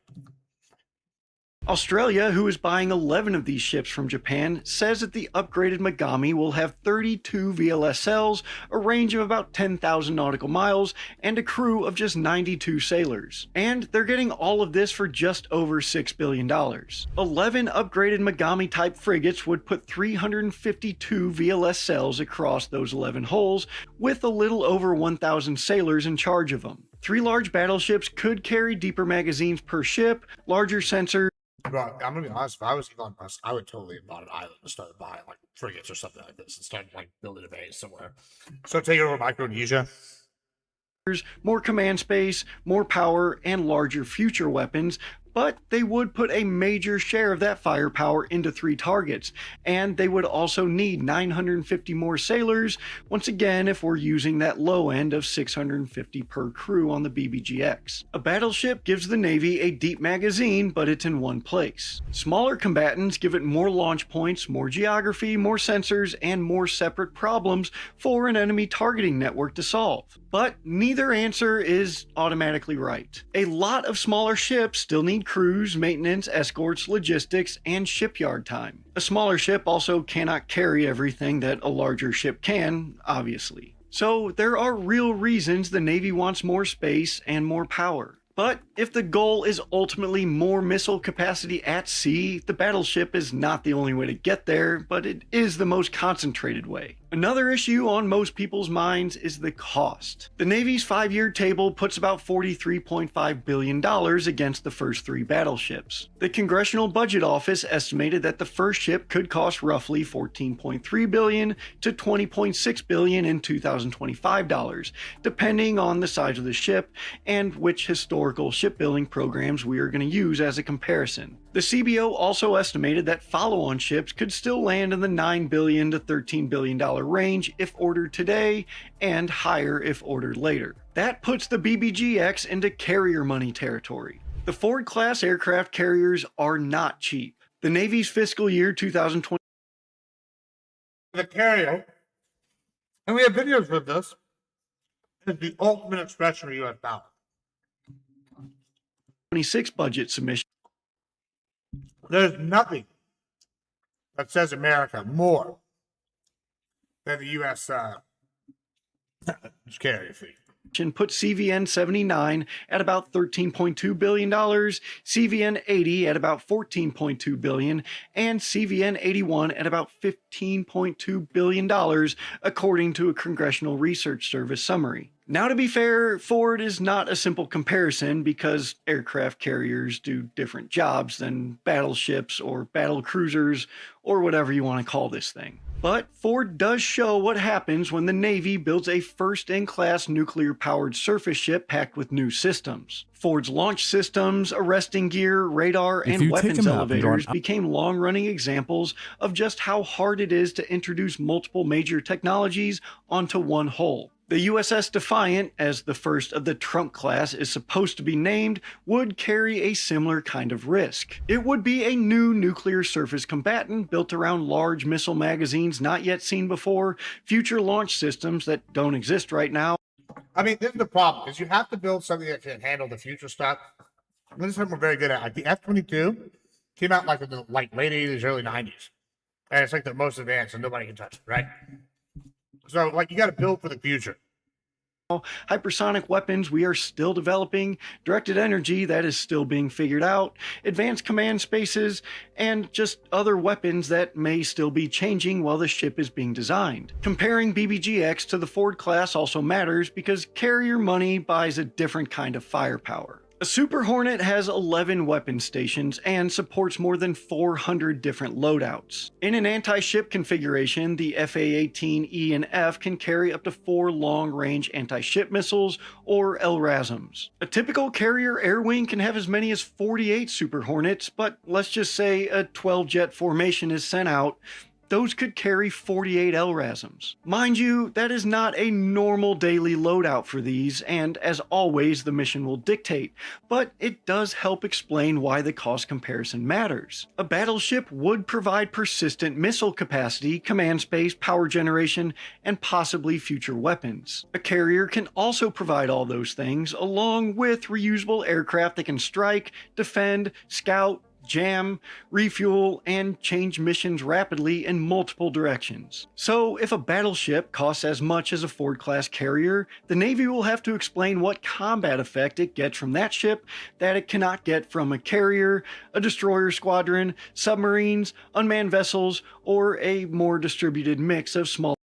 Australia, who is buying 11 of these ships from Japan, says that the upgraded Megami will have 32 VLS cells, a range of about 10,000 nautical miles, and a crew of just 92 sailors. And they're getting all of this for just over $6 billion. 11 upgraded Megami-type frigates would put 352 VLS cells across those 11 hulls, with a little over 1,000 sailors in charge of them. 3 large battleships could carry deeper magazines per ship, larger sensors. Bro, I'm gonna be honest. If I was Elon Musk, I would totally have bought an island and started buying like frigates or something like this and started like building a base somewhere. So take over Micronesia. More command space, more power, and larger future weapons, but they would put a major share of that firepower into 3 targets, and they would also need 950 more sailors, once again if we're using that low end of 650 per crew on the BBGX. A battleship gives the Navy a deep magazine, but it's in one place. Smaller combatants give it more launch points, more geography, more sensors, and more separate problems for an enemy targeting network to solve. But neither answer is automatically right. A lot of smaller ships still need crews, maintenance, escorts, logistics, and shipyard time. A smaller ship also cannot carry everything that a larger ship can, obviously. So there are real reasons the Navy wants more space and more power. But if the goal is ultimately more missile capacity at sea, the battleship is not the only way to get there, but it is the most concentrated way. Another issue on most people's minds is the cost. The Navy's 5-year table puts about $43.5 billion against the first 3 battleships. The Congressional Budget Office estimated that the first ship could cost roughly $14.3 billion to $20.6 billion in 2025 dollars, depending on the size of the ship and which historical shipbuilding programs we are going to use as a comparison. The CBO also estimated that follow-on ships could still land in the $9 billion to $13 billion range if ordered today, and higher if ordered later. That puts the BBGX into carrier money territory. The Ford-class aircraft carriers are not cheap. The Navy's fiscal year 2020 The carrier, and we have videos with this, is the ultimate expression of U.S. power. 26 budget submission. There's nothing that says America more than the U.S. carrier fee. Put CVN 79 at about $13.2 billion, CVN 80 at about $14.2 billion, and CVN 81 at about $15.2 billion, according to a Congressional Research Service summary. Now, to be fair, Ford is not a simple comparison because aircraft carriers do different jobs than battleships or battle cruisers or whatever you want to call this thing. But Ford does show what happens when the Navy builds a first-in-class nuclear-powered surface ship packed with new systems. Ford's launch systems, arresting gear, radar, and weapons elevators became long-running examples of just how hard it is to introduce multiple major technologies onto one hull. The USS Defiant, as the first of the Trump class is supposed to be named, would carry a similar kind of risk. It would be a new nuclear surface combatant built around large missile magazines not yet seen before, future launch systems that don't exist right now. I mean, this is the problem, is you have to build something that can handle the future stuff. And this is something we're very good at. Like the F-22 came out like in the late 80s, early 90s. And it's like the most advanced and nobody can touch it, right? So, like, you got to build for the future. Hypersonic weapons we are still developing, directed energy that is still being figured out, advanced command spaces, and just other weapons that may still be changing while the ship is being designed. Comparing BBGX to the Ford class also matters because carrier money buys a different kind of firepower. A Super Hornet has 11 weapon stations and supports more than 400 different loadouts. In an anti-ship configuration, the FA-18E and F can carry up to 4 long-range anti-ship missiles, or LRASMs. A typical carrier air wing can have as many as 48 Super Hornets, but let's just say a 12-jet formation is sent out. Those could carry 48 LRASMs. Mind you, that is not a normal daily loadout for these, and as always, the mission will dictate, but it does help explain why the cost comparison matters. A battleship would provide persistent missile capacity, command space, power generation, and possibly future weapons. A carrier can also provide all those things, along with reusable aircraft that can strike, defend, scout, jam, refuel, and change missions rapidly in multiple directions. So if a battleship costs as much as a Ford-class carrier, the Navy will have to explain what combat effect it gets from that ship that it cannot get from a carrier, a destroyer squadron, submarines, unmanned vessels, or a more distributed mix of small.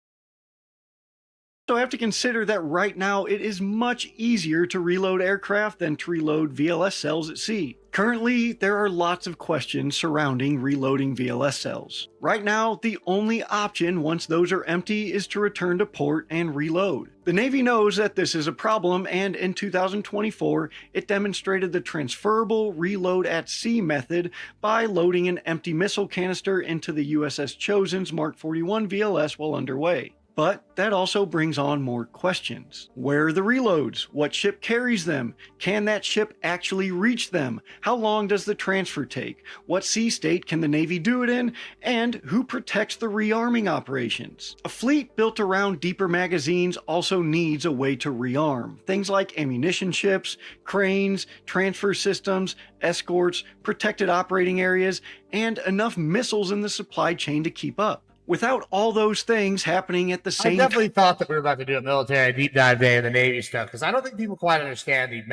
So I have to consider that right now it is much easier to reload aircraft than to reload VLS cells at sea. Currently, there are lots of questions surrounding reloading VLS cells. Right now, the only option once those are empty is to return to port and reload. The Navy knows that this is a problem, and in 2024, it demonstrated the transferable reload at sea method by loading an empty missile canister into the USS Chosen's Mark 41 VLS while underway. But that also brings on more questions. Where are the reloads? What ship carries them? Can that ship actually reach them? How long does the transfer take? What sea state can the Navy do it in? And who protects the rearming operations? A fleet built around deeper magazines also needs a way to rearm. Things like ammunition ships, cranes, transfer systems, escorts, protected operating areas, and enough missiles in the supply chain to keep up. Without all those things happening at the same time. I definitely thought that we were about to do a military deep dive day of the Navy stuff, because I don't think people quite understand the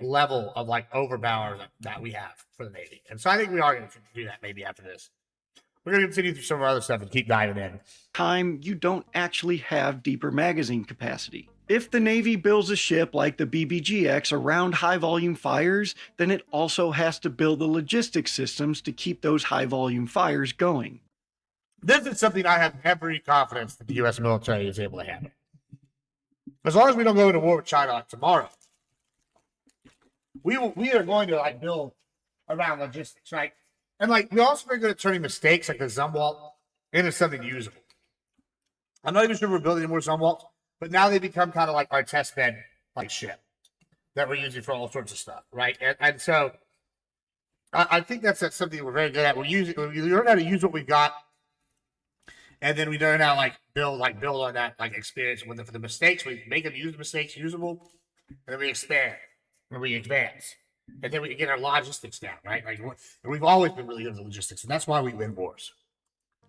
level of overpower that we have for the Navy. And so I think we are going to do that maybe after this. We're going to continue through some of our other stuff and keep diving in. Time you don't actually have deeper magazine capacity. If the Navy builds a ship like the BBGX around high volume fires, then it also has to build the logistics systems to keep those high volume fires going. This is something I have every confidence that the U.S. military is able to handle. As long as we don't go into war with China tomorrow, we are going to build around logistics, right? And we also are good at turning mistakes like the Zumwalt into something usable. I'm not even sure we're building more Zumwalts, but now they become kind of like our test bed ship that we're using for all sorts of stuff, right? And so I think that's something we're very good at. We learn how to use what we got. And then we learn how build on that experience. For the mistakes, we make them use the mistakes usable, and then we expand and we advance, and then we can get our logistics down, right? We've always been really good at the logistics, and that's why we win wars.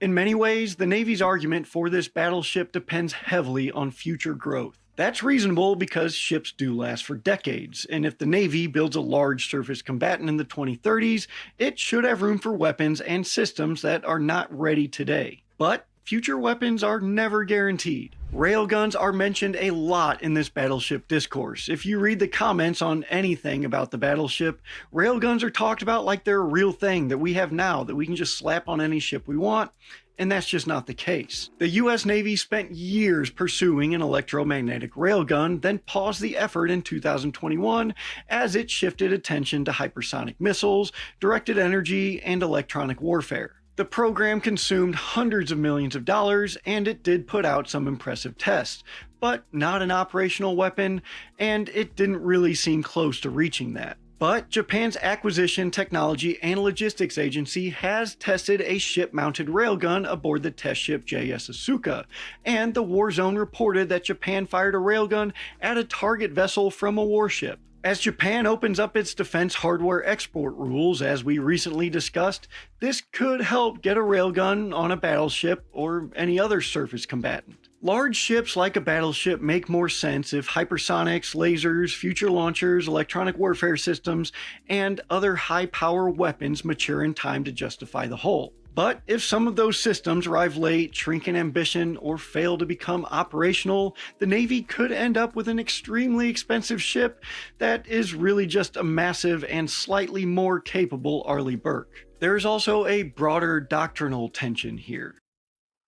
In many ways, the Navy's argument for this battleship depends heavily on future growth. That's reasonable because ships do last for decades, and if the Navy builds a large surface combatant in the 2030s, it should have room for weapons and systems that are not ready today. But future weapons are never guaranteed. Railguns are mentioned a lot in this battleship discourse. If you read the comments on anything about the battleship, railguns are talked about like they're a real thing that we have now, that we can just slap on any ship we want, and that's just not the case. The US Navy spent years pursuing an electromagnetic railgun, then paused the effort in 2021 as it shifted attention to hypersonic missiles, directed energy, and electronic warfare. The program consumed hundreds of millions of dollars, and it did put out some impressive tests, but not an operational weapon, and it didn't really seem close to reaching that. But Japan's Acquisition, Technology, and Logistics Agency has tested a ship-mounted railgun aboard the test ship JS Asuka, and the war zone reported that Japan fired a railgun at a target vessel from a warship. As Japan opens up its defense hardware export rules, as we recently discussed, this could help get a railgun on a battleship or any other surface combatant. Large ships like a battleship make more sense if hypersonics, lasers, future launchers, electronic warfare systems, and other high-power weapons mature in time to justify the whole. But if some of those systems arrive late, shrink in ambition, or fail to become operational, the Navy could end up with an extremely expensive ship that is really just a massive and slightly more capable Arleigh Burke. There's also a broader doctrinal tension here.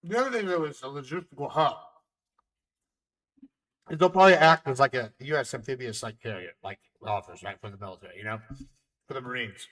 The other thing, though, is a logistical hub. They'll probably act as a U.S. amphibious carrier, offers, right, for the military, for the Marines.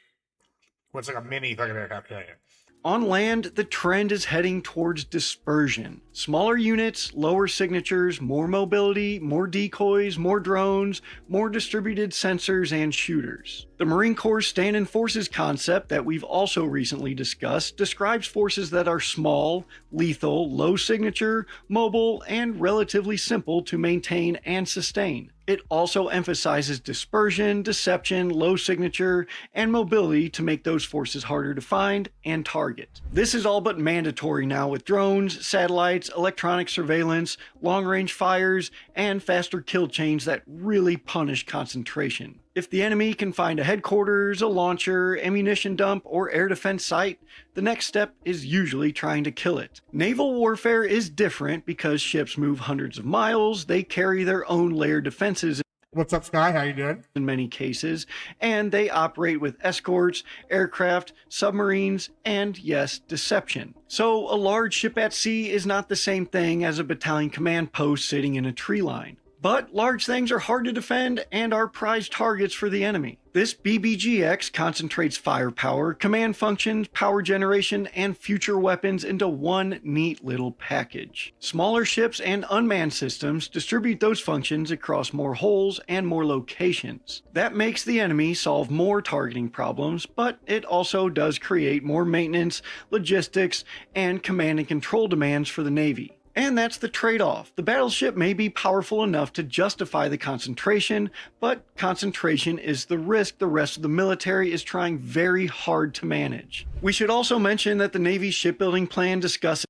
What's a mini fucking aircraft carrier. On land, the trend is heading towards dispersion. Smaller units, lower signatures, more mobility, more decoys, more drones, more distributed sensors and shooters. The Marine Corps Stand and Forces concept that we've also recently discussed describes forces that are small, lethal, low signature, mobile, and relatively simple to maintain and sustain. It also emphasizes dispersion, deception, low signature, and mobility to make those forces harder to find and target. This is all but mandatory now with drones, satellites, electronic surveillance, long-range fires, and faster kill chains that really punish concentration. If the enemy can find a headquarters, a launcher, ammunition dump, or air defense site, the next step is usually trying to kill it. Naval warfare is different because ships move hundreds of miles, they carry their own layered defenses. What's up, Sky? How you doing? In many cases, and they operate with escorts, aircraft, submarines, and yes, deception. So a large ship at sea is not the same thing as a battalion command post sitting in a tree line. But large things are hard to defend and are prized targets for the enemy. This BBGX concentrates firepower, command functions, power generation, and future weapons into one neat little package. Smaller ships and unmanned systems distribute those functions across more holes and more locations. That makes the enemy solve more targeting problems, but it also does create more maintenance, logistics, and command and control demands for the Navy. And that's the trade-off. The battleship may be powerful enough to justify the concentration, but concentration is the risk the rest of the military is trying very hard to manage. We should also mention that the Navy's shipbuilding plan discusses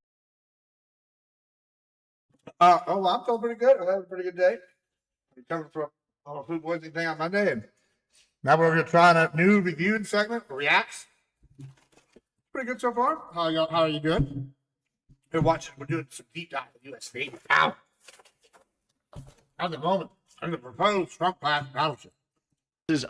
I'm feeling pretty good. I had a pretty good day. Recovered from a food poisoning thing on Monday, and now we're going to try a new reviewing segment, Reacts. Pretty good so far. How are you doing? We're doing some deep dive of U.S. Navy power. At the moment, under the proposed Trump-class battleship.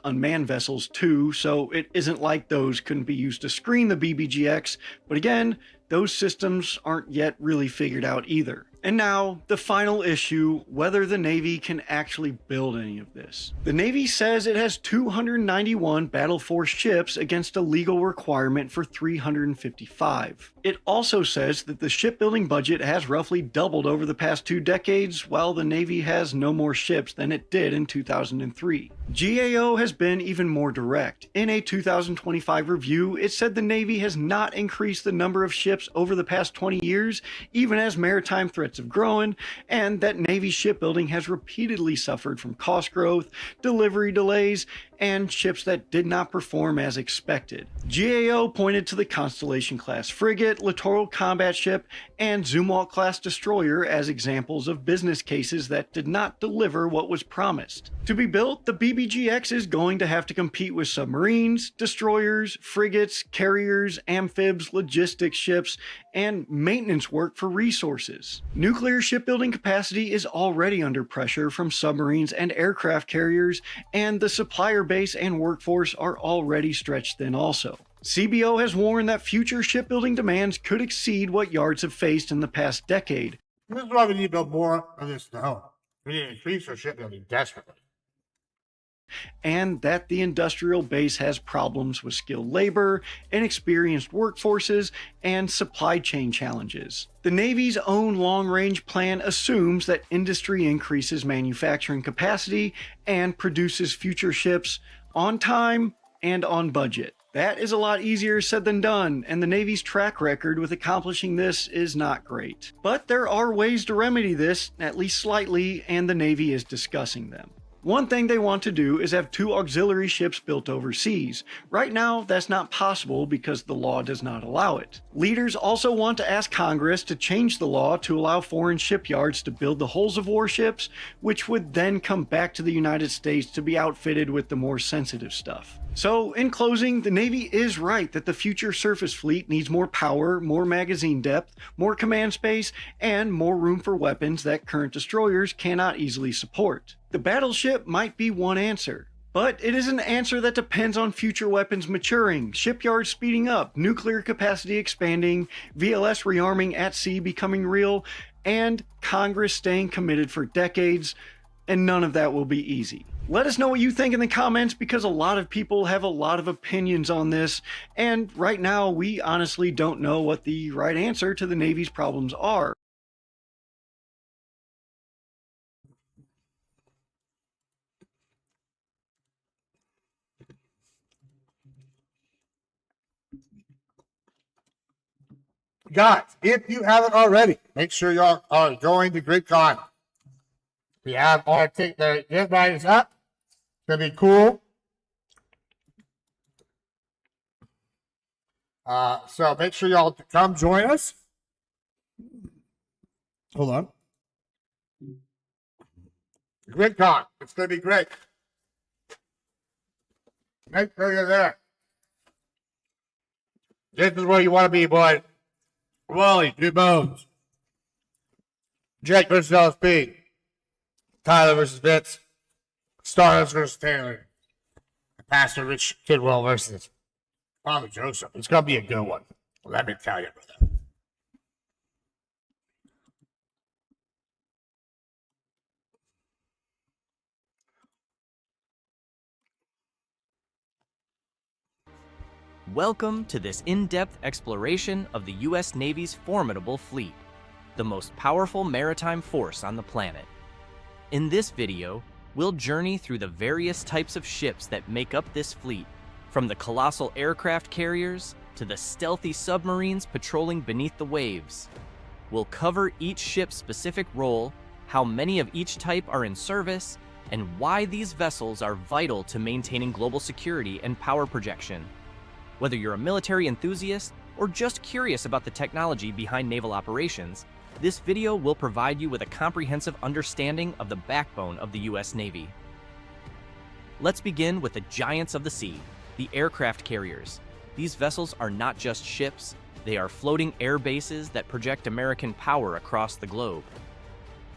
unmanned vessels too, so it isn't like those couldn't be used to screen the BBGX, but again, those systems aren't yet really figured out either. And now, the final issue, whether the Navy can actually build any of this. The Navy says it has 291 Battle Force ships against a legal requirement for 355. It also says that the shipbuilding budget has roughly doubled over the past 2 decades, while the Navy has no more ships than it did in 2003. GAO has been even more direct. In a 2025 review, it said the Navy has not increased the number of ships over the past 20 years, even as maritime threats have grown, and that Navy shipbuilding has repeatedly suffered from cost growth, delivery delays, and ships that did not perform as expected. GAO pointed to the Constellation-class frigate, littoral combat ship, and Zumwalt-class destroyer as examples of business cases that did not deliver what was promised. To be built, the BBGX is going to have to compete with submarines, destroyers, frigates, carriers, amphibs, logistics ships, and maintenance work for resources. Nuclear shipbuilding capacity is already under pressure from submarines and aircraft carriers, and the supplier base and workforce are already stretched thin also. CBO has warned that future shipbuilding demands could exceed what yards have faced in the past decade. This is why we need to build more of this to home. We need to increase our shipbuilding desperately. And that the industrial base has problems with skilled labor, inexperienced workforces, and supply chain challenges. The Navy's own long-range plan assumes that industry increases manufacturing capacity and produces future ships on time and on budget. That is a lot easier said than done, and the Navy's track record with accomplishing this is not great. But there are ways to remedy this, at least slightly, and the Navy is discussing them. One thing they want to do is have 2 auxiliary ships built overseas. Right now, that's not possible because the law does not allow it. Leaders also want to ask Congress to change the law to allow foreign shipyards to build the hulls of warships, which would then come back to the United States to be outfitted with the more sensitive stuff. So, in closing, the Navy is right that the future surface fleet needs more power, more magazine depth, more command space, and more room for weapons that current destroyers cannot easily support. The battleship might be one answer, but it is an answer that depends on future weapons maturing, shipyards speeding up, nuclear capacity expanding, VLS rearming at sea becoming real, and Congress staying committed for decades, and none of that will be easy. Let us know what you think in the comments, because a lot of people have a lot of opinions on this, and right now we honestly don't know what the right answer to the Navy's problems are. Guys, if you haven't already, make sure y'all are going to GridCon. We have our the invite is up. It's gonna be cool. So make sure y'all come join us. Hold on. GridCon. It's gonna be great. Make sure you're there. This is where you want to be, boys. Wally, Two Bones. Jake versus LSP. Tyler versus Vince. Stars versus Taylor. Pastor Rich Kidwell versus Father Joseph. It's gonna be a good one. Let me tell you, brother. Welcome to this in-depth exploration of the U.S. Navy's formidable fleet, the most powerful maritime force on the planet. In this video, we'll journey through the various types of ships that make up this fleet, from the colossal aircraft carriers to the stealthy submarines patrolling beneath the waves. We'll cover each ship's specific role, how many of each type are in service, and why these vessels are vital to maintaining global security and power projection. Whether you're a military enthusiast or just curious about the technology behind naval operations, this video will provide you with a comprehensive understanding of the backbone of the U.S. Navy. Let's begin with the giants of the sea, the aircraft carriers. These vessels are not just ships, they are floating air bases that project American power across the globe.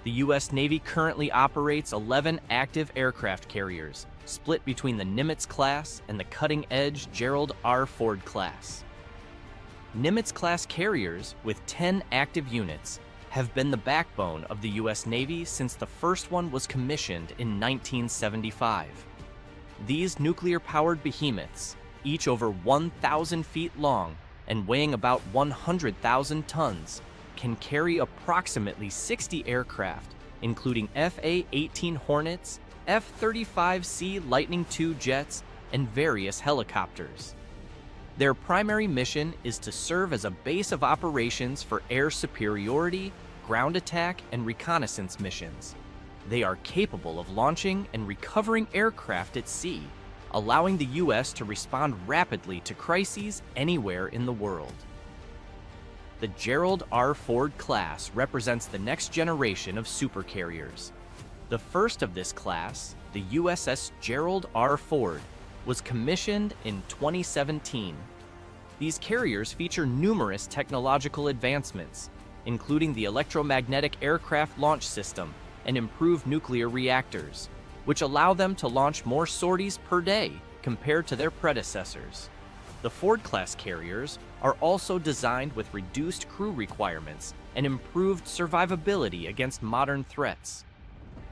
The U.S. Navy currently operates 11 active aircraft carriers, split between the Nimitz class and the cutting-edge Gerald R. Ford class. Nimitz-class carriers, with 10 active units, have been the backbone of the U.S. Navy since the first one was commissioned in 1975. These nuclear-powered behemoths, each over 1,000 feet long and weighing about 100,000 tons, can carry approximately 60 aircraft, including F/A-18 Hornets, F-35C Lightning II jets, and various helicopters. Their primary mission is to serve as a base of operations for air superiority, ground attack, and reconnaissance missions. They are capable of launching and recovering aircraft at sea, allowing the U.S. to respond rapidly to crises anywhere in the world. The Gerald R. Ford class represents the next generation of supercarriers. The first of this class, the USS Gerald R. Ford, was commissioned in 2017. These carriers feature numerous technological advancements, including the electromagnetic aircraft launch system and improved nuclear reactors, which allow them to launch more sorties per day compared to their predecessors. The Ford-class carriers are also designed with reduced crew requirements and improved survivability against modern threats.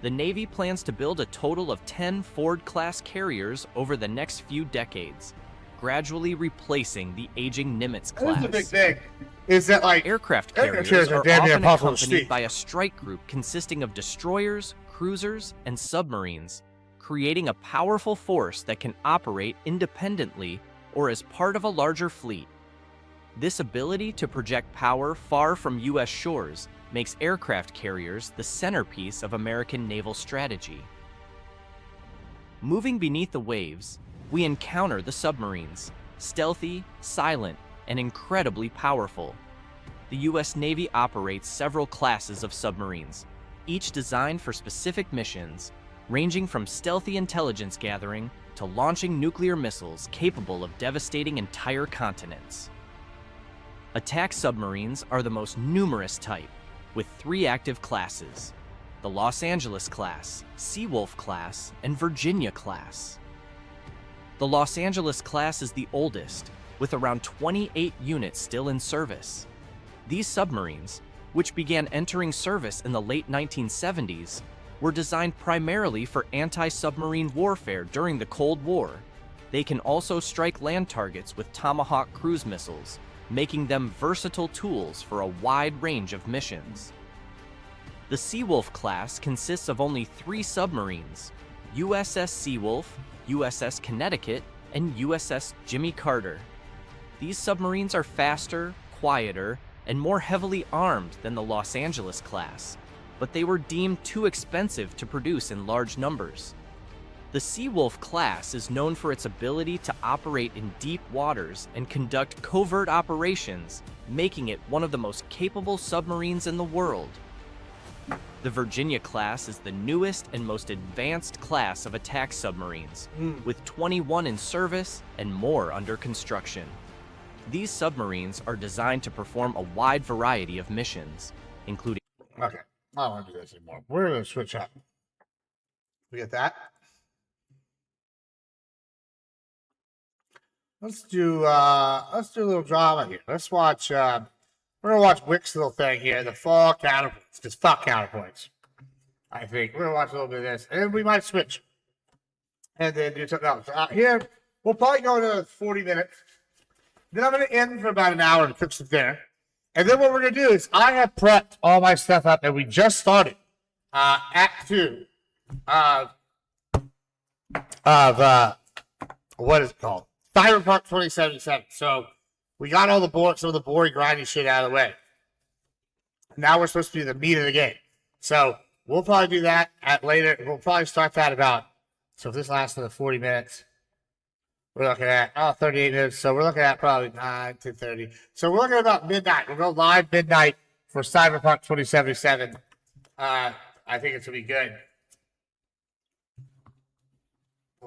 The Navy plans to build a total of 10 Ford-class carriers over the next few decades, gradually replacing the aging Nimitz class. That's the big thing. Is that like aircraft carriers are often accompanied by a strike group consisting of destroyers, cruisers, and submarines, creating a powerful force that can operate independently or as part of a larger fleet. This ability to project power far from U.S. shores makes aircraft carriers the centerpiece of American naval strategy. Moving beneath the waves, we encounter the submarines, stealthy, silent, and incredibly powerful. The U.S. Navy operates several classes of submarines, each designed for specific missions, ranging from stealthy intelligence gathering to launching nuclear missiles capable of devastating entire continents. Attack submarines are the most numerous type, with 3 active classes: the Los Angeles class, Seawolf class, and Virginia class. The Los Angeles class is the oldest, with around 28 units still in service. These submarines, which began entering service in the late 1970s, were designed primarily for anti-submarine warfare during the Cold War. They can also strike land targets with Tomahawk cruise missiles, making them versatile tools for a wide range of missions. The Seawolf class consists of only 3 submarines: USS Seawolf, USS Connecticut, and USS Jimmy Carter. These submarines are faster, quieter, and more heavily armed than the Los Angeles class, but they were deemed too expensive to produce in large numbers. The Seawolf class is known for its ability to operate in deep waters and conduct covert operations, making it one of the most capable submarines in the world. The Virginia class is the newest and most advanced class of attack submarines, with 21 in service and more under construction. These submarines are designed to perform a wide variety of missions, including... Okay, I don't want to do this anymore. We're going to switch up. We get that. let's do a little drama here. Let's watch. We're gonna watch Wick's little thing here, the fall counterpoints. Just fuck counterpoints. I think we're gonna watch a little bit of this, and we might switch, and then do something else. Here, we'll probably go to 40 minutes. Then I'm gonna end for about an hour to cook some dinner, and then what we're gonna do is I have prepped all my stuff up, and we just started Act 2 of what is it called? Cyberpunk 2077. So we got all some of the boring, grindy shit out of the way. Now we're supposed to do the meat of the game. So we'll probably do that later. We'll probably start that about. So if this lasts another 40 minutes, we're looking at 38 minutes. So we're looking at probably 9 to 30. So we're looking at about midnight. We'll go live midnight for Cyberpunk 2077. I think it's gonna be good.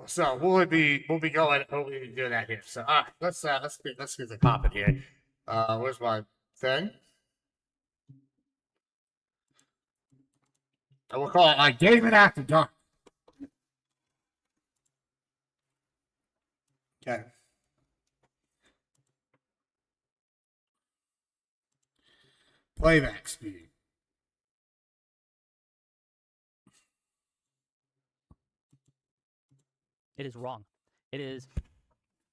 So we'll be doing that here. So all right, let's get the popping here. Where's my thing? And we'll call it Gaming After Dark. Okay. Playback speed. It is wrong. It is.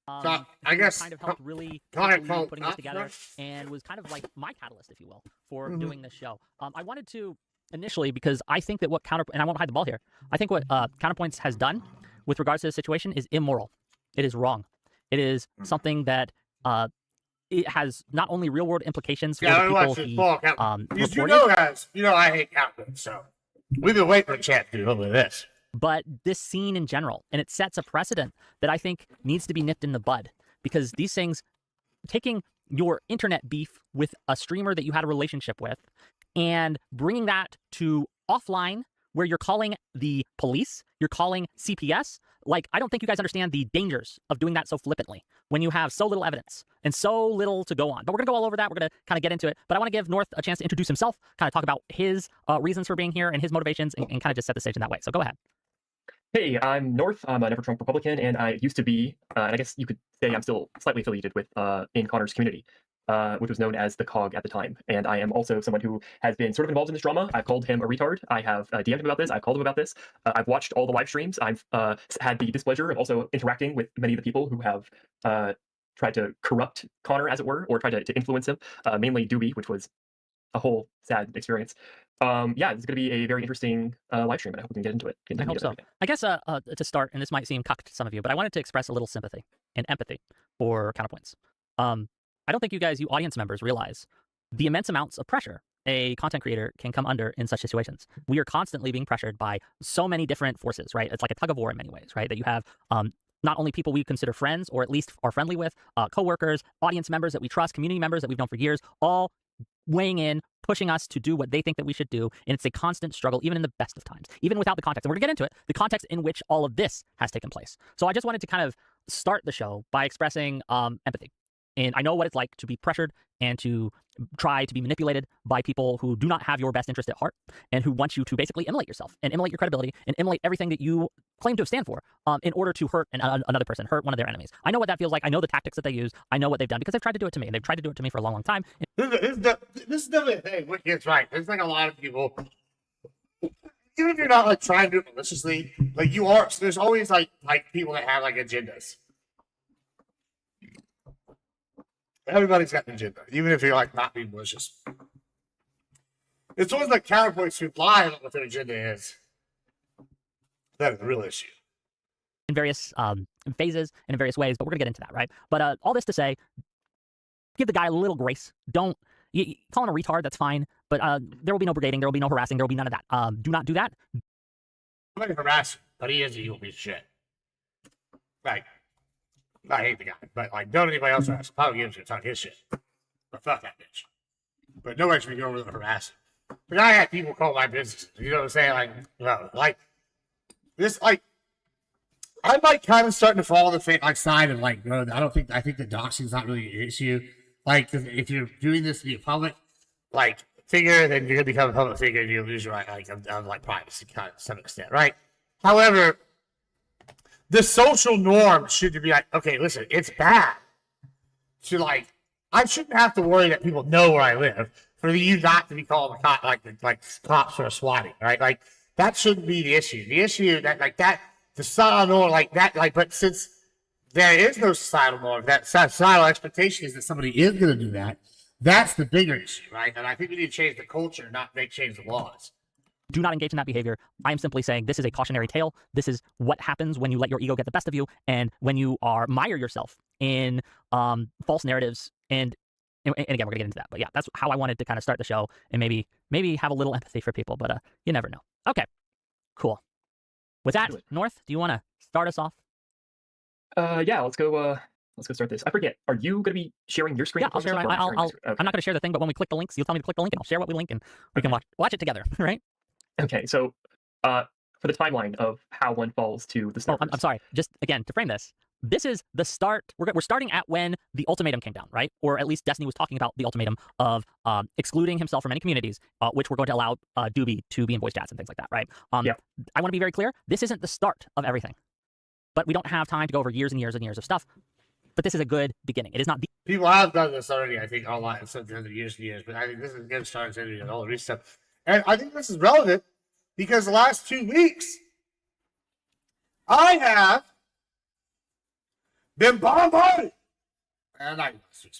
So I guess kind of helped really putting this together and was kind of like my catalyst, if you will, for doing this show. I wanted to initially because I think that and I won't hide the ball here. I think what Counterpoints has done with regards to this situation is immoral. It is wrong. It is something that it has not only real world implications for the people guys, I hate Counterpoints, so we've been waiting for a chance to do a little bit of this. But this scene in general, and it sets a precedent that I think needs to be nipped in the bud, because these things, taking your internet beef with a streamer that you had a relationship with and bringing that to offline where you're calling the police, you're calling CPS, like, I don't think you guys understand the dangers of doing that so flippantly when you have so little evidence and so little to go on. But we're going to go all over that. We're going to kind of get into it. But I want to give North a chance to introduce himself, kind of talk about his reasons for being here and his motivations, and kind of just set the stage in that way. So go ahead. Hey, I'm North. I'm a Never Trump Republican, and I used to be, and I guess you could say I'm still slightly affiliated with in Connor's community, which was known as the COG at the time. And I am also someone who has been sort of involved in this drama. I've called him a retard. I have DM'd him about this. I've called him about this. I've watched all the live streams. I've had the displeasure of also interacting with many of the people who have tried to corrupt Connor, as it were, or tried to influence him, mainly Doobie, which was a whole sad experience. Yeah, it's going to be a very interesting live stream, and I hope we can get into it. I hope so. I guess to start, and this might seem cucked to some of you, but I wanted to express a little sympathy and empathy for Counterpoints. I don't think you audience members, realize the immense amounts of pressure a content creator can come under in such situations. We are constantly being pressured by so many different forces, right? It's like a tug of war in many ways, right? That you have not only people we consider friends or at least are friendly with, coworkers, audience members that we trust, community members that we've known for years, all weighing in, pushing us to do what they think that we should do. And it's a constant struggle, even in the best of times, even without the context. And we're gonna get into it, the context in which all of this has taken place. So I just wanted to kind of start the show by expressing empathy. And I know what it's like to be pressured and to try to be manipulated by people who do not have your best interest at heart and who want you to basically immolate yourself and immolate your credibility and immolate everything that you claim to stand for in order to hurt another person, hurt one of their enemies. I know what that feels like. I know the tactics that they use. I know what they've done because they've tried to do it to me. And they've tried to do it to me for a long, long time. This is definitely a thing. It's right. There's like a lot of people, even if you're not like trying to do it maliciously, like you are. So there's always like people that have like agendas. Everybody's got an agenda, even if you're like not being malicious. It's always like counterpoints who lie about what their agenda is. That is the real issue. In various phases and in various ways, but we're gonna get into that, right? But all this to say, give the guy a little grace. Don't call him a retard. That's fine, but there will be no brigading. There will be no harassing. There will be none of that. Do not do that. I'm not harassing, but he is a evil piece of shit. Like, I hate the guy, but like, don't anybody else harass him. Probably gives you talk his shit. But fuck that bitch. But nobody should be going over the harassing. But I had people call my business. You know what I'm saying? Like, no, like this, like, I'm like kind of starting to fall on the side of like, no, I think the doxing is not really an issue. Like, if you're doing this to be a public, like, figure, then you're gonna become a public figure and you lose your right, like, of like privacy, kind of to some extent, right? However, the social norm should be like, okay, listen, it's bad. To like, I shouldn't have to worry that people know where I live for you not to be called like cops or a swatting, right? Like that shouldn't be the issue. The issue that the societal norm like that, like, but since there is no societal norm, that societal expectation is that somebody is going to do that. That's the bigger issue, right? And I think we need to change the culture, not change the laws. Do not engage in that behavior. I am simply saying this is a cautionary tale. This is what happens when you let your ego get the best of you and when you mire yourself in false narratives. And again, we're gonna get into that. But yeah, that's how I wanted to kind of start the show and maybe have a little empathy for people. But you never know. Okay, cool. With that, North, do you want to start us off? Yeah, let's go. Let's go start this. I forget. Are you going to be sharing your screen? Yeah, I'll share mine. I'm not going to share the thing, but when we click the links, you'll tell me to click the link, and I'll share what we link, and we can watch it together, right? Okay, so for the timeline of how one falls to the start. Oh, I'm sorry. Just again to frame this. This is the start. We're starting at when the ultimatum came down, right? Or at least Destiny was talking about the ultimatum of excluding himself from many communities, which we're going to allow Doobie to be in voice chats and things like that, right? Yep. I want to be very clear. This isn't the start of everything, but we don't have time to go over years and years and years of stuff. But this is a good beginning. It is not the people have done this already. I think online, sometimes years and years. But I think this is a good start to all the recent stuff. And I think this is relevant because the last 2 weeks, I have been bombarded, and I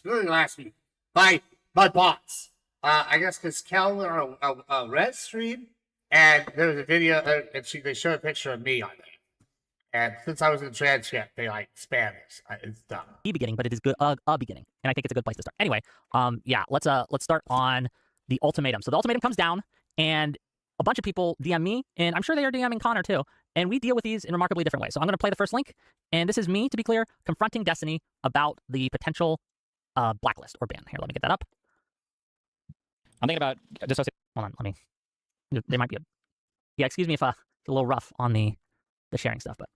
really last week by bots. I guess because Kel on a red stream, and there was a video, and they showed a picture of me on there. And since I was in the transcript, they like spam this. It's dumb. Beginning, but it is good a beginning, and I think it's a good place to start. Anyway, yeah, let's start on the ultimatum. So the ultimatum comes down, and a bunch of people DM me, and I'm sure they are DMing Connor too. And we deal with these in remarkably different ways. So I'm going to play the first link, and this is me, to be clear, confronting Destiny about the potential blacklist or ban. Here, let me get that up. I'm thinking about dissociate. Hold on, let me. There might be a. Yeah, excuse me if it's a little rough on the sharing stuff, but.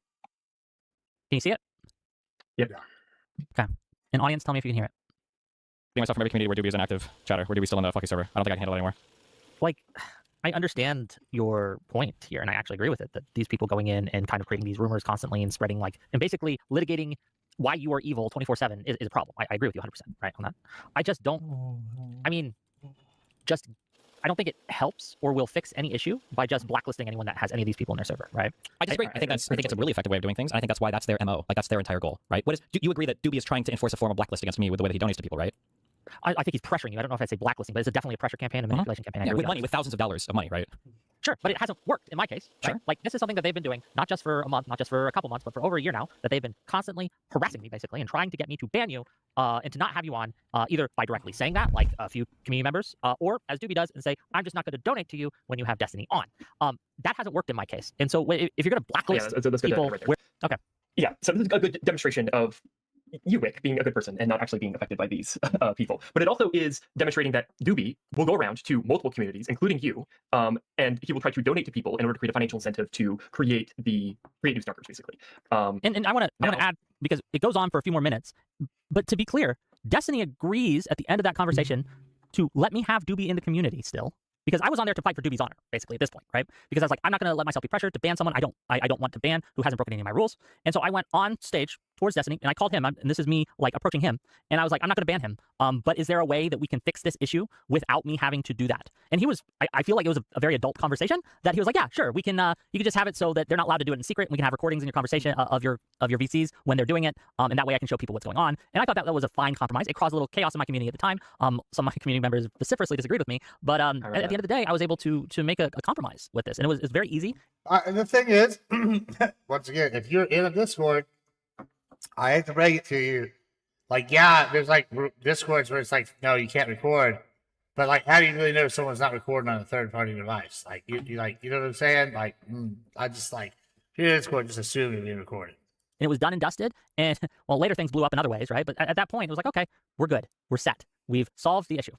Can you see it? Yep. Okay. And audience, tell me if you can hear it. Being myself from every community where Doobie is an active chatter, where Doobie's still in the fucking server. I don't think I can handle it anymore. Like, I understand your point here, and I actually agree with it, that these people going in and kind of creating these rumors constantly and spreading, like, and basically litigating why you are evil 24/7 is a problem. I agree with you 100%, right, on that. I just don't, I mean, I don't think it helps or will fix any issue by just blacklisting anyone that has any of these people in their server, right? I disagree. I think it's a really effective way of doing things. And I think that's why that's their MO. Like, that's their entire goal, right? Do you agree that Doobie is trying to enforce a form of blacklist against me with the way that he donates to people, right? I think he's pressuring you. I don't know if I'd say blacklisting, but it's definitely a pressure campaign, a manipulation campaign. Yeah, with money, with thousands of dollars of money, right? Sure, but it hasn't worked in my case. Right? Sure. Like, this is something that they've been doing, not just for a month, not just for a couple months, but for over a year now, that they've been constantly harassing me, basically, and trying to get me to ban you and to not have you on, either by directly saying that, like a few community members, or as Doobie does, and say, I'm just not going to donate to you when you have Destiny on. That hasn't worked in my case. And so if you're going to blacklist people... Okay. Yeah, so this is a good demonstration of you, Wick, being a good person and not actually being affected by these people. But it also is demonstrating that Doobie will go around to multiple communities, including you, and he will try to donate to people in order to create a financial incentive to create new starters, basically. And I want to add, because it goes on for a few more minutes, but to be clear, Destiny agrees at the end of that conversation to let me have Doobie in the community still. Because I was on there to fight for Doobie's honor, basically, at this point, right? Because I was like, I'm not going to let myself be pressured to ban someone I don't want to ban who hasn't broken any of my rules. And so I went on stage towards Destiny, and I called him, and this is me, like, approaching him, and I was like, I'm not going to ban him, but is there a way that we can fix this issue without me having to do that? And he was, I feel like it was a very adult conversation, that he was like, yeah, sure, we can, you can just have it so that they're not allowed to do it in secret, and we can have recordings in your conversation of your VCs when they're doing it, and that way I can show people what's going on. And I thought that was a fine compromise. It caused a little chaos in my community at the time. Some of my community members vociferously disagreed with me, but at the end of the day, I was able to make a compromise with this, and it was very easy. And the thing is, once again, if you're in a Discord, I hate to break it to you, like, yeah, there's like Discords where it's like, no, you can't record, but like, how do you really know if someone's not recording on a third-party device? Like, you know what I'm saying? Like, I just like, if you're in Discord, just assume you're being recorded. And it was done and dusted, and well, later things blew up in other ways, right? But at that point, it was like, okay, we're good, we're set, we've solved the issue.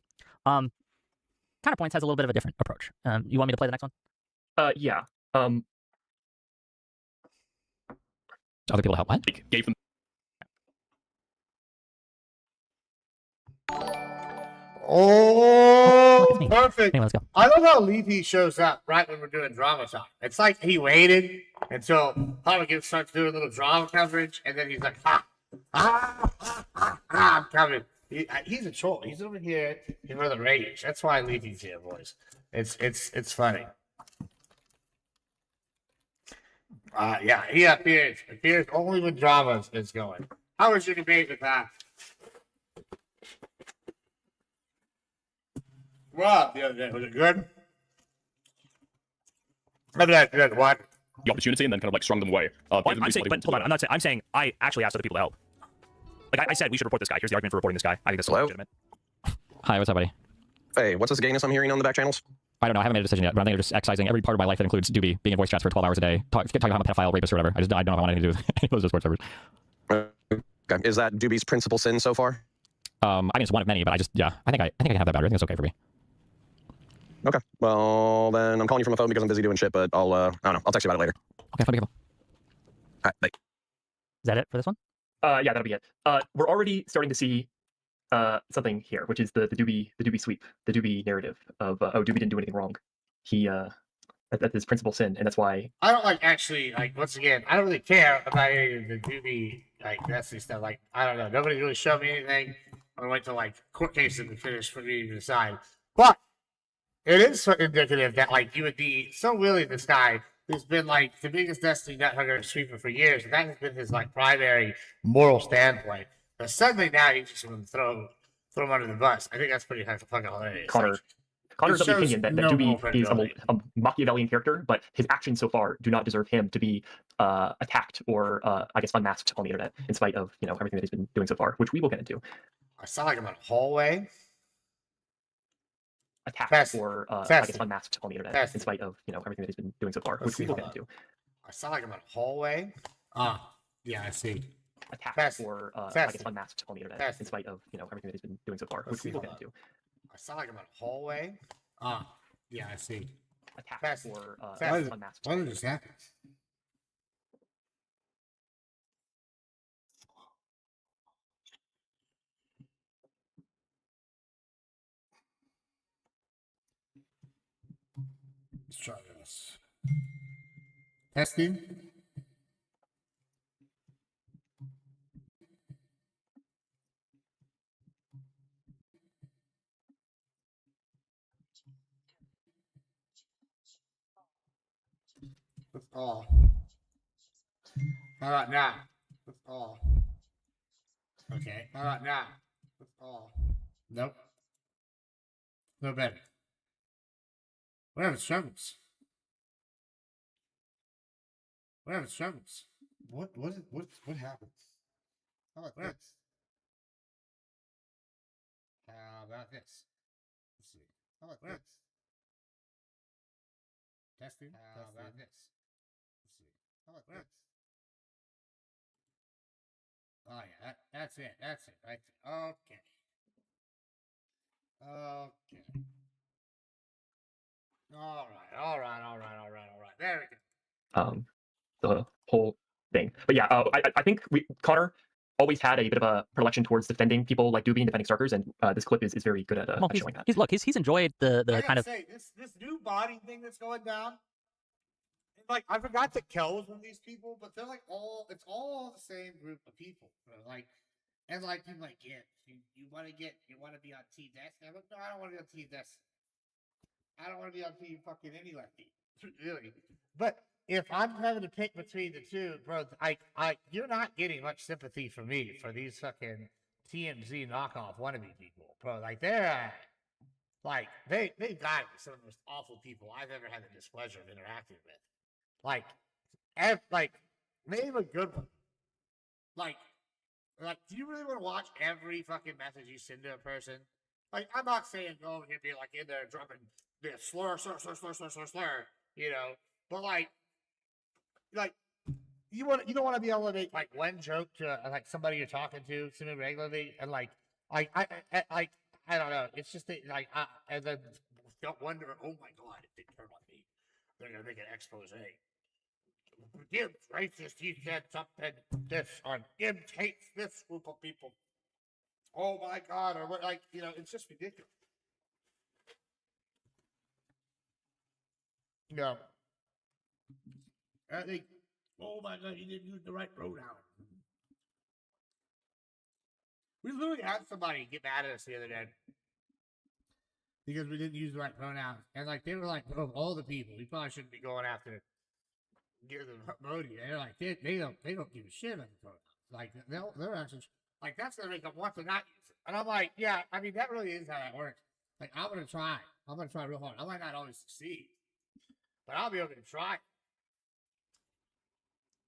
Counterpoints has a little bit of a different approach. You want me to play the next one? Yeah. Other people to help. What? Gave them. Oh, perfect. Anyway, let's go. I love how Leafy shows up right when we're doing drama time. It's like he waited until Hollywood Gibbs starts doing a little drama coverage, and then he's like, I'm coming. He's a troll. He's over here for the rage. That's why Leafy's here, boys. It's funny. Yeah, he appears only when drama is going. How was your debate with that? Rob, the other day, was it good? Maybe that's good. What? The opportunity and then kind of like strung them away. I'm saying, but hold on, I'm not saying. I'm saying I actually asked other people to help. Like I said, we should report this guy. Here's the argument for reporting this guy. I think that's legitimate. Hi, what's up, buddy? Hey, what's this gayness I'm hearing on the back channels? I don't know. I haven't made a decision yet, but I think I'm just excising every part of my life that includes Doobie being in voice chats for 12 hours a day, talking about I'm a pedophile, rapist, or whatever. I don't know if I want anything to do with any of those Discord servers. Okay. Is that Doobie's principal sin so far? I mean, it's one of many, but I think I can have that boundary. I think it's okay for me. Okay. Well, then I'm calling you from a phone because I'm busy doing shit, but I don't know. I'll text you about it later. Okay, fine, All right, bye. Is that it for this one? Yeah, that'll be it. We're already starting to see something here, which is the Doobie sweep, the Doobie narrative of Doobie didn't do anything wrong. He that's his principal sin, and that's why I don't actually once again, I don't really care about any of the Doobie nasty stuff. I don't know. Nobody really showed me anything. I went to court cases and finish for me to decide. But it is so indicative that you would be so willing, this guy who's been the biggest Destiny nut hugger sweeper for years, and that has been his primary moral standpoint. But suddenly now you just want to throw him under the bus. I think that's pretty fucking hilarious. Connor's of the opinion that Doobie is credibility. a Machiavellian character, but his actions so far do not deserve him to be attacked or I guess unmasked on the internet, in spite of everything that he's been doing so far, which we will get into. I sound like I'm in a hallway. Attacked or I guess unmasked on the internet, in spite of everything that he's been doing so far, which we will get into. I sound like I'm in a hallway. Yeah, I see. Attacked or I guess unmasked on the internet, in spite of everything that he's been doing so far, which we will get into. I sound like I'm in a hallway. Yeah, I see. Attacked or unmasked. What just happened? Let's try this. Testing. That's all. How about now? That's all. Okay. How about now? That's all. Nope. No better. We're having struggles. We're having struggles. What happened? How about this? How about this? Let's see. How about this? Testing. How about this? Let's see. How about this? Oh yeah, that's it. That's it. Right there. Okay. Okay. All right. There we go. The whole thing. But yeah, I think Connor always had a bit of a predilection towards defending people like Doobie and defending Starkers, and this clip is very good at showing that. He's enjoyed the kind of. Say, this new body thing that's going down. I forgot that Kel was one of these people, but they're it's all the same group of people. And people you want to be on Team Destiny? I'm like, no, I don't want to be on Team Destiny. I don't want to be on Team fucking any lefty, really. But if I'm having to pick between the two, bro, you're not getting much sympathy from me for these fucking TMZ knockoff wannabe people, bro. They're they've got to be some of the most awful people I've ever had the displeasure of interacting with. Name a good one. Do you really want to watch every fucking message you send to a person? I'm not saying go over here and be in there dropping this slur, you know, but you don't want to be able to make one joke to somebody you're talking to regularly, and I don't know. It's just and then don't wonder. Oh my god, if they turn on me, they're gonna make an expose. Gibbs racist. He said something this on Gibbs hates this group of people. Oh my god, or what? It's just ridiculous. No. I think, oh my God, you didn't use the right pronoun. We literally had somebody get mad at us the other day because we didn't use the right pronouns. And like they were like, of all the people, we probably shouldn't be going after give them Modi. They're like they don't give a shit about the pronouns. Like they're actually like that's gonna make them want to not use it. And I'm like, yeah, I mean that really is how that works. Like I'm gonna try. I'm gonna try real hard. I might not always succeed, but I'll be able to try.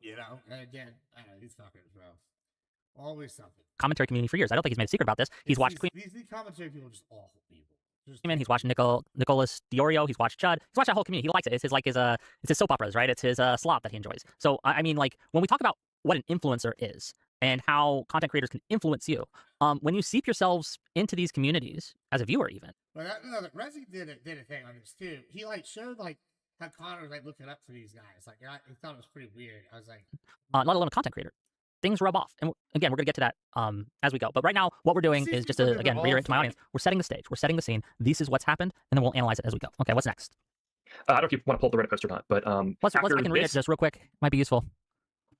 You know, and again, I don't know, these fuckers, bro. Always something. Commentary community for years. I don't think he's made a secret about this. He's watched Queen. These commentary people are just awful people. He's watched Nicholas Diorio. He's watched Chud. He's watched that whole community. He likes it. It's his soap operas, right? It's his slop that he enjoys. So I mean, like when we talk about what an influencer is and how content creators can influence you, when you seep yourselves into these communities as a viewer, even. But Rezi did a thing on this too. He like showed like how Connor was like looking up to these guys. Like I thought it was pretty weird. I was like, let alone a content creator. Things rub off. And again, we're going to get to that as we go. But right now, what we're doing is just to, again, reiterate to my audience, we're setting the stage. We're setting the scene. This is what's happened, and then we'll analyze it as we go. Okay, what's next? I don't know if you want to pull up the Reddit post or not, but I can read it just real quick. Might be useful.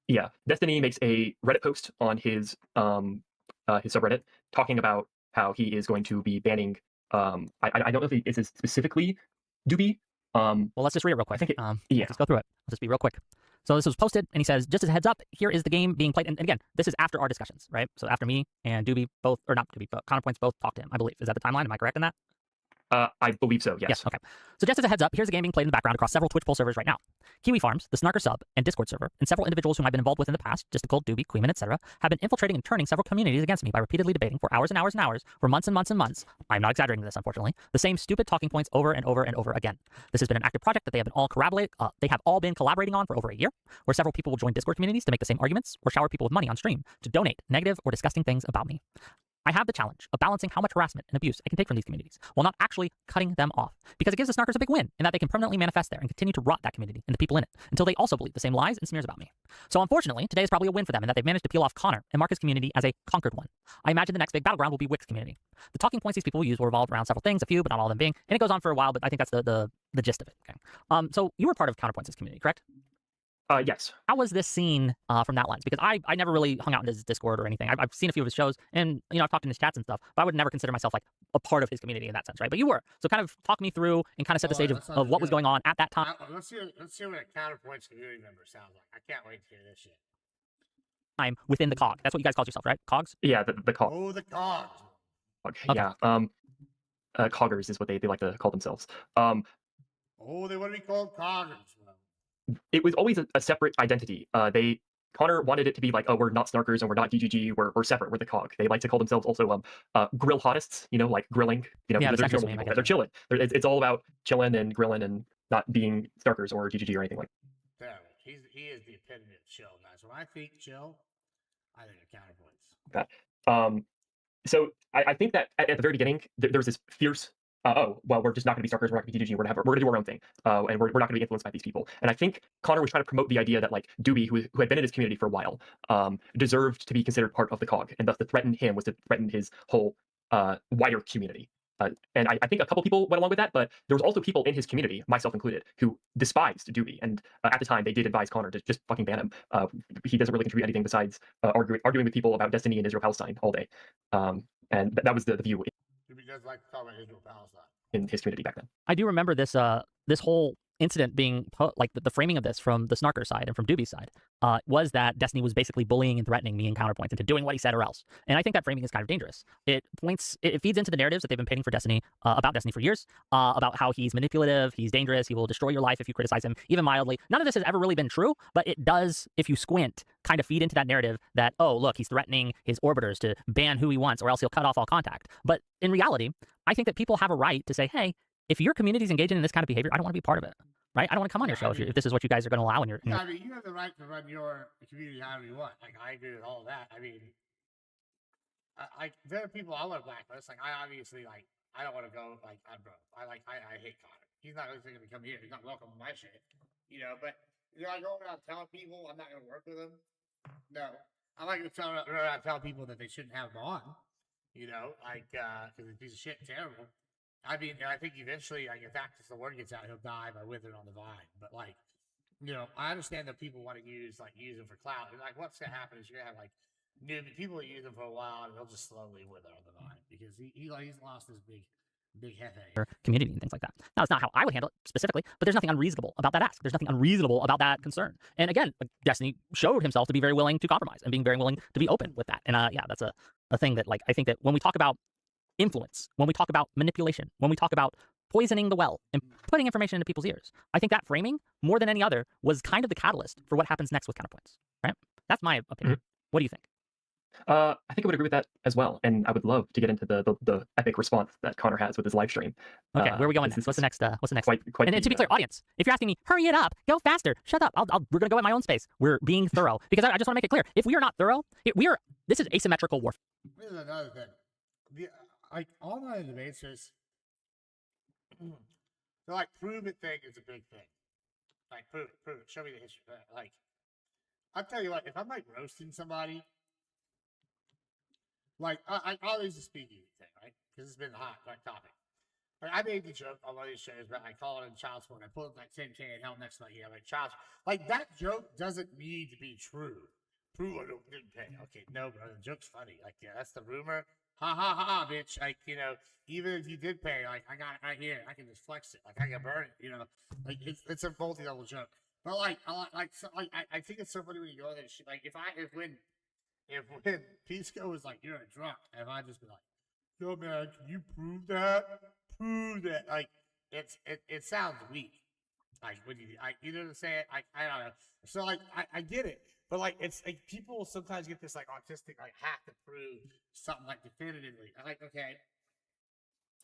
Yeah, Destiny makes a Reddit post on his subreddit talking about how he is going to be banning. I don't know if it's specifically Doobie. Well, let's just read it real quick. I think let's go through it. Let's just be real quick. So this was posted, and he says, just as a heads up, here is the game being played. And again, this is after our discussions, right? So after me and Doobie both, or not Doobie, but Counterpoints both talked to him, I believe. Is that the timeline? Am I correct in that? I believe so, yes. Okay. So just as a heads up, here's a game being played in the background across several Twitch poll servers right now. Kiwi Farms, the Snarker sub, and Discord server, and several individuals whom I've been involved with in the past, Justical, Doobie, Queeman, etc., have been infiltrating and turning several communities against me by repeatedly debating for hours and hours and hours, for months and months and months, I'm not exaggerating this, unfortunately, the same stupid talking points over and over and over again. This has been an active project that they have all been collaborating on for over a year, where several people will join Discord communities to make the same arguments, or shower people with money on stream to donate negative or disgusting things about me. I have the challenge of balancing how much harassment and abuse I can take from these communities while not actually cutting them off, because it gives the Snarkers a big win in that they can permanently manifest there and continue to rot that community and the people in it until they also believe the same lies and smears about me. So unfortunately, today is probably a win for them in that they've managed to peel off Connor and mark his community as a conquered one. I imagine the next big battleground will be Wick's community. The talking points these people will use will revolve around several things, a few, but not all of them being, and it goes on for a while, but I think that's the gist of it. Okay. So you were part of Counterpoints' community, correct? Yes. How was this seen from that lens? Because I never really hung out in his Discord or anything. I've seen a few of his shows, and I've talked in his chats and stuff, but I would never consider myself like a part of his community in that sense, right? But you were. So kind of talk me through and kind of set the stage of what was going on at that time. Let's hear what a Counterpoints community member sounds like. I can't wait to hear this shit. I'm within the cog. That's what you guys called yourself, right? Cogs? Yeah, the cog. Oh, the cog. Okay. Yeah. Coggers is what they like to call themselves. They want to be called coggers. It was always a separate identity. Connor wanted it to be like, oh, we're not Snarkers and we're not DGG, we're separate, we're the cog. They like to call themselves also grill hottest, like grilling. Yeah, they're chilling. It's all about chilling and grilling and not being Snarkers or DGG or anything like that. He is the epitome of chill, guys. When I think chill, I think of Counterpoints. So I think that at the very beginning, there was this fierce we're just not going to be Snarkers, we're not going to be DGG, we're going to do our own thing, and we're not going to be influenced by these people. And I think Connor was trying to promote the idea that like Doobie, who had been in his community for a while, deserved to be considered part of the cog, and thus to threaten him was to threaten his whole wider community. And I think a couple people went along with that, but there was also people in his community, myself included, who despised Doobie. And at the time, they did advise Connor to just fucking ban him. He doesn't really contribute anything besides arguing with people about Destiny and Israel-Palestine all day. And that was the view. Doobie does like to talk about Israel-Palestine. In his community back then. I do remember this this whole incident being like the framing of this from the Snarker side and from Doobie's side was that Destiny was basically bullying and threatening me and Counterpoints into doing what he said or else. And I think that framing is kind of dangerous. It feeds into the narratives that they've been painting for Destiny about Destiny for years, about how he's manipulative, he's dangerous, he will destroy your life if you criticize him, even mildly. None of this has ever really been true, but it does, if you squint, kind of feed into that narrative that, oh, look, he's threatening his orbiters to ban who he wants or else he'll cut off all contact. But in reality, I think that people have a right to say, hey, if your community's engaging in this kind of behavior, I don't want to be part of it, right? I don't want to come on your show if this is what you guys are going to allow in your... Yeah, I mean, you have the right to run your community however you want. Like, I agree with all of that. I mean, there are people I want to blacklist. Like, I obviously, like, I don't want to go, like, I hate Connor. He's not really going to come here. He's not welcome to my shit, but, I go around telling people I'm not going to work with them. No. I'm not going to run around telling people that they shouldn't have him on, because he's a piece of shit and terrible. I mean, I think eventually, like, if that, if the word gets out, he'll die by withering on the vine. But like, I understand that people want to use them for clout, and like, what's gonna happen is you're gonna have like new people who use them for a while, and they'll just slowly wither on the vine because he's lost his big hefe. Community and things like that. Now, it's not how I would handle it specifically, but there's nothing unreasonable about that ask. There's nothing unreasonable about that concern. And again, Destiny showed himself to be very willing to compromise and being very willing to be open with that. And yeah, that's a thing that, like, I think that when we talk about influence, when we talk about manipulation, when we talk about poisoning the well and putting information into people's ears, I think that framing, more than any other, was kind of the catalyst for what happens next with counterpoints. Right? That's my opinion. What do you think? I think I would agree with that as well, and I would love to get into the epic response that Connor has with his live stream. Okay, where are we going next? What's the next? Quite and to be clear, audience, if you're asking me, hurry it up, go faster, shut up. We're gonna go at my own space. We're being thorough because I just want to make it clear. If we are not thorough, this is asymmetrical warfare. Here's another thing. Like, online debates is the like prove it thing is a big thing. Like, prove it, show me the history. Like, I'll tell you what, if I'm like roasting somebody, like I always the speaking thing, right? Because it's been a hot topic. Like, I made the joke on one of these shows, but I call it in child support. I pulled like 10K and held next to my like child. Like, that joke doesn't need to be true. Prove I didn't pay. Okay, no, bro, the joke's funny. Like, yeah, that's the rumor. Ha ha ha, bitch. Like, even if you did pay, like, I got it right here. I can just flex it. Like, I can burn it. Like, it's a multi-level joke. But I think it's so funny when you go there. Like, when Pisco was like, "You're a drunk," and I just be like, "Yo, man, can you prove that? Prove that." Like, it sounds weak. Like, when you know what I'm saying? I don't know. So like, I get it. But like, it's like people sometimes get this like autistic, like, have to prove something like definitively. I'm like, okay.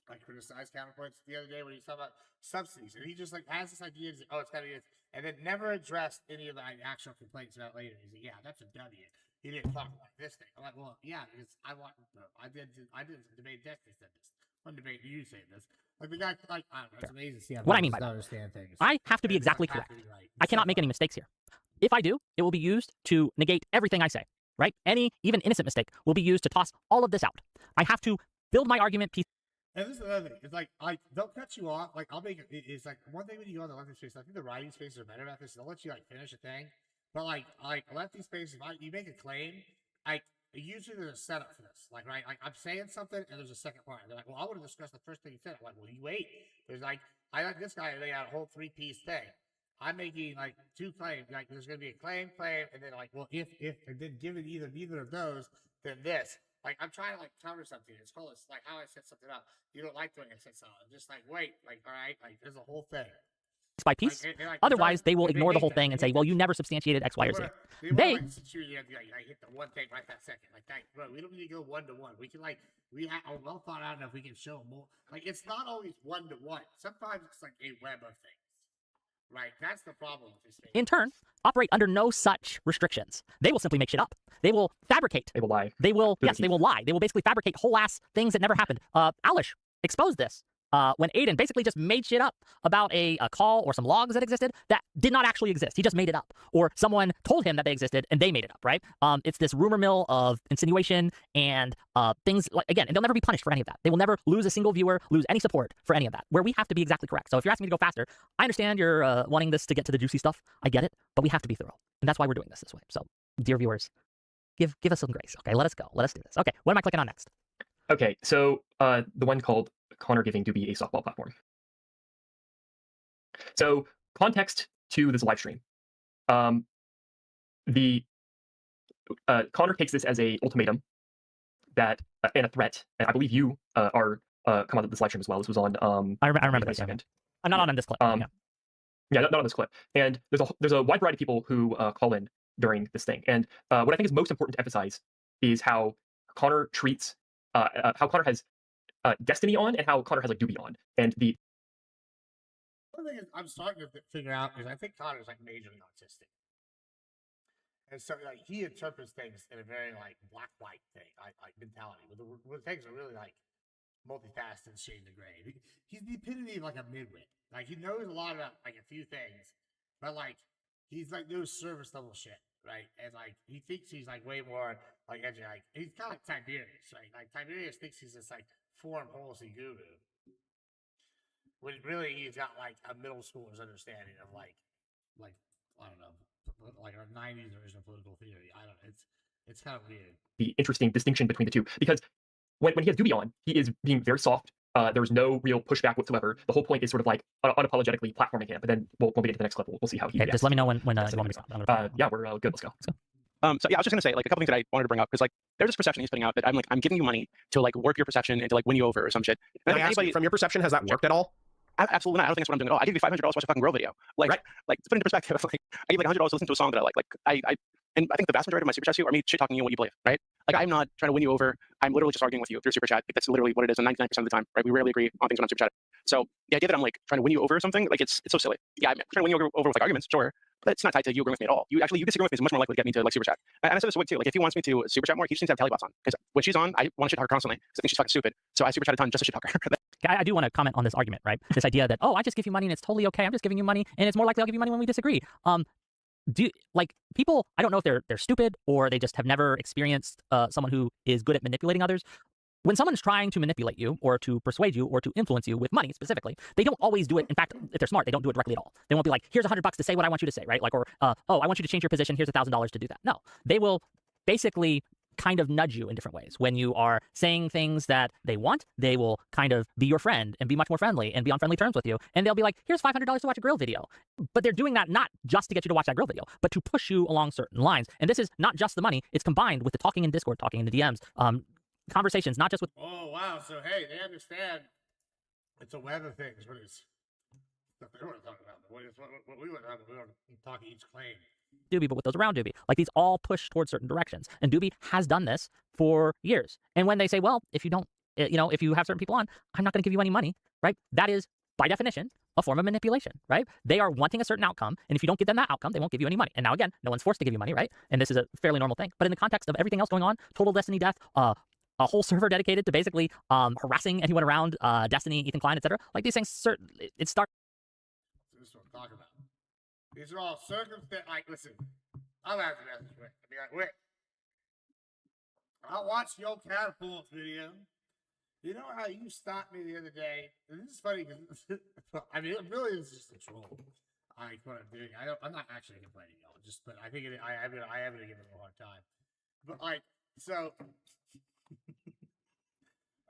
I criticized counterpoints the other day when he was talking about subsidies, and he just like has this idea, it's gotta be this, and then never addressed any of the actual complaints about later. He's like, yeah, that's a W. He didn't talk about this thing. I'm like, well, yeah, because I did debate Destiny said this. One debate you say this. Like, the guy, like, I don't know, it's amazing to see how what I mean by people that, understand things. I have to be exactly correct. I cannot make any mistakes here. If I do, it will be used to negate everything I say, right? Any, even innocent mistake will be used to toss all of this out. I have to build my argument piece. And this is another thing. It's like, they'll cut you off. Like, I'll make it. It's like one thing when you go on the lefty space. I think the writing spaces are better about this. They'll let you like finish a thing. But like lefty space, if you make a claim, usually there's a setup for this. Like, right, like I'm saying something and there's a second part. They're like, well, I want to discuss the first thing you said. I'm like, well, you wait. There's like, I let this guy lay out a whole 3-piece thing. I'm making like 2 claims. Like, there's going to be a claim, and then like, well, if and then given neither of those, then this. Like, I'm trying to like cover something. It's called like how I set something up. You don't like the way I set something up. Just like, wait, like, all right, like there's a whole thing. By piece. Otherwise, they will ignore the whole thing and say, well, you never substantiated X, Y, or Z. They hit the one thing right that second. Like, that, bro, we don't need to go 1-to-1. We can we have well thought out enough. We can show more. Like, it's not always 1-to-1. Sometimes it's like a web of things. Right, that's the problem with this thing. In turn, operate under no such restrictions. They will simply make shit up. They will fabricate. They will lie. They will lie. They will basically fabricate whole ass things that never happened. Alish exposed this when Aiden basically just made shit up about a call or some logs that existed that did not actually exist. He just made it up. Or someone told him that they existed and they made it up, right? It's this rumor mill of insinuation and things like, again, and they'll never be punished for any of that. They will never lose a single viewer, lose any support for any of that, where we have to be exactly correct. So if you're asking me to go faster, I understand you're wanting this to get to the juicy stuff. I get it, but we have to be thorough. And that's why we're doing this way. So, dear viewers, give us some grace, okay? Let us go. Let us do this. Okay, what am I clicking on next? Okay, so the one called Connor giving Doobie a softball platform. So, context to this live stream. The Connor takes this as a ultimatum that and a threat. And I believe you are come on this live stream as well. This was on I remember that second. Not on this clip. Yeah, not on this clip. And there's a wide variety of people who call in during this thing. And what I think is most important to emphasize is how Connor treats how Connor has Destiny on and how Connor has like Doobie on. And the one thing is I'm starting to figure out is I think Connor's like majorly autistic. And so like he interprets things in a very like black-white thing, like mentality. With things are really like multifaceted shades of gray. He's the epitome of like a midwit. Like he knows a lot about like a few things, but like he's like knows service level shit, right? And like he thinks he's like way more like edgy. Like he's kind of like Tiberius, right? Like Tiberius thinks he's this like foreign policy guru. when really he's got like a middle schooler's understanding of like I don't know, like our '90s version of political theory. I don't know. It's kind of weird. The interesting distinction between the two, because when he has Doobie on, he is being very soft. There's no real pushback whatsoever. The whole point is sort of like unapologetically platforming him. But then when we get to the next clip, we'll see how he. Okay, just let me know when you want me to stop. Yeah, we're good. Let's go. So yeah, I was just gonna say like a couple things that I wanted to bring up because like there's this perception he's putting out that I'm giving you money to like work your perception and to like win you over or some shit. Can I ask you, from your perception, has that worked at all? Absolutely not. I don't think that's what I'm doing at all. I give you $500 to watch a fucking Grill video. Like, to put into perspective, like I give like $100 to listen to a song that I like. And I think the vast majority of my super chats to you are me shit talking you and what you believe, right? Like I'm not trying to win you over. I'm literally just arguing with you through super chat. Like, that's literally what it is, and 99% of the time, right? We rarely agree on things when I'm super chatting. So the idea that I'm like trying to win you over or something, like it's so silly. Yeah, I'm trying to win you over with like arguments, sure, but it's not tied to you agreeing with me at all. You disagreeing with me is much more likely to get me to like super chat. And I said this week too. Like if he wants me to super chat more, he just needs to have Telebots on because when she's on, I want to shit talk her constantly because I think she's fucking stupid. So I super chat a ton just to shit talk her. I do want to comment on this argument, right? This idea that, oh, I just give you money and it's totally okay. I'm just giving you money and it's more likely I'll give you money when we disagree. People, I don't know if they're stupid or they just have never experienced someone who is good at manipulating others. When someone's trying to manipulate you or to persuade you or to influence you with money specifically, they don't always do it. In fact, if they're smart, they don't do it directly at all. They won't be like, here's $100 to say what I want you to say, right? Like, or, oh, I want you to change your position. Here's $1,000 to do that. No, they will basically kind of nudge you in different ways. When you are saying things that they want, they will kind of be your friend and be much more friendly and be on friendly terms with you. And they'll be like, here's $500 to watch a Grill video. But they're doing that not just to get you to watch that Grill video, but to push you along certain lines. And this is not just the money. It's combined with the talking in Discord, talking in the DMs, conversations, not just with... Oh, wow. So, hey, they understand it's a web of things. What is stuff they don't want to talk about? What we want to talk about, we want to talk each claim. Doobie, but with those around Doobie. Like these all push towards certain directions. And Doobie has done this for years. And when they say, well, if you don't, if you have certain people on, I'm not going to give you any money, right? That is, by definition, a form of manipulation, right? They are wanting a certain outcome. And if you don't give them that outcome, they won't give you any money. And now, again, no one's forced to give you money, right? And this is a fairly normal thing. But in the context of everything else going on, total Destiny death, a whole server dedicated to basically harassing anyone around Destiny, Ethan Klein, etc. Like these things, it starts. This is what I'm talking about. These are all circumstances. Like, listen, I'll have to message Rick. I'll be like, Rick, I watched your catapult video. You know how you stopped me the other day? And this is funny because I mean, it really is just a troll. Like what I'm doing. I'm not actually complaining, y'all. But I think I am gonna give him a hard time. But like, so,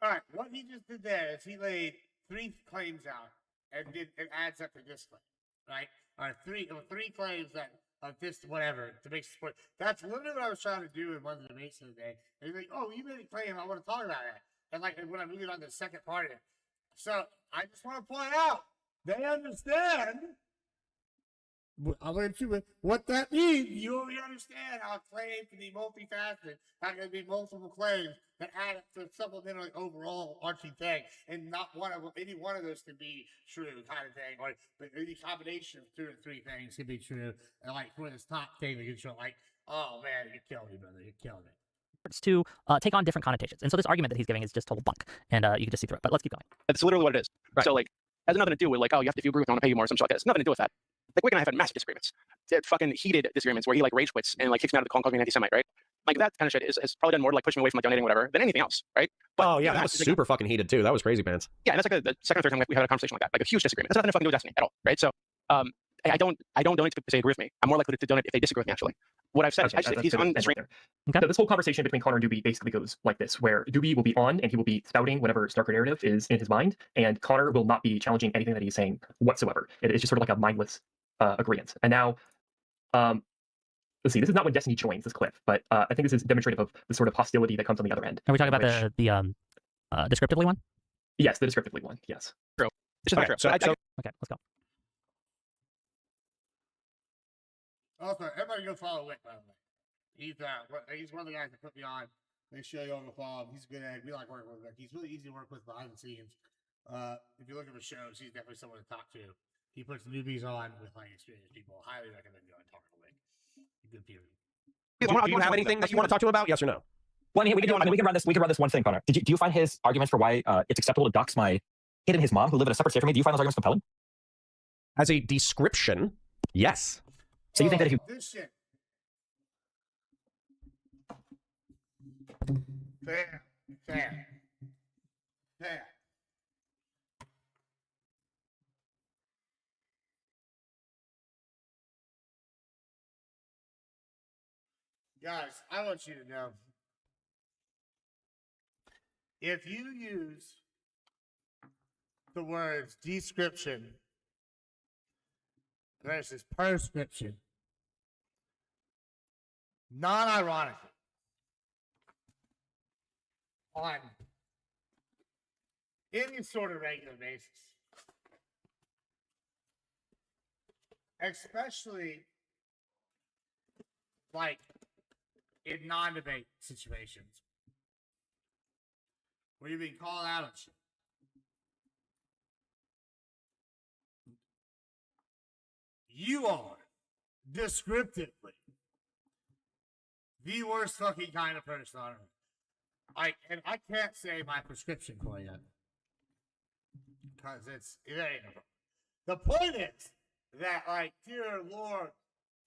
all right. What he just did there is he laid 3 claims out, and it adds up to this claim, right? Or three claims that of this whatever to make support. That's literally what I was trying to do in one of the debates the other day. And he's like, "Oh, you made a claim. I want to talk about that." And like when I'm moving on to the second part of it, so I just want to point out they understand. I'll let you what that means. You only understand how a claim can be multifaceted. How can be multiple claims that add up to a supplemental overall arching thing, and not any one of those can be true, kind of thing, or but any combination of 2 or 3 things can be true. And like for this top thing, you can show like, oh man, you're killing me, brother, you're killing me. To take on different connotations. And so this argument that he's giving is just total bunk, and you can just see through it. But let's keep going. That's literally what it is. Right. So like, it has nothing to do with like, oh, if you agree with me, I want to pay you more or something like that. It's nothing to do with that. Like Wick and I have had massive disagreements. Fucking heated disagreements where he like rage quits and like kicks me out of the call and calls me an anti-Semite, right? Like that kind of shit has probably done more to like push me away from like donating whatever than anything else, right? But, oh yeah, that was super fucking heated too. That was crazy, pants. Yeah, and that's like the second or third time we had a conversation like that, like a huge disagreement. That's nothing to fucking do with Destiny at all, right? So I don't donate to people say agree with me. I'm more likely to donate if they disagree with me. Actually, what I've said is if he's on the stream. Okay. So this whole conversation between Connor and Doobie basically goes like this, where Doobie will be on and he will be spouting whatever Starker narrative is in his mind, and Connor will not be challenging anything that he's saying whatsoever. It's just sort of like a mindless agreement. And now, let's see, this is not when Destiny joins this clip, but I think this is demonstrative of the sort of hostility that comes on the other end. Are we talking about the descriptively one? Yes, the descriptively one. Yes. True. It's just okay, true. Okay, let's go. Also, everybody go follow Wick, by the way. He's one of the guys that put me on. They show you over follow him. He's good at it. We like working with Wick. He's really easy to work with behind the scenes. If you're looking for shows, he's definitely someone to talk to. He puts newbies on with like experienced people. Highly recommend going and talking to Wick. Good period. Do you have anything that you want to talk to him about? Yes or no? Well, I mean, we can run this. We can run this one thing, Connor. Do you find his arguments for why it's acceptable to dox my kid and his mom who live in a separate state from me? Do you find those arguments compelling? As a description, yes. So you think that if you this shit. Fair. Guys, I want you to know, if you use the words description versus prescription, non-ironically, on any sort of regular basis, especially like in non-debate situations where you're being called out on shit. You are descriptively the worst fucking kind of person on earth. And I can't say my prescription for you because it ain't no. The point is that, like, dear Lord,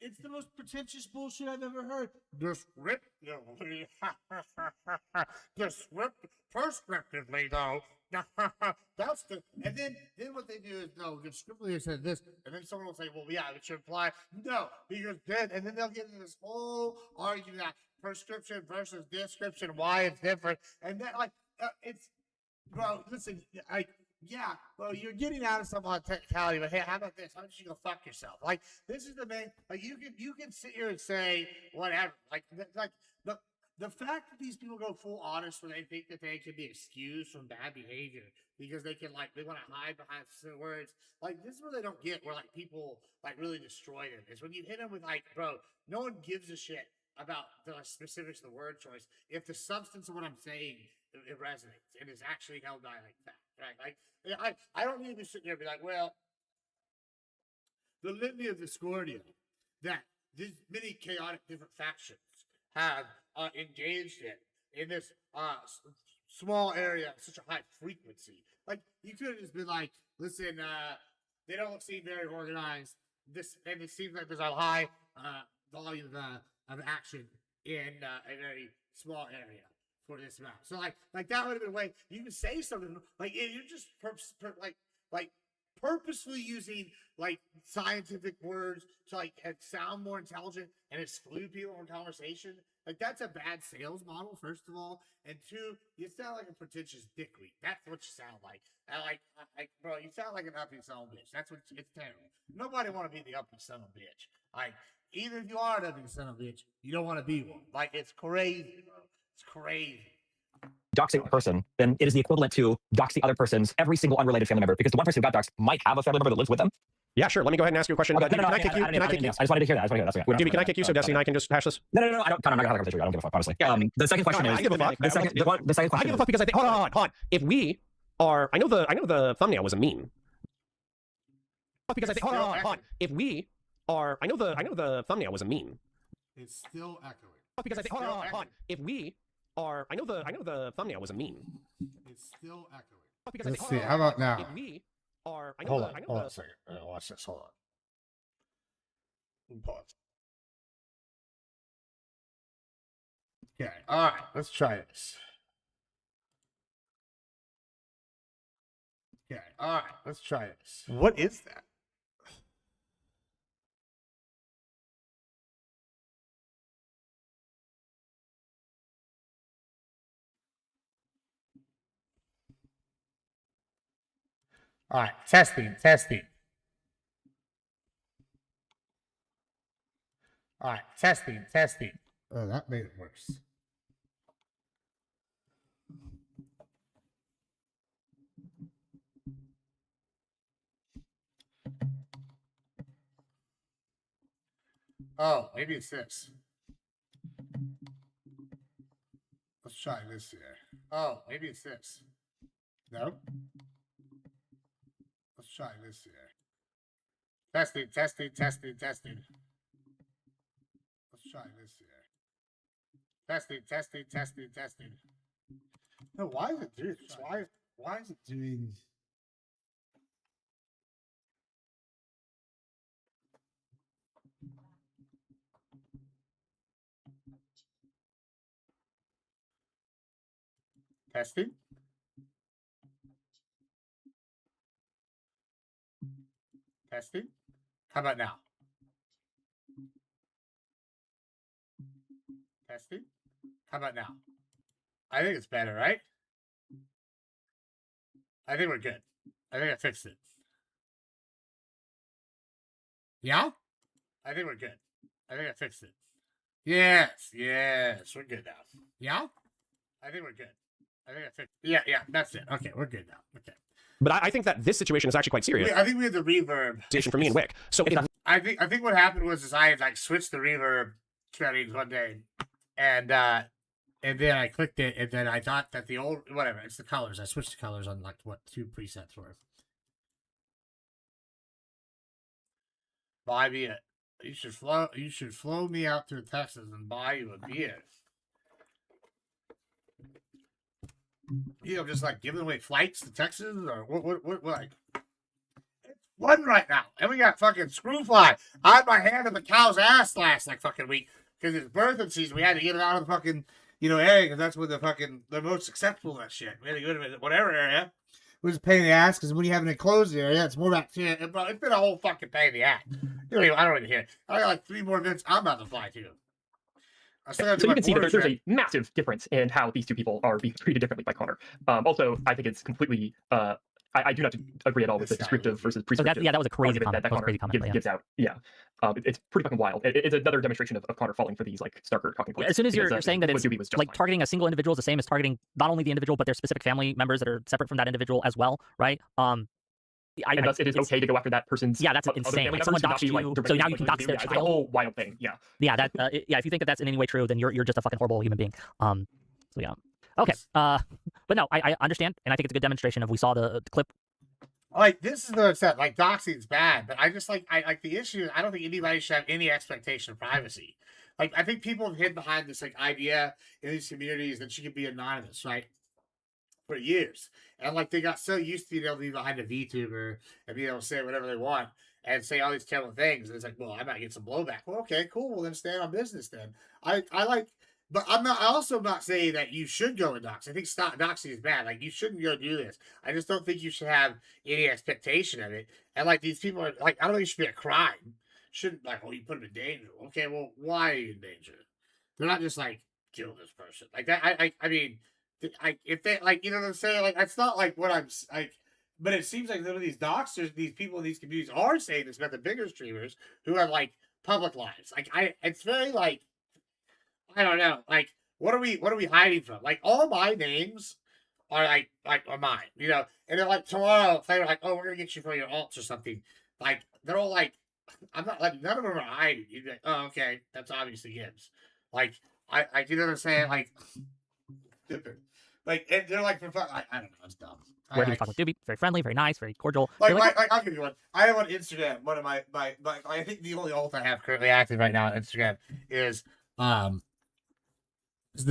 it's the most pretentious bullshit I've ever heard. Descriptively, prescriptively though. That's the. And then what they do is no. Descriptively said this, and then someone will say, "Well, yeah, it should apply." No, because then and then they'll get into this whole argument that prescription versus description, why it's different, and then it's. Bro, listen, yeah, well, you're getting out of some on technicality, but hey, how about this? How about you go fuck yourself? Like, this is the main. Like, you can sit here and say whatever. Like the fact that these people go full honest when they think that they can be excused from bad behavior because they want to hide behind certain words. Like, this is where they don't get where like people like really destroy them. Is when you hit them with like, bro, no one gives a shit about the specifics of the word choice if the substance of what I'm saying it resonates and is actually held by like fact, right? Like, I don't need to sit there and be like, well, the litany of discordia that these many chaotic different factions have engaged in this small area at such a high frequency. Like, you could have just been like, listen, they don't seem very organized. And it seems like there's a high volume of action in a very small area for this amount. So like that would have been a way you can say something like you're just purposefully using like scientific words to like sound more intelligent and exclude people from conversation. Like, that's a bad sales model, first of all, and two, you sound like a pretentious dickweed. That's what you sound like. Bro, you sound like an uppy son of a bitch. That's what it's terrible. Nobody want to be the uppy son of a bitch. Like, even if you are an uppy son of a bitch, you don't want to be one. Like, it's crazy, bro. It's crazy. Doxing a person, then it is the equivalent to doxing other person's every single unrelated family member, because the one person who got doxed might have a family member that lives with them. Yeah, sure. Let me go ahead and ask you a question. Okay, Can I kick you? I just wanted to hear that. That's okay. DB, can I kick you so Destiny and I can just hash this? No. I don't. I'm not gonna have a conversation. I don't give a fuck, honestly. The second question is. I give a fuck. The second question. I give a fuck because I think. Hold on. If we are, I know the thumbnail was a meme. Because I think. Hold on. If we are, I know the thumbnail was a meme. It's still echoing. Because I think. Hold on. If we are, I know the thumbnail was a meme. It's still echoing. Because Let's see. How about now? If we are, Hold on a second. Watch this. Hold on. Pause. Okay. All right. Let's try this. Okay. All right. Let's try this. What is that? All right. Testing. All right, testing. Oh, that made it worse. Oh, maybe it's this. Let's try this here. Oh, maybe it's this. No? Let's try this here. Testing. Let's try this here. Testing. No, why is it doing this? Why is it doing? Testing. How about now? Testing. How about now? I think it's better, right? I think we're good. I think I fixed it. Yeah? I think we're good. I think I fixed it. Yes, we're good now. Yeah? I think we're good. I think I fixed it. Yeah, that's it. Okay, we're good now. Okay. But I think that this situation is actually quite serious. I think we had the reverb. For me and Wick. So I think what happened was I had like switched the reverb settings one day, and then I clicked it, and then I thought that the old whatever it's the colors. I switched the colors on like what 2 presets worth. Buy me a. You should flow me out through Texas and buy you a beer. You know, just like giving away flights to Texas or what like. It's one right now, and we got fucking Screwfly. I had my hand in the cow's ass last like fucking week because it's birthing season. We had to get it out of the fucking area because that's where the most successful in that shit. We had to go to whatever area. It was a pain in the ass because when you have an enclosed area, it's more about shit. It's been a whole fucking pain in the ass. I don't even hear. I got like 3 more events I'm about to fly to. So you can see that there's a massive difference in how these two people are being treated differently by Connor. Also, I think it's completely. I do not agree at all with the descriptive versus prescriptive. That was a crazy comment. That Connor gives out. Yeah, it's pretty fucking wild. It's another demonstration of Connor falling for these like starker talking points. As soon as you're saying that it's like targeting a single individual is the same as targeting not only the individual but their specific family members that are separate from that individual as well, right? And thus, it is okay to go after that person's. That's insane. Like someone doxed you, so now you can dox their child. It's a whole wild thing. Yeah. Yeah. If you think that that's in any way true, then you're just a fucking horrible human being. So yeah. Okay. But no, I understand, and I think it's a good demonstration of we saw the clip. Like this is the set. Like doxing's bad, but I just like the issue. I don't think anybody should have any expectation of privacy. Like I think people have hid behind this like idea in these communities that she could be anonymous, right? For years, and like they got so used to being able to be behind a VTuber and be able to say whatever they want and say all these terrible things, and it's like, well, I might get some blowback. Well, okay, cool. Well, then stand on business. Then I like, but I'm not. I also am not saying that you should go and dox. I think doxing is bad. Like you shouldn't go do this. I just don't think you should have any expectation of it. And like these people are like, I don't think it should be a crime. Shouldn't like, oh, you put them in danger. Okay, well, why are you in danger? They're not just like kill this person like that. I mean. If they like, you know what I'm saying? Like, it's not like what I'm like, but it seems like some of these doxers, these people in these communities are saying this about the bigger streamers who have like public lives. Like, it's very like, I don't know. Like, what are we hiding from? Like, all my names are are mine, you know? And then like tomorrow, if they're like, oh, we're gonna get you for your alts or something, like they're all like, I'm not like none of them are hiding. You'd be like, oh, okay, that's obviously Gibbs. Like, I you know what I'm saying? Like. Like and they're like for fun. I don't know. It's dumb. Where do you talk with Doobie? Very friendly, very nice, very cordial. Like I'll give you one. I have on Instagram one of my I think the only alt I have currently active right now on Instagram is the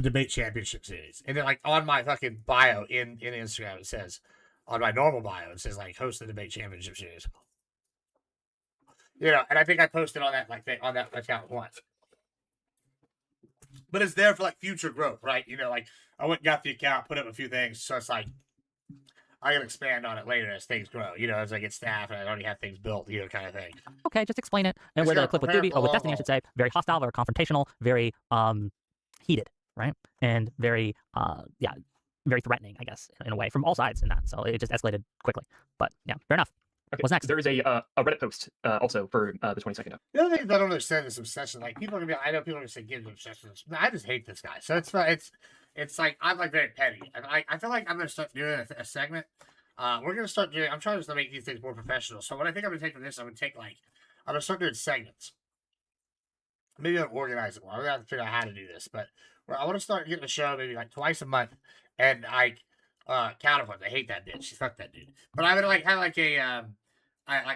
debate championship series. And then like on my fucking bio in Instagram it says on my normal bio it says like host the debate championship series. You know, and I think I posted on that on that account once. But it's there for like future growth, right? You know, like I went and got the account, put up a few things, so it's like I can expand on it later as things grow. You know, as I get staff and I already have things built, you know, kind of thing. Okay, just explain it. And where the clip with Doobie, with Destiny, I should say, very hostile, very confrontational, very heated, right? And very very threatening, I guess, in a way, from all sides in that. So it just escalated quickly. But yeah, fair enough. Okay. What's next? There is a Reddit post also for the 22nd. The other thing that I don't understand is obsession. Like people are gonna be, I know people are gonna say Gibbs obsession. I just hate this guy. So it's like I'm like very petty, and I feel like I'm gonna start doing a segment. We're gonna start doing. I'm trying to make these things more professional. So what I think I'm gonna take from this, I'm gonna start doing segments. Maybe I'll organize it more. I'm gonna have to figure out how to do this, but I want to start getting a show maybe like twice a month, and counterpoint. I hate that bitch. Fuck that dude. But I'm gonna like have like a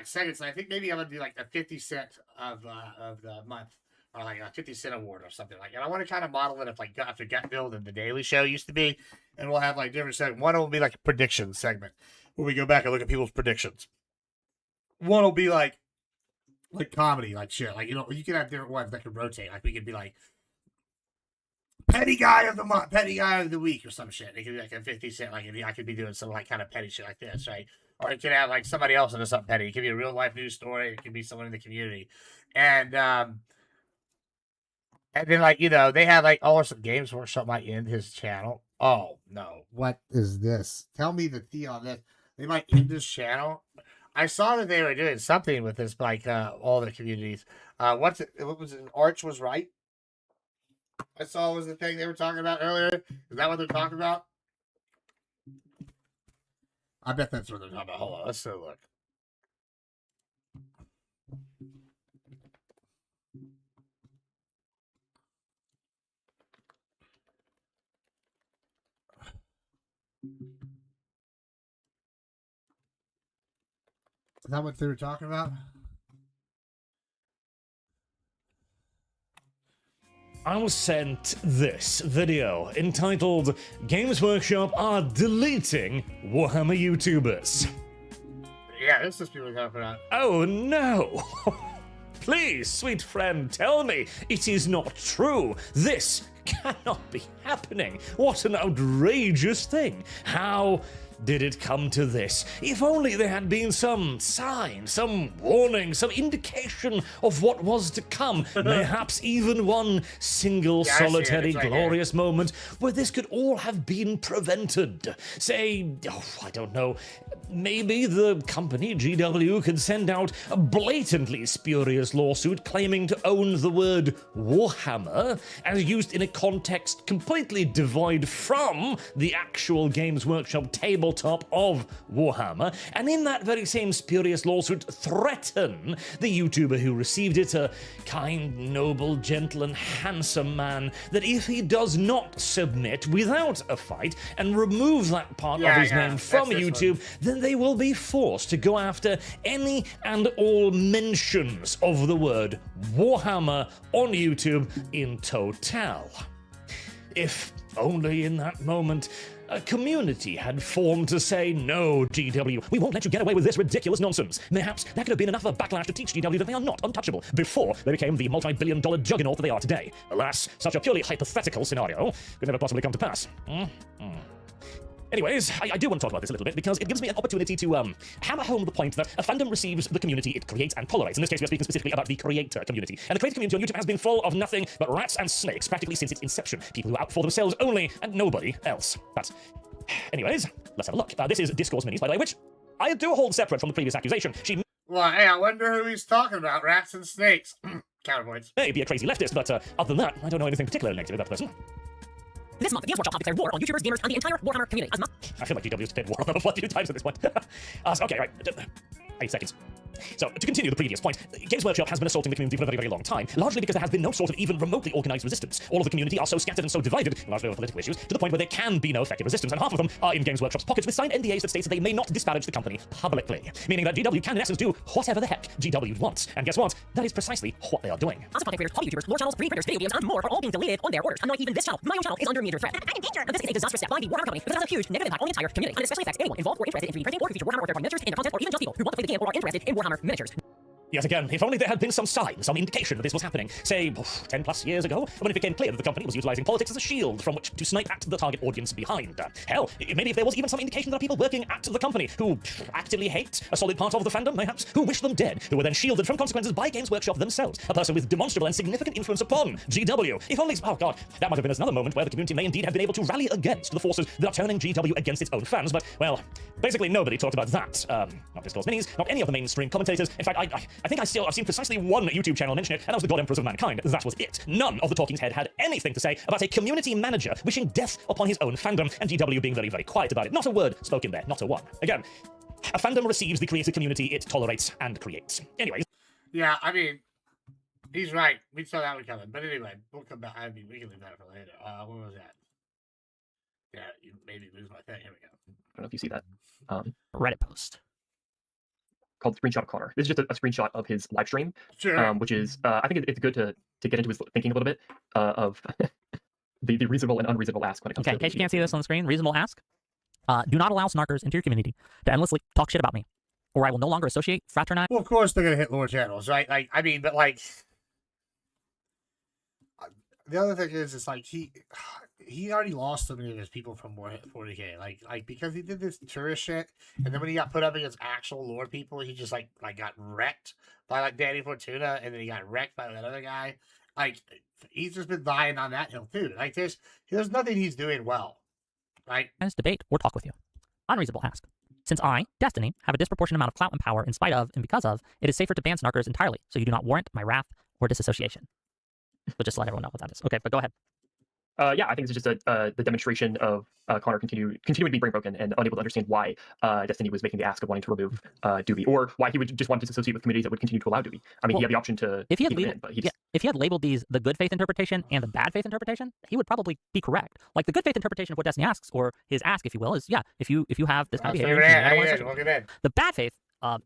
segments. I think maybe I'm gonna do like the 50 cent of the month, or like a 50 cent award or something like. And I want to kind of model it after Gutfield and the Daily Show used to be, and we'll have like different segments. One will be like a prediction segment where we go back and look at people's predictions. One will be like comedy, like shit. Like, you know, you can have different ones that could rotate. Like we could be like petty guy of the month, petty guy of the week, or some shit. It could be like a 50 cent. Like I could be doing some like kind of petty shit like this, right? Or it could have like somebody else into something petty. It could be a real life news story. It could be someone in the community, and And then, like, they have, like, some Games Workshop might end his channel. Oh, no. What is this? Tell me the tea on this. They might end his channel. I saw that they were doing something with this, like, all the communities. What was it? Arch was right? I saw was the thing they were talking about earlier. Is that what they're talking about? I bet that's what they're talking about. Hold on. Let's take a look. Is that what they were talking about? I was sent this video entitled Games Workshop are deleting Warhammer YouTubers. Yeah, this is people talking about. Oh no! Please, sweet friend, tell me it is not true. This cannot be happening. What an outrageous thing. How did it come to this? If only there had been some sign, some warning, some indication of what was to come. Perhaps even one single solitary glorious moment where this could all have been prevented. Say, I don't know, maybe the company GW could send out a blatantly spurious lawsuit claiming to own the word Warhammer as used in a context completely devoid from the actual Games Workshop tabletop of Warhammer, and in that very same spurious lawsuit threaten the YouTuber who received it, a kind, noble, gentle, and handsome man, that if he does not submit without a fight and remove that part of his name from YouTube, then they will be forced to go after any and all mentions of the word Warhammer on YouTube in total. If only in that moment a community had formed to say, no, GW, we won't let you get away with this ridiculous nonsense. Perhaps that could have been enough of a backlash to teach GW that they are not untouchable before they became the multi-billion-dollar juggernaut that they are today. Alas, such a purely hypothetical scenario could never possibly come to pass. Anyways, I do want to talk about this a little bit because it gives me an opportunity to hammer home the point that a fandom receives the community it creates and tolerates. In this case, we are speaking specifically about the creator community. And the creator community on YouTube has been full of nothing but rats and snakes practically since its inception. People who are out for themselves only and nobody else. But anyways, let's have a look. This is Discourse Minis, by the way, which I do hold separate from the previous accusation. She Well, hey, I wonder who he's talking about. Rats and snakes. Counterpoints. may be a crazy leftist, but other than that, I don't know anything particularly negative about the person. This month, Games Workshop declared war on YouTubers, gamers, and the entire Warhammer community. I feel like GW's declared war on them a few times at this point. Okay, right. 8 seconds. So, to continue the previous point, Games Workshop has been assaulting the community for a very, very long time, largely because there has been no sort of even remotely organized resistance. All of the community are so scattered and so divided, largely over political issues, to the point where there can be no effective resistance, and half of them are in Games Workshop's pockets with signed NDAs that states that they may not disparage the company publicly, meaning that GW can, in essence, do whatever the heck GW wants. And guess what? That is precisely what they are doing. Also, content creators, hobby YouTubers, lore channels, 3D printers, video games, and more are all being deleted on their orders. Unlike even this channel, my own channel is under major threat. I'm in danger! This is a disastrous step by the Warhammer company because it has a huge negative impact on the entire community, and it especially affects anyone involved or interested in 3D printing or who feature Warhammer or third-party miniatures in their content, or even just people who want to play the game or are interested in Warhammer miniatures. Yet again, if only there had been some sign, some indication that this was happening, say, 10 plus years ago, when it became clear that the company was utilizing politics as a shield from which to snipe at the target audience behind. Hell, maybe if there was even some indication that people working at the company who actively hate a solid part of the fandom, perhaps, who wish them dead, who were then shielded from consequences by Games Workshop themselves, a person with demonstrable and significant influence upon GW. If only, oh god, that might have been another moment where the community may indeed have been able to rally against the forces that are turning GW against its own fans, but, well, basically nobody talked about that. Not Discourse Minis, not any of the mainstream commentators. In fact, I think I've seen precisely one YouTube channel mention it, and that was the God Emperors of Mankind. That was it. None of the talking's head had anything to say about a community manager wishing death upon his own fandom, and GW being very, very quiet about it. Not a word spoken there, not a one. Again, a fandom receives the creative community it tolerates and creates. Anyways. Yeah, I mean, he's right. We saw that one coming. But anyway, we'll come back. I mean, we can leave that for later. What was that? Yeah, you made me lose my thing. Here we go. I don't know if you see that. Reddit post called Screenshot Connor. This is just a screenshot of his live stream, Sure. which is, I think it's good to get into his thinking a little bit of the reasonable and unreasonable ask when it comes Okay, to in case you can't see this on the screen, reasonable ask. Do not allow snarkers into your community to endlessly talk shit about me, or I will no longer associate, fraternize. Well, of course they're gonna hit lower channels, right? Like, I mean, but like, the other thing is, it's like he already lost so many of his people from 40K. Like because he did this tourist shit, and then when he got put up against actual lore people, he just like got wrecked by like Danny Fortuna, and then he got wrecked by that other guy. like he's just been dying on that hill too. Like there's nothing he's doing well. Right? This debate or talk with you. Unreasonable ask. Since I, Destiny, have a disproportionate amount of clout and power in spite of and because of, it is safer to ban snarkers entirely, so you do not warrant my wrath or disassociation. But just let everyone know what that is. Okay, but go ahead. Yeah, I think it's just the demonstration of Connor continuing to be brain broken and unable to understand why Destiny was making the ask of wanting to remove Doobie, or why he would just want to disassociate with communities that would continue to allow Doobie. I mean, he had the option to if he had keep him labeled, in, but he if he had labeled these the good faith interpretation and the bad faith interpretation, he would probably be correct. Like the good faith interpretation of what Destiny asks, or his ask, if you will, is if you have this kind of behavior, the bad faith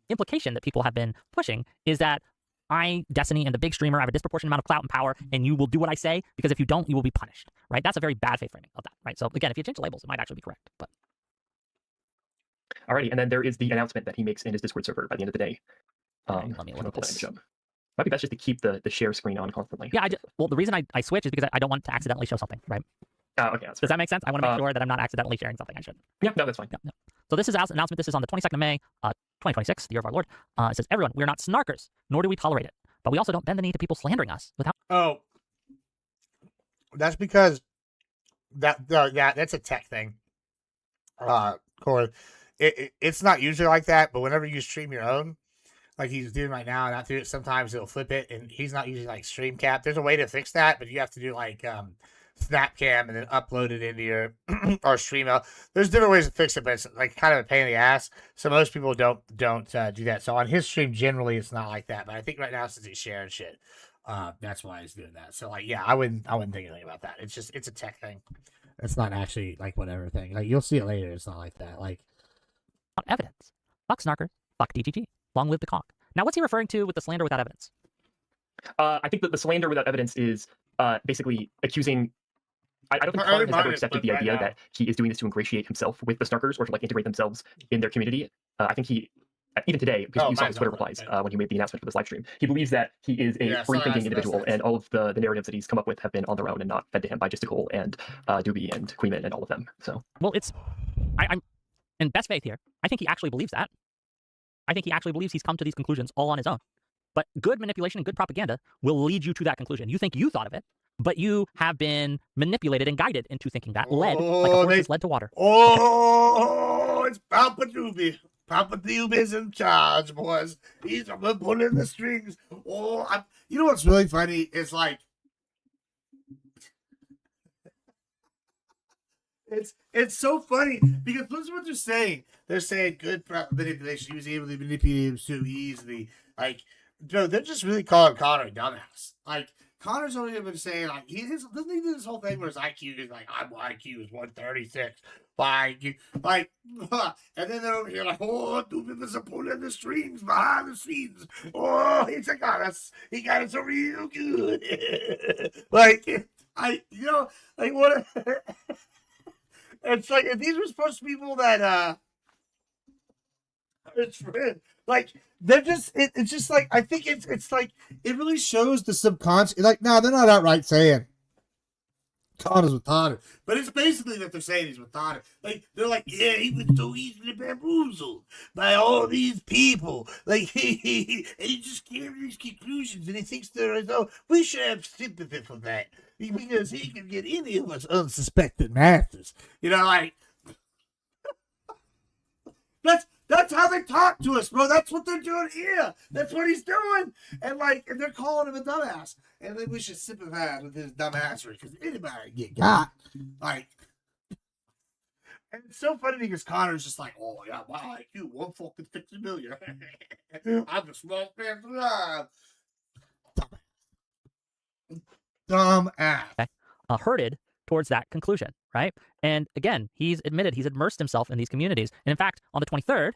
implication that people have been pushing is that I, Destiny, and the big streamer have a disproportionate amount of clout and power, and you will do what I say, because if you don't, you will be punished, right? That's a very bad faith framing of that, right? So again, if you change the labels, it might actually be correct, but. Alrighty, and then there is the announcement that he makes in his Discord server by the end of the day. Let me look at this. Might be best just to keep the share screen on constantly. Yeah, well, the reason I switch is because I don't want to accidentally show something, right? Okay. Does that make sense? I want to make sure that I'm not accidentally sharing something I shouldn't. Yeah, no, that's fine. Yeah. So this is an announcement. This is on the 22nd of May, 2026, the year of our Lord. It says, everyone, we are not snarkers, nor do we tolerate it. But we also don't bend the knee to people slandering us without. Oh, that's because that's a tech thing. Corey, it's not usually like that, but whenever you stream your own, like he's doing right now, and I do it sometimes, it'll flip it, and he's not using like stream cap. There's a way to fix that, but you have to do like Snapcam and then upload it into your or Streamo. There's different ways to fix it, but it's like kind of a pain in the ass. So most people don't do that. So on his stream, generally it's not like that. But I think right now since he's sharing shit, that's why he's doing that. So like, yeah, I wouldn't think anything about that. It's a tech thing. It's not actually like whatever thing. Like you'll see it later. It's not like that. Like evidence. Fuck snarkers. Fuck DGG. Long live the conch. Now, what's he referring to with the slander without evidence? I think that the slander without evidence is basically accusing. I don't think Connor has ever accepted the idea that he is doing this to ingratiate himself with the snarkers or to like integrate themselves in their community. I think he, even today, because you saw his Twitter replies when he made the announcement for this live stream, he believes that he is a free-thinking individual, and all of the narratives that he's come up with have been on their own and not fed to him by Justical and Doobie and Queeman and all of them. So well, I'm in best faith here. I think he actually believes that. I think he actually believes he's come to these conclusions all on his own. But good manipulation and good propaganda will lead you to that conclusion. You think you thought of it, but you have been manipulated and guided into thinking that. Led, like a horse is led to water. Oh, it's Papa Doobie. Papa Doobie's in charge, boys. He's pulling the strings. Oh, you know what's really funny? It's like, it's so funny because listen to what they're saying. They're saying good manipulation. He was able to manipulate him so easily. Like, bro, they're just really calling Connor a dumbass. Like, Connor's only been saying, like, doesn't he do this whole thing where his IQ is like, my IQ is 136. My IQ, like, and then they're over here like, oh, Doobie was pulling the strings behind the scenes. Oh, he got us so real good. Like, like, what? It's like, if these were supposed to be people that, like, they're just, it's just like, I think it's like, it really shows the subconscious, like, no, they're not outright saying Connor's retarded, but it's basically that they're saying he's retarded. Like, they're like, yeah, he was so easily bamboozled by all these people. Like, and he just came to these conclusions, and he thinks we should have sympathy for that, because he can get any of us unsuspected masters. You know, like, that's how they talk to us, bro. That's what they're doing here. That's what he's doing. And they're calling him a dumbass. And then we should sympathize with his dumbassery, because anybody get got. Like, and it's so funny because Connor's just like, oh yeah, my IQ 150 million. I'm the smallest man alive. Dumbass. Okay. Herded towards that conclusion, right? And again, he's admitted he's immersed himself in these communities. And in fact, on the 23rd,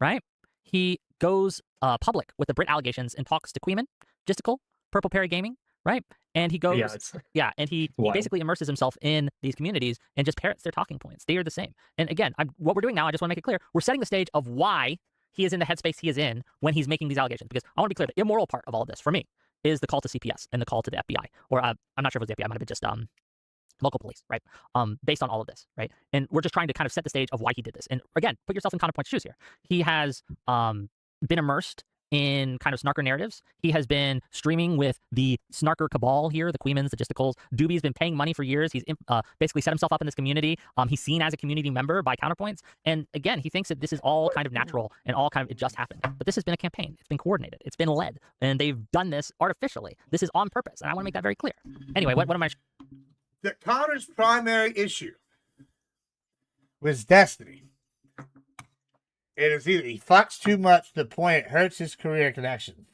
right, he goes public with the Brit allegations and talks to Queeman, Gisticle, Purple Perry Gaming, right? And he goes, and he basically immerses himself in these communities and just parrots their talking points. They are the same. And again, what we're doing now, I just want to make it clear, we're setting the stage of why he is in the headspace he is in when he's making these allegations. Because I want to be clear, the immoral part of all of this, for me, is the call to CPS and the call to the FBI. Or I'm not sure if it was the FBI, it might have been just local police, right? Based on all of this, right? And we're just trying to kind of set the stage of why he did this. And again, put yourself in counterpoint's shoes here. He has been immersed in kind of snarker narratives. He has been streaming with the snarker cabal here, the Queemans, the Gisticles. Doobie's been paying money for years. He's basically set himself up in this community. He's seen as a community member by counterpoints. And again, he thinks that this is all kind of natural and all kind of, it just happened. But this has been a campaign. It's been coordinated. It's been led. And they've done this artificially. This is on purpose. And I want to make that very clear. Anyway, what am I... The Connor's primary issue was Destiny. It is either he fucks too much to the point it hurts his career connections.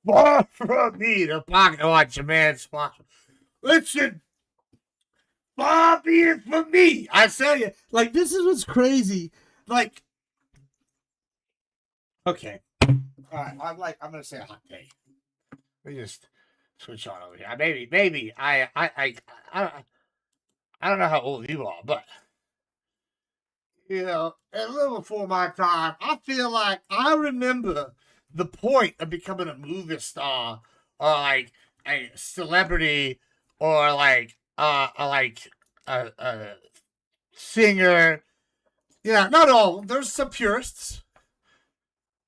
Far from me to pocket watch a man's sponsor. Listen, far be it from me. I tell you, like, this is what's crazy. Like, okay. All right, I'm going to say a hot take. Let me just switch on over here. Maybe I don't know how old you are, but you know, a little before my time, I feel like I remember the point of becoming a movie star or like a celebrity or like a singer. Yeah, not all. There's some purists,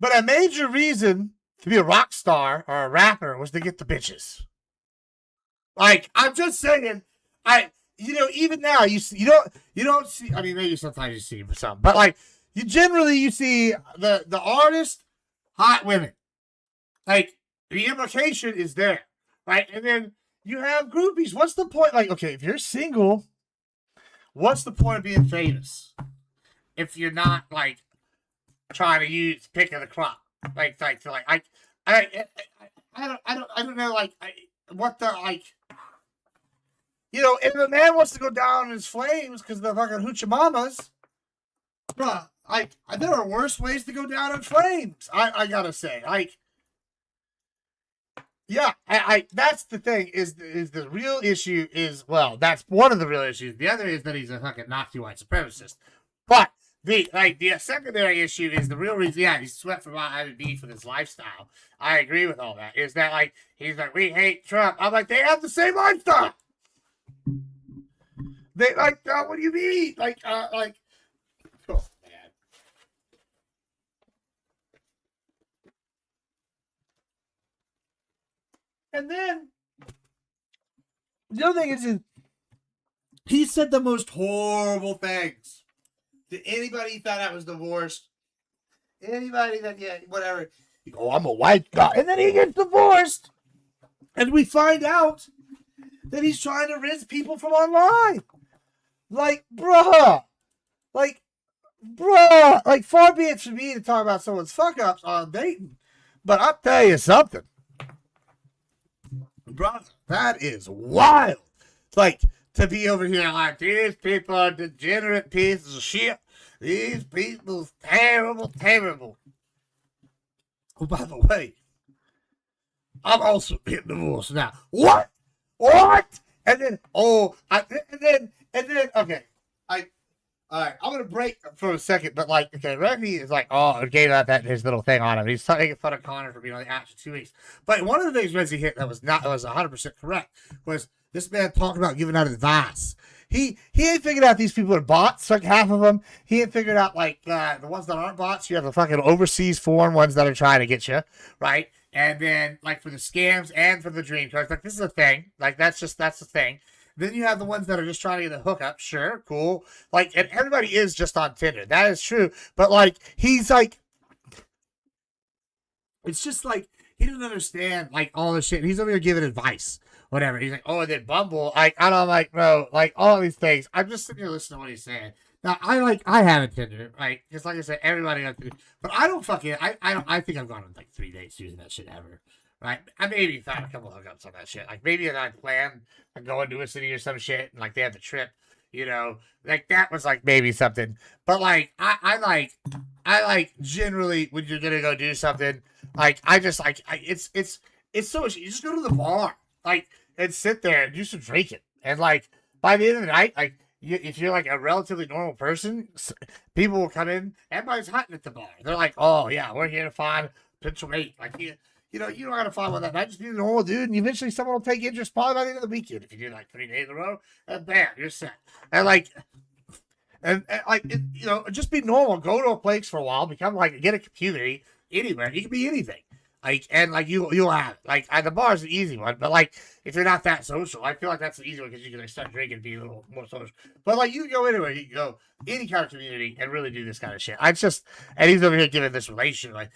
but a major reason to be a rock star or a rapper was to get the bitches. Like, I'm just saying, even now you don't see. I mean, maybe sometimes you see some, but like you see the artist, hot women. Like the implication is there, right? And then you have groupies. What's the point? Like, okay, if you're single, what's the point of being famous if you're not like trying to use pick of the crop? I don't know. Like, what the like. You know, if a man wants to go down in his flames because the fucking hoochie mamas, bruh, like, there are worse ways to go down in flames. I gotta say, like, yeah, that's the thing. Is the real issue is, well, that's one of the real issues. The other is that he's a fucking Nazi white supremacist. But the secondary issue is the real reason. Yeah, he's swept from having beef with his lifestyle. I agree with all that. Is that like he's like, we hate Trump? I'm like, they have the same lifestyle. They like, what do you mean? Like, oh man. And then the other thing is he said the most horrible things to anybody he thought that was divorced. Anybody that, yeah, whatever. You go, I'm a white guy. And then he gets divorced. And we find out that he's trying to rinse people from online. Like, bruh. Like, far be it from me to talk about someone's fuck-ups on dating. But I'll tell you something. Bruh, that is wild. Like, to be over here like, these people are degenerate pieces of shit. These people terrible, terrible. Oh, by the way, I'm also getting divorced now. What? And then, okay. All right, I'm going to break for a second, but like, okay, Randy is like, gave out that his little thing on him. He's making fun of Connor for being on the app for 2 weeks. But one of the things Reggie hit that was 100% correct was this man talking about giving out advice. He ain't figured out these people are bots, like half of them. He ain't figured out like the ones that aren't bots. You have the fucking overseas foreign ones that are trying to get you, right? And then like for the scams and for the dream cards, like this is a thing. Like that's the thing. Then you have the ones that are just trying to get a hookup. Sure, cool. Like, and everybody is just on Tinder. That is true. But like, he's like, it's just like he doesn't understand like all this shit. He's over here giving advice, whatever. He's like, oh, and then Bumble. Like, I don't like, bro, like all these things. I'm just sitting here listening to what he's saying. Now, I have a Tinder, right? Because like I said, everybody on Tinder. But I don't fucking, I think I've gone on like 3 dates using that shit ever. Right? I maybe found a couple hookups on that shit. Like maybe I planned on going to a city or some shit, and like they had the trip, you know, like that was like maybe something. But like I like generally when you're gonna go do something, like I just like it's so much. You just go to the bar, like, and sit there and do some drinking, and like by the end of the night, like if you're like a relatively normal person, people will come in. Everybody's hunting at the bar. They're like, oh yeah, we're here to find potential mate. Like you know, you don't gotta find one that night. Just be a normal dude, and eventually someone will take interest probably by the end of the weekend. If you do like 3 days in a row, and bam, you're set. And like, and like just be normal. Go to a place for a while. Become like get a community anywhere. You can be anything. Like and like you'll have like the bar is an easy one, but like if you're not that social, I feel like that's the easy one because you can like, start drinking and be a little more social. But like you can go anywhere, you can go any kind of community and really do this kind of shit. And he's over here giving this relation and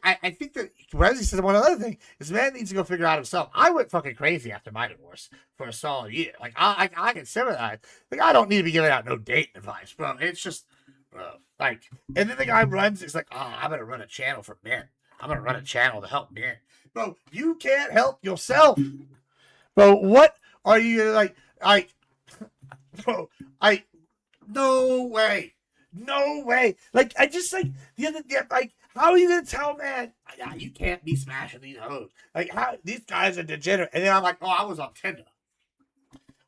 I think that Wesley said one other thing is man needs to go figure out himself. I went fucking crazy after my divorce for a solid year. Like I can sympathize. Like I don't need to be giving out no dating advice, bro. It's just like and then the guy runs. It's like I'm gonna run a channel for men. I'm gonna run a channel to help men. Bro, you can't help yourself. Bro, what are you like? No way. No way. Like, I just like the other day, like, how are you gonna tell man? Yeah, you can't be smashing these hoes. Like, how these guys are degenerate. And then I'm like, oh, I was on Tinder.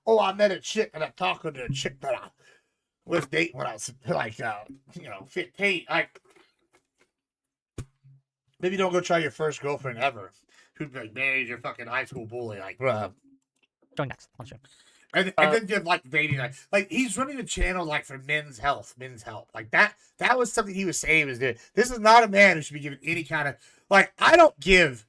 Oh, I met a chick and I'm talking to a chick that I was dating when I was like 15. Like, maybe don't go try your first girlfriend ever who like married your fucking high school bully. Like, bro. Join next. I'll show. And then give like dating like he's running a channel like for men's health. Like that was something he was saying he was doing. This is not a man who should be given any kind of like I don't give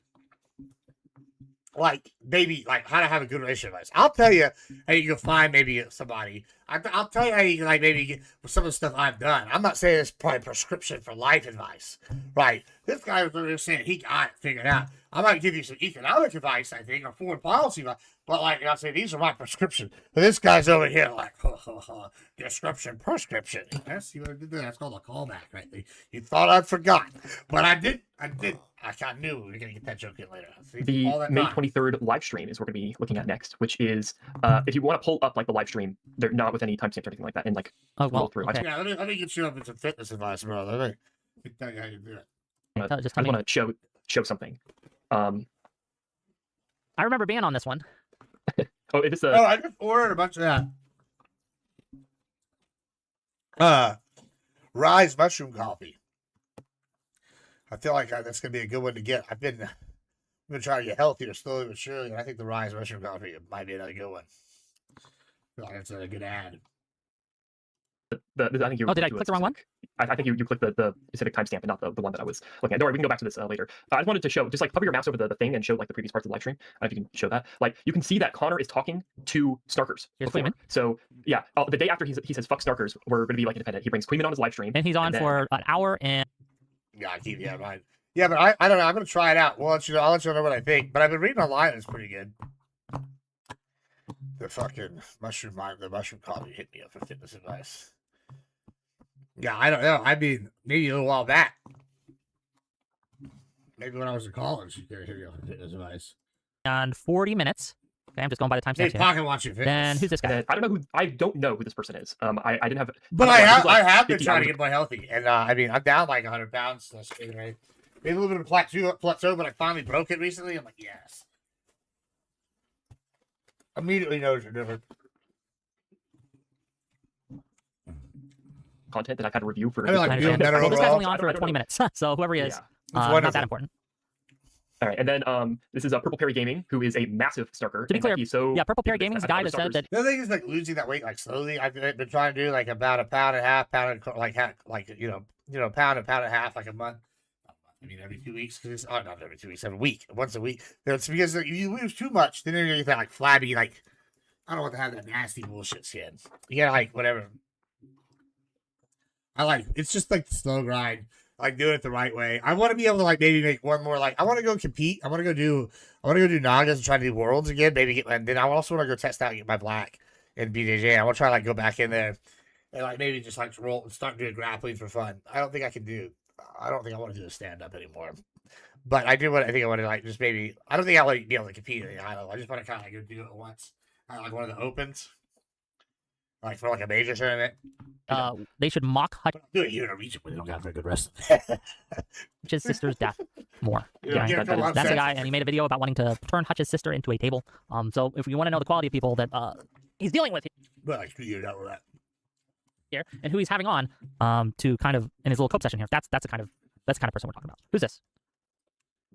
like maybe like how to have a good relationship advice. I'll tell you how you can find maybe somebody. I'll tell you how you can like maybe get some of the stuff I've done. I'm not saying it's probably prescription for life advice, right? This guy was literally saying he got it figured out. I might give you some economic advice, I think, or foreign policy advice, but like I'll say these are my prescriptions. But this guy's over here like prescription. Yes, see what I did there? That's called a callback, right? You thought I'd forgot, but I did. I kind of knew we were gonna get that joke in later. See, the May 23rd live stream is what we're gonna be looking at next, which is if you want to pull up like the live stream, they're not with any timestamps or anything like that, and like roll through. Okay. Yeah, let me get you up with some fitness advice, bro. Let me tell you how you do it. I just want to show something. I remember being on this one. Oh, it is I just ordered a bunch of that. Rise mushroom coffee. I feel like that's gonna be a good one to get. I've been trying to get healthier slowly but surely, and I think the Rise mushroom coffee might be another good one. I feel like that's a good ad. I think you. Oh, did I click the wrong one? I think you clicked the specific timestamp and not the one that I was looking at. Don't worry, we can go back to this later. I just wanted to show, just like hover your mouse over the thing and show like the previous parts of the live stream. I don't know if you can show that. Like you can see that Connor is talking to Snarkers. Here's Queeman. So yeah, the day after he says fuck Snarkers, we're going to be like independent. He brings Queeman on his live stream, and he's on for an hour and. Yeah, mine. Yeah, but I don't know. I'm gonna try it out. I'll let you know what I think. But I've been reading online. It's pretty good. The fucking mushroom coffee hit me up for fitness advice. Yeah, I don't know. I mean, maybe a little while back. Maybe when I was in college, you could hit me up for fitness advice. And 40 minutes. Okay, I'm just going by the timestamp. Hey, pocket watching fitness. Then who's this guy? I don't know who this person is. I didn't have. But I have been trying to get more healthy, and I mean, I'm down like 100 pounds. That's good, right? Maybe a little bit of plateau, but I finally broke it recently. I'm like, yes. Immediately knows you're different. Content that I've had a review for. I mean, better well, this guy's only on for 20 minutes, so whoever he is, not that important. All right, and then this is Purple Perry Gaming, who is a massive Snarker. To be clear, Purple Perry Gaming's a guy that said that. The thing is, like losing that weight like slowly. I've been trying to do like about a pound and a half, pound and pound and a half like a month. I mean, every 2 weeks. Not every 2 weeks, every week, once a week. It's because you lose too much, then you're gonna get that like flabby, like I don't want to have that nasty bullshit skin. You gotta like whatever. It's just like the slow grind, like doing it the right way. I want to be able to like maybe make one more like I want to go compete. I want to go do Nagas and try to do Worlds again. Maybe and then I also want to go test out and get my black in BJJ. I want to try like go back in there and like maybe just like roll and start doing grappling for fun. I don't think I want to do the stand up anymore. But I want to like just maybe I don't think I want to be able to compete in the island. I just want to kind of like go do it once. Like one of the opens. Like for like a major tournament. They should mock Hutch. Do it here in a region where they don't have very good wrestling. Hutch's sister's death more. Yeah, that's a guy, and he made a video about wanting to turn Hutch's sister into a table. So if you want to know the quality of people that he's dealing with, well, I figured out with that here, and who he's having on, to kind of in his little cope session here. That's the kind of person we're talking about. Who's this?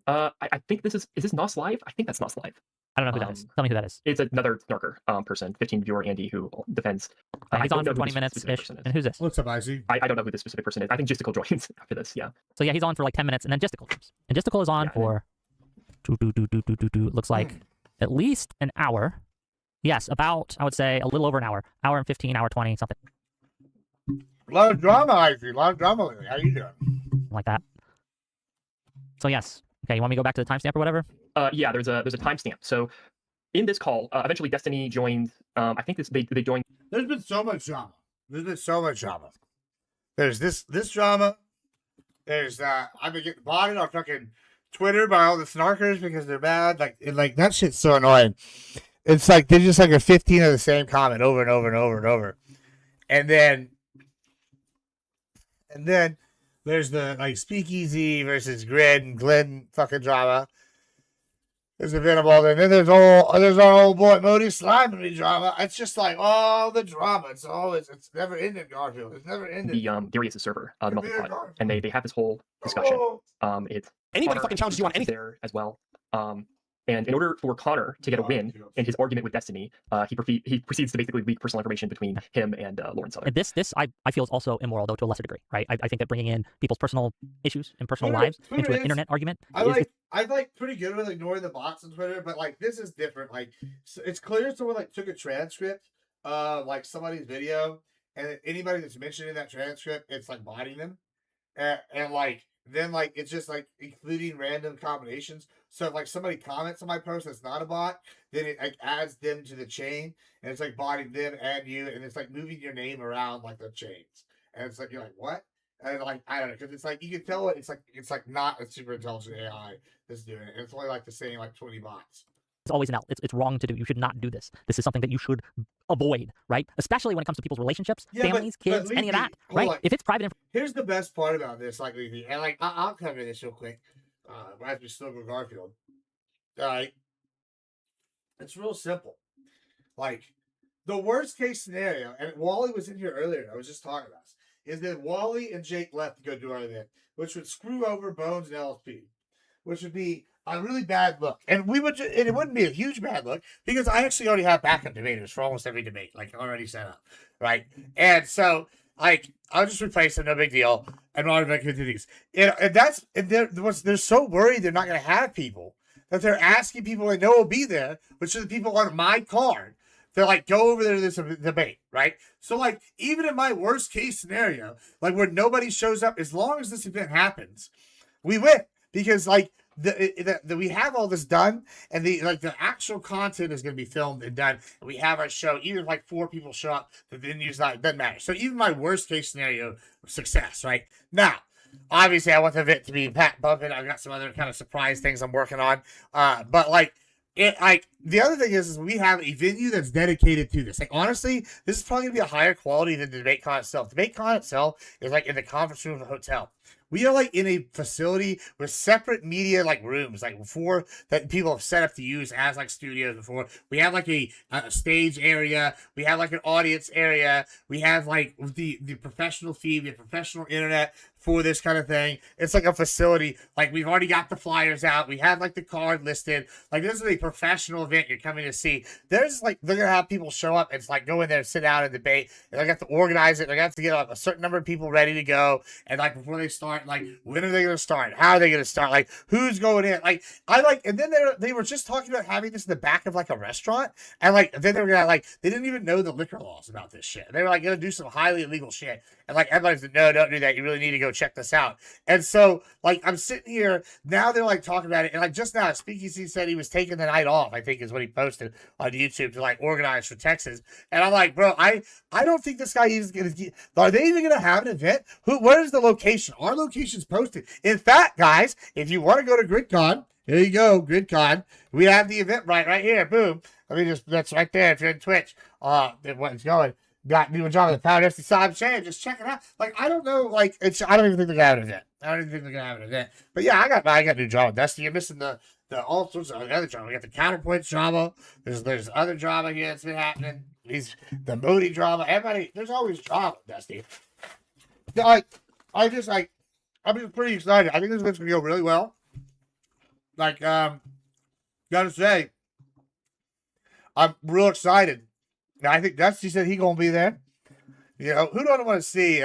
I think this is this Nos Live? I think that's Nos Live. I don't know who that is. Tell me who that is. It's another snarker person, 15 viewer Andy, who defends. He's on for 20 minutes ish. And who's this? What's up, Isaac? I don't know who this specific person is. I think Gisticle joins after this. Yeah. So yeah, he's on for like 10 minutes, and then Gisticle comes. And Gisticle is on for looks like at least an hour. Yes, about, I would say, a little over an hour. Hour and 15, hour 20, something. A lot of drama, Isaac. A lot of drama lately. How you doing? Like that. So yes. Okay, you want me to go back to the timestamp or whatever? Yeah, there's a timestamp. So in this call, eventually Destiny joined. I think they joined. There's been so much drama. There's this drama. There's I've been getting botted on fucking Twitter by all the snarkers because they're mad. Like that shit's so annoying. It's like they just like a 15 of the same comment over and over and over and over. And then there's the like Speakeasy versus Grid and Glenn fucking drama. There's a Venable, and then there's our old boy Modi Slimey drama. It's just like all the drama. It's never ending, Garfield. It's never ending. The Darius' server, the multi-pod, and they have this whole discussion. It's anybody fucking challenges you on anything there as well. And in order for Connor to get a win in his argument with Destiny, he proceeds to basically leak personal information between him and Lauren Southern. This I feel is also immoral, though, to a lesser degree, right? I think that bringing in people's personal issues and personal lives into an internet argument I'm like pretty good with ignoring the bots on Twitter, but like this is different. Like it's clear someone like took a transcript of like somebody's video, and anybody that's mentioned in that transcript, it's like botting them, and like then like it's just like including random combinations. So if like somebody comments on my post that's not a bot, then it like adds them to the chain, and it's like botting them and you, and it's like moving your name around like the chains, and it's like you're like what? And like I don't know, because it's like you can tell it's like not a super intelligent AI that's doing it. And it's only like the same like 20 bots. It's always an out. It's wrong to do. You should not do this. This is something that you should avoid, right? Especially when it comes to people's relationships, families, kids, any of that, right? If it's private Here's the best part about this, like, and like I'll cover this real quick. As we still go Garfield. All right. It's real simple. Like the worst case scenario, and Wally was in here earlier. I was just talking about this. Is that Wally and Jake left to go do our event, which would screw over Bones and LSP, which would be a really bad look. And it wouldn't be a huge bad look because I actually already have backup debaters for almost every debate, like already set up, right? And so, like, I'll just replace them, no big deal, and I'll do these. They're so worried they're not going to have people that they're asking people they know will be there, which are the people on my card. To like go over there to this debate, right? So like even in my worst case scenario, like where nobody shows up, as long as this event happens, we win because like we have all this done, and the actual content is going to be filmed and done. And we have our show. Even if like 4 people show up, the venue's not, it doesn't matter. So even my worst case scenario, success, right? Now, obviously, I want the event to be Pat bumping. I've got some other kind of surprise things I'm working on, but like. The other thing is we have a venue that's dedicated to this. Like honestly, this is probably gonna be a higher quality than the DebateCon itself. DebateCon itself is like in the conference room of the hotel. We are like in a facility with separate media like rooms, like before that people have set up to use as like studios before. We have like a stage area. We have like an audience area. We have like the professional feed, the professional internet for this kind of thing. It's like a facility. Like we've already got the flyers out. We have like the card listed. Like this is a professional event you're coming to see. There's like they're gonna have people show up and it's like go in there and sit down and debate. And they're gonna have to organize it. They're gonna have to get a certain number of people ready to go. And like before they start, like when are they gonna start? How are they gonna start? Like who's going in? Like and then they were just talking about having this in the back of like a restaurant. And like then they were gonna like they didn't even know the liquor laws about this shit. They were like gonna do some highly illegal shit. And like everybody's like, no, don't do that. You really need to go check this out. And so like I'm sitting here now, they're like talking about it, and like just now Speakeasy said he was taking the night off, I think is what he posted on YouTube to like organize for Texas. And I'm like, bro, I don't think this guy is gonna are they even gonna have an event? Where is the location? Our location's posted. In fact, guys, if you want to go to GridCon, here you go, GridCon. We have the event right here. Boom. That's right there if you're in Twitch. What's going. Got new job at the Power FC side chain. Just check it out. Like I don't know. Like I don't even think they're gonna have an event. I don't even think they're gonna have an event. But yeah, I got new drama with Destiny. You're missing the all sorts of other drama. We got the counterpoint drama. There's other drama here that's been happening. The Modi drama. Everybody. There's always drama with Destiny. I'm just pretty excited. I think this event's gonna go really well. Like gotta say, I'm real excited. Now, I think Dusty said he gonna be there. You know, who don't want to see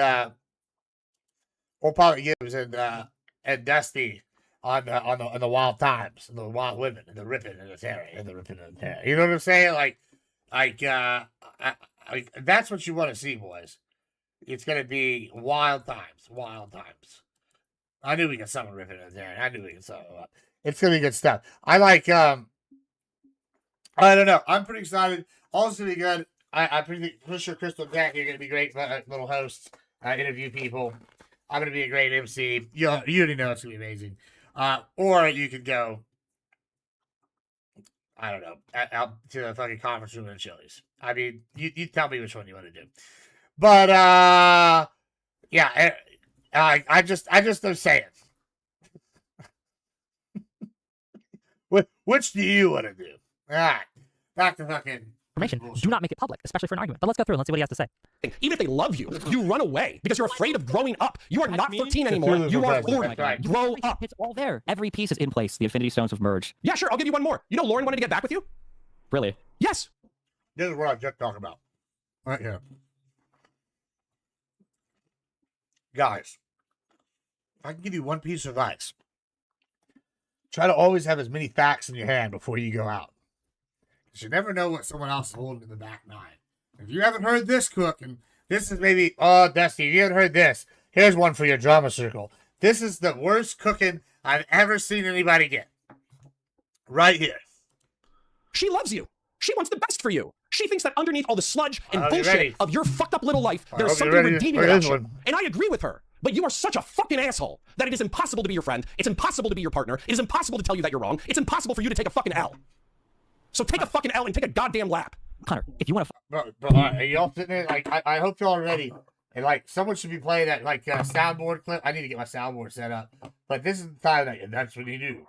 old Papa Gibbs and Dusty on the Wild Times, the Wild Women, and the ripping and the tearing, and the ripping and the tearing. You know what I'm saying? Like that's what you want to see, boys. It's gonna be wild times, wild times. I knew we could summon ripping and tearing. I knew we could summon. It's gonna be good stuff. I like I don't know. I'm pretty excited. Also gonna be good. I'm pretty sure Crystal and Jackie are going to be great little hosts, interview people. I'm going to be a great MC. You already know it's going to be amazing. Or you could go, I don't know, out to the fucking conference room in Chili's. I mean, you tell me which one you want to do. But, yeah, I just am saying. Which do you want to do? All right, back to fucking... information. Do not make it public, especially for an argument. But let's go through and let's see what he has to say. Even if they love you, you run away because you're afraid of growing up. You are not 13 anymore. You are 40. Grow up. It's all there. Every piece is in place. The Infinity Stones have merged. Yeah, sure. I'll give you one more. You know Lauren wanted to get back with you? Really? Yes. This is what I just talked about. Right here. Guys, I can give you one piece of advice. Try to always have as many facts in your hand before you go out. You never know what someone else is holding in the back nine. If you haven't heard this, Cook, and this is maybe, oh, Dusty, if you haven't heard this, here's one for your drama circle. This is the worst cooking I've ever seen anybody get. Right here. She loves you. She wants the best for you. She thinks that underneath all the sludge and bullshit of your fucked up little life, there's something redeeming about you. And I agree with her. But you are such a fucking asshole that it is impossible to be your friend. It's impossible to be your partner. It is impossible to tell you that you're wrong. It's impossible for you to take a fucking L. So take a fucking L and take a goddamn lap. Connor, if you want to... But are y'all sitting there? Like, I hope y'all are ready. And, like, someone should be playing that, like, soundboard clip. I need to get my soundboard set up. But this is the time that that's what you do.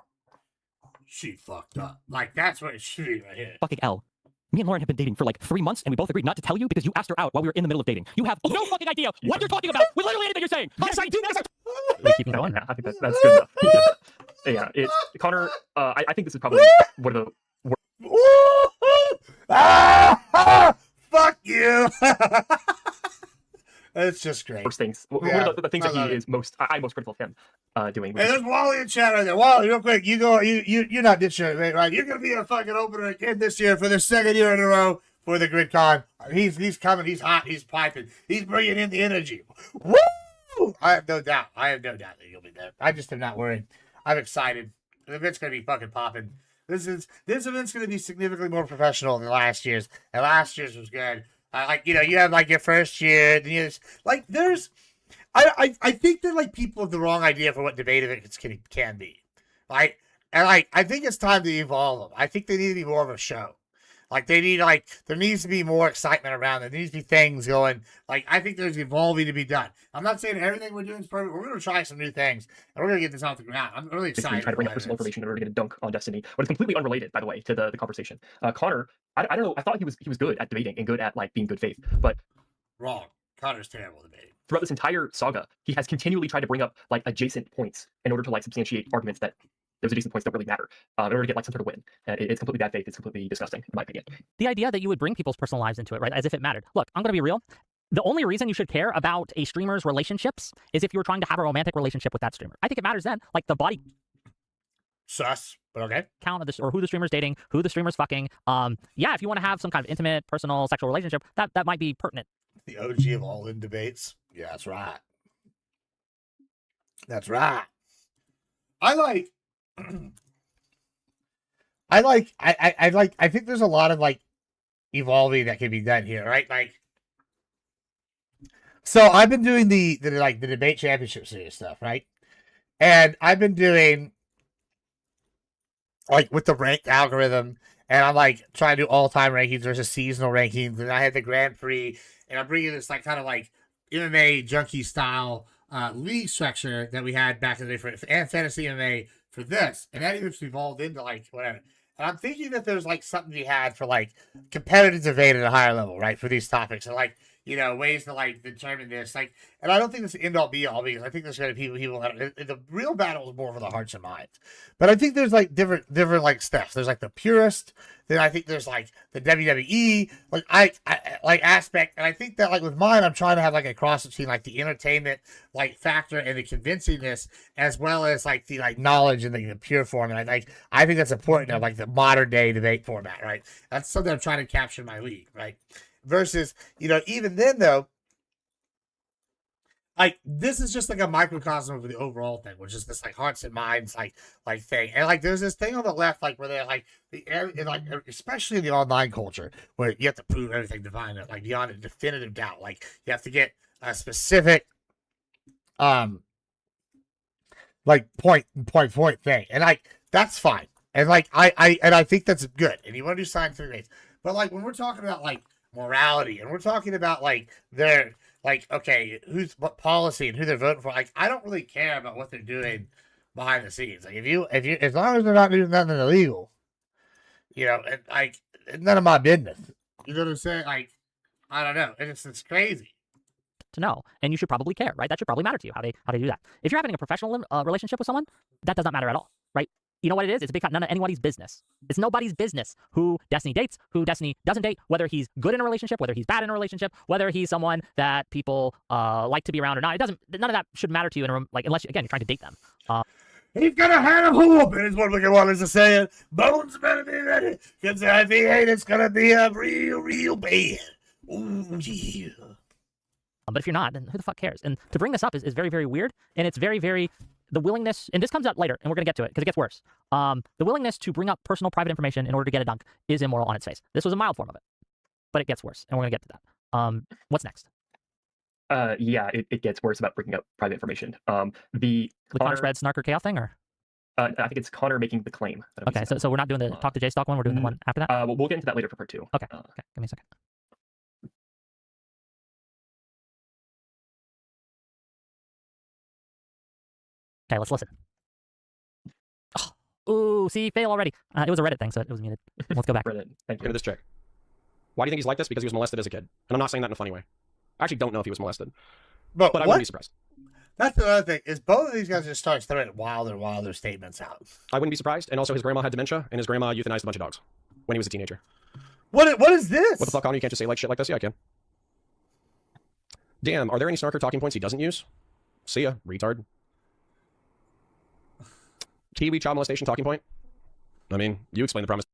She fucked up. Like, that's what it should be right here. Fucking L. Me and Lauren have been dating for like 3 months, and we both agreed not to tell you because you asked her out while we were in the middle of dating. You have no fucking idea what you're talking about with literally anything you're saying. Yes, I do. Yes, We keep going. Yeah, I think that's good enough. Yeah, it's Connor. I think this is probably one of the fuck you. It's just great. worst things. One of the things that he is I'm most critical of him doing. Hey, there's Wally in chat right there. Wally, real quick, you're not this year, right? You're gonna be a fucking opener again this year for the second year in a row for the GridCon. He's coming. He's hot. He's piping. He's bringing in the energy. Woo! I have no doubt. That he'll be there. I just am not worried. I'm excited. The event's gonna be fucking popping. This event's gonna be significantly more professional than last year's, and last year's was good. You have like your first year, then you like there's, I think that like people have the wrong idea for what debate events can be, like, and like I think it's time to evolve them. I think they need to be more of a show. Like there needs to be more excitement around it. There needs to be things going. Like I think there's evolving to be done. I'm not saying everything we're doing is perfect. We're going to try some new things, and we're going to get this off the ground. I'm really excited. Try to bring up personal information in order to get a dunk on Destiny, but it's completely unrelated, by the way, to the conversation. Connor, I don't know. I thought he was good at debating and good at like being good faith, but wrong. Connor's terrible at debating. Throughout this entire saga, he has continually tried to bring up like adjacent points in order to like substantiate arguments that those adjacent points don't really matter in order to get like some sort of win. It's completely bad faith. It's completely disgusting, in my opinion. The idea that you would bring people's personal lives into it, right, as if it mattered. Look, I'm going to be real. The only reason you should care about a streamer's relationships is if you're trying to have a romantic relationship with that streamer. I think it matters then, like the body sus, but okay. Count of this, or who the streamer's dating, who the streamer's fucking. Yeah, if you want to have some kind of intimate, personal, sexual relationship, that might be pertinent. The OG of all in debates. Yeah, that's right. That's right. I think there's a lot of like evolving that can be done here, right? Like, so I've been doing the debate championship series stuff, right? And I've been doing like with the ranked algorithm, and I'm like trying to do all-time rankings versus seasonal rankings, and I had the Grand Prix, and I'm bringing this like kind of like MMA junkie style league structure that we had back in the day for and fantasy MMA for this, and that even evolved into like whatever. And I'm thinking that there's like something to be had for like competitive debate at a higher level, right? For these topics, and like ways to like determine this. Like, and I don't think it's the end all be all because I think there's going to be people the real battle is more for the hearts and minds. But I think there's like different like steps. There's like the purist. Then I think there's like the WWE like I like aspect, and I think that like with mine, I'm trying to have like a cross between like the entertainment like factor and the convincingness, as well as like the like knowledge and the pure form. And I think that's important of like the modern day debate format, right? That's something I'm trying to capture in my league, right? Versus, even then though, like this is just like a microcosm of the overall thing, which is this like hearts and minds like thing. And like there's this thing on the left, like where they're like especially in the online culture, where you have to prove everything divine, like beyond a definitive doubt. Like you have to get a specific like point thing. And like that's fine. And like I think that's good. And you want to do scientific rates. But like when we're talking about like morality and we're talking about like their like, okay, what policy and who they're voting for. Like, I don't really care about what they're doing behind the scenes. Like, if you, as long as they're not doing nothing illegal, and like, it's none of my business. You know what I'm saying? Like, I don't know. It's crazy to know, and you should probably care, right? That should probably matter to you how they do that. If you're having a professional relationship with someone, that does not matter at all, right? You know what it is? It's none of anybody's business. It's nobody's business who Destiny dates, who Destiny doesn't date, whether he's good in a relationship, whether he's bad in a relationship, whether he's someone that people like to be around or not. It doesn't. None of that should matter to you, unless again you're trying to date them. He's gonna have a whooping, is what Wicked Wallace is saying. Bones better be ready, because if he ain't, it's gonna be a real bad. Ooh, yeah. But if you're not, then who the fuck cares? And to bring this up is very, very weird, and it's very, very the willingness, and this comes out later, and we're going to get to it because it gets worse. The willingness to bring up personal private information in order to get a dunk is immoral on its face. This was a mild form of it, but it gets worse, and we're going to get to that. What's next? Yeah, it gets worse about bringing up private information. The Connor Spread Snarker Chaos thing, or? I think it's Connor making the claim. Okay, so we're not doing the Talk to J Stock one, we're doing the one after that? We'll get into that later for part 2. Okay, okay, give me a second. Okay, let's listen. Oh, ooh, see, fail already. It was a Reddit thing, so it was muted. Let's go back. Reddit. Thank you. Into this chick. Why do you think he's like this? Because he was molested as a kid. And I'm not saying that in a funny way. I actually don't know if he was molested. But I wouldn't be surprised. That's the other thing, is both of these guys just start throwing wilder statements out. I wouldn't be surprised. And also his grandma had dementia, and his grandma euthanized a bunch of dogs when he was a teenager. What is this? What the fuck, Connor? You can't just say like shit like this? Yeah, I can. Damn, are there any snarker talking points he doesn't use? See ya, retard. Kiwi child molestation talking point? I mean, you explain the promise.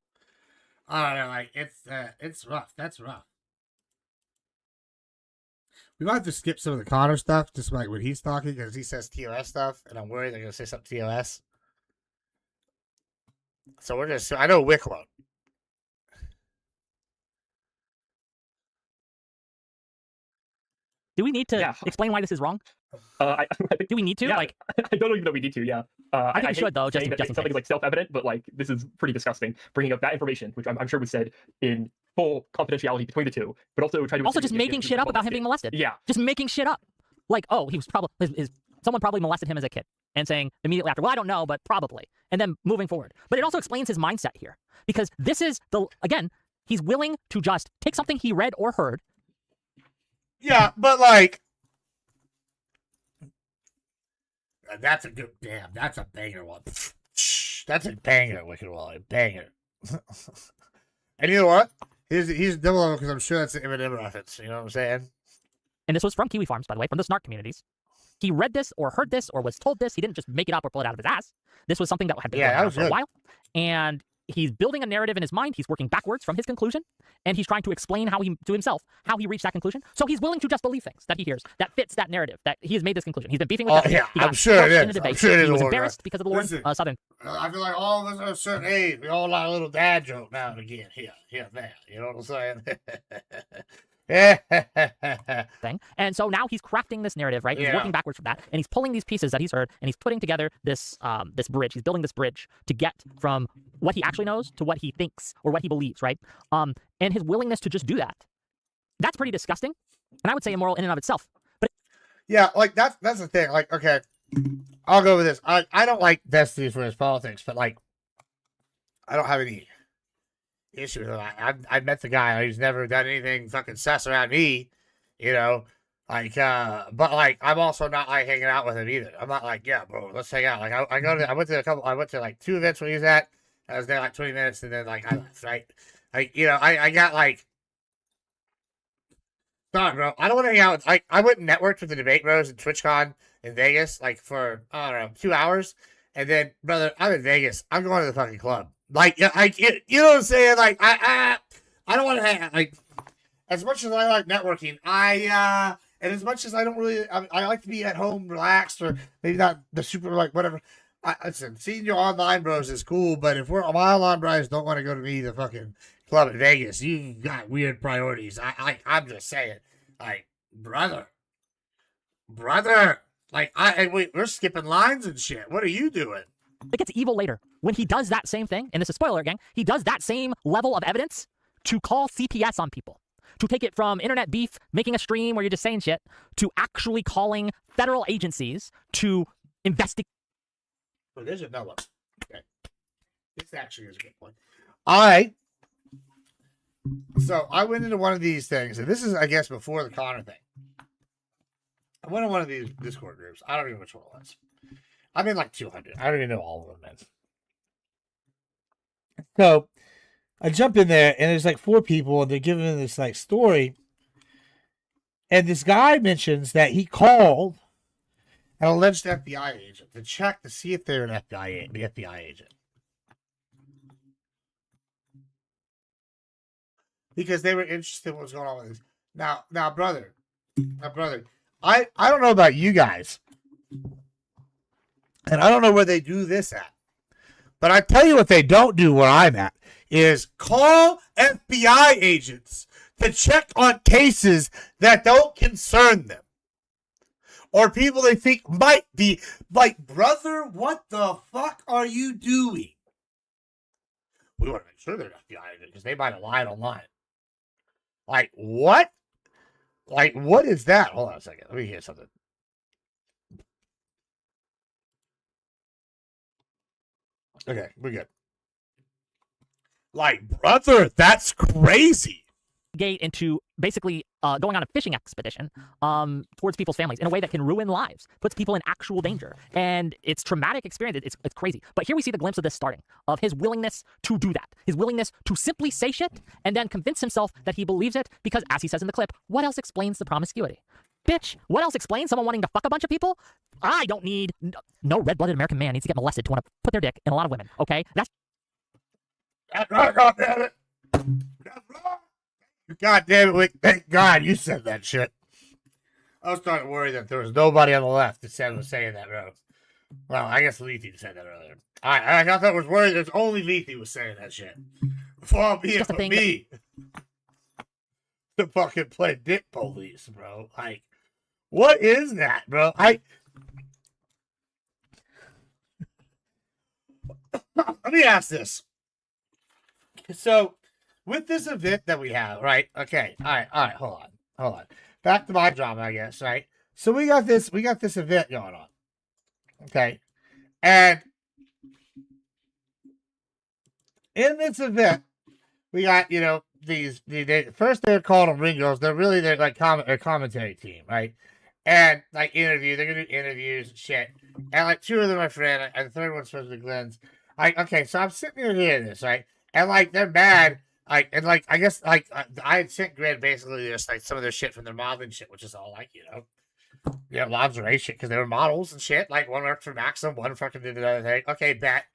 I don't know, like, it's rough. That's rough. We might have to skip some of the Connor stuff, just like when he's talking, because he says TOS stuff, and I'm worried they're going to say something TOS. So we're just, I know Wick won't. Do we need to explain why this is wrong? Do we need to? Yeah, like, I don't even know we need to. Yeah, I think we should though. Just it's something like self-evident, but like this is pretty disgusting. Bringing up that information, which I'm sure was said in full confidentiality between the two, but also trying to just making shit up about him being molested. Yeah, just making shit up. Like, oh, he was probably someone probably molested him as a kid, and saying immediately after, well, I don't know, but probably, and then moving forward. But it also explains his mindset here, because this is again, he's willing to just take something he read or heard. Yeah, but like, that's a good damn. That's a banger one. That's a banger, Wicked Wally. Banger. And you know what? He's double because I'm sure that's an Eminem reference. You know what I'm saying? And this was from Kiwi Farms, by the way, from the Snark communities. He read this or heard this or was told this. He didn't just make it up or pull it out of his ass. This was something that had been going on for a while. And he's building a narrative in his mind. He's working backwards from his conclusion, and he's trying to explain to himself how he reached that conclusion. So he's willing to just believe things that he hears that fits that narrative, that he has made this conclusion. He's been beefing with that. Yeah, he got I'm sure it is. in a debate. I'm sure it is. He was embarrassed because of the Lauren Southern. I feel like all of us are a certain age. We all like a little dad joke now and again. Here, there. You know what I'm saying? Thing. And so now he's crafting this narrative, right? He's working backwards from that, and he's pulling these pieces that he's heard, and he's putting together this this bridge. He's building this bridge to get from what he actually knows to what he thinks or what he believes, right? And his willingness to just do that's pretty disgusting, and I would say immoral in and of itself. But yeah, like that's the thing. Like, okay, I'll go with this. I don't like Destiny for his politics, but like, I don't have any issue with it. I met the guy. He's never done anything fucking sus around me. you know. Like, but like, I'm also not like hanging out with him either. I'm not like, yeah, bro, let's hang out. Like, I went to like 2 events when he was at. I was there like 20 minutes, and then like I left, right? Like, you know, I got like, sorry, bro, I don't want to hang out with. Like, I went and networked with the Debate Bros and TwitchCon in Vegas, like for I don't know 2 hours, and then, brother, I'm in Vegas. I'm going to the fucking club. Like, you know what I'm saying? Like, I don't want to hang out. Like, as much as I like networking, and as much as I don't really, I like to be at home, relaxed, or maybe not the super, like, whatever. Listen, seeing your online bros is cool, but if my online bros don't want to go to the fucking club in Vegas, you got weird priorities. I'm just saying, like, brother, like, we're skipping lines and shit. What are you doing? It gets evil later. When he does that same thing, and this is spoiler gang, he does that same level of evidence to call CPS on people. To take it from internet beef, making a stream where you're just saying shit, to actually calling federal agencies to investigate. Well, there's another one. Okay. This actually is a good point. So I went into one of these things, and this is, I guess, before the Connor thing. I went in one of these Discord groups. I don't even know which one it was. I'm in like 200. I don't even know all of them, man. So I jump in there, and there's like 4 people, and they're giving me this like story. And this guy mentions that he called an alleged FBI agent to check to see if they're the FBI agent. Because they were interested in what was going on with this. Now, brother, I don't know about you guys, and I don't know where they do this at, but I tell you what they don't do where I'm at is call FBI agents to check on cases that don't concern them or people they think might be like, brother, what the fuck are you doing? We want to make sure they're FBI agents because they might have lied online. Like, what? Like, what is that? Hold on a second. Let me hear something. Okay, we're good. Like, brother, that's crazy. Into basically going on a fishing expedition towards people's families in a way that can ruin lives, puts people in actual danger. And it's traumatic experience. It's crazy. But here we see the glimpse of this starting, of his willingness to do that, his willingness to simply say shit and then convince himself that he believes it because, as he says in the clip, what else explains the promiscuity? Bitch, what else explains someone wanting to fuck a bunch of people? I don't need... No red-blooded American man needs to get molested to want to put their dick in a lot of women, okay? That's right, God damn it. God damn it, thank God you said that shit. I was starting to worry that there was nobody on the left that was saying that, bro. Well, I guess Lethe said that earlier. I thought that was worried there's only Lethe was saying that shit. Far be it from me to fucking play dick police, bro. Like, what is that, bro? Let me ask this. So, with this event that we have, right? Okay, all right, hold on. Back to my drama, I guess, right? So we got this event going on. Okay. And in this event, we got, you know, first they're called them Ringos. They're like a commentary team, right? And like they're gonna do interviews and shit. And like 2 of them are friend, and the third one's supposed to be Glenn's. Like, okay, so I'm sitting here hearing this, right? And like they're mad. I guess I had sent Glenn basically just like some of their shit from their modeling shit, which is all like, you know, lingerie shit because they were models and shit. Like one worked for Maxim, one fucking did the other thing. Okay, bet.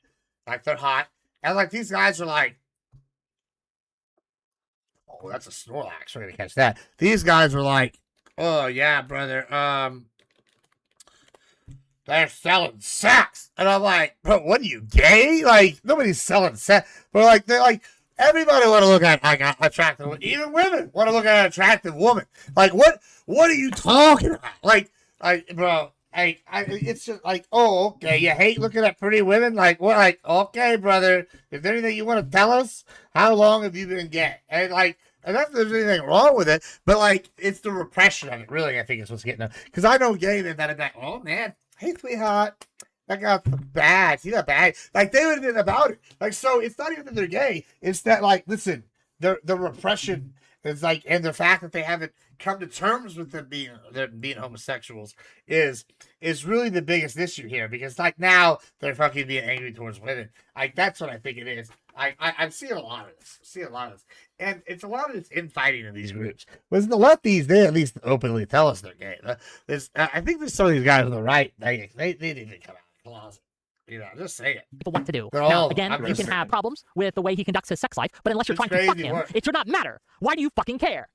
Like they're hot. And like these guys are like, oh, that's a Snorlax. We're gonna catch that. These guys were like, oh yeah, brother. They're selling sex. And I'm like, bro, what are you, gay? Like, nobody's selling sex. But like, they're like, everybody want to look at like an attractive, even women want to look at an attractive woman. Like, what are you talking about? Like, bro, it's just like, oh, okay, you hate looking at pretty women? Like, what? Like, okay, brother, is there anything you want to tell us? How long have you been gay? And like, and not that there's anything wrong with it, but like, it's the repression of it, really, I think is what's getting them. Because I know gay men that are like, oh man, hey, sweetheart, that guy's bad. See that bad? Like, they would have been about it. Like, so it's not even that they're gay. It's that, like, listen, the repression is like, and the fact that they haven't come to terms with them being homosexuals is really the biggest issue here, because like now they're fucking being angry towards women. Like that's what I think it is. I'm seeing a lot of this. And it's a lot of this infighting in these groups. Whereas the lefties, they at least openly tell us they're gay. I think there's some of these guys on the right, they need to come out of the closet. You know, just say it. People want to do. They're Now, all- again, I'm you just can saying. have problems with the way he conducts his sex life, but unless you're It's trying to fuck crazy him, work. it should not matter. Why do you fucking care?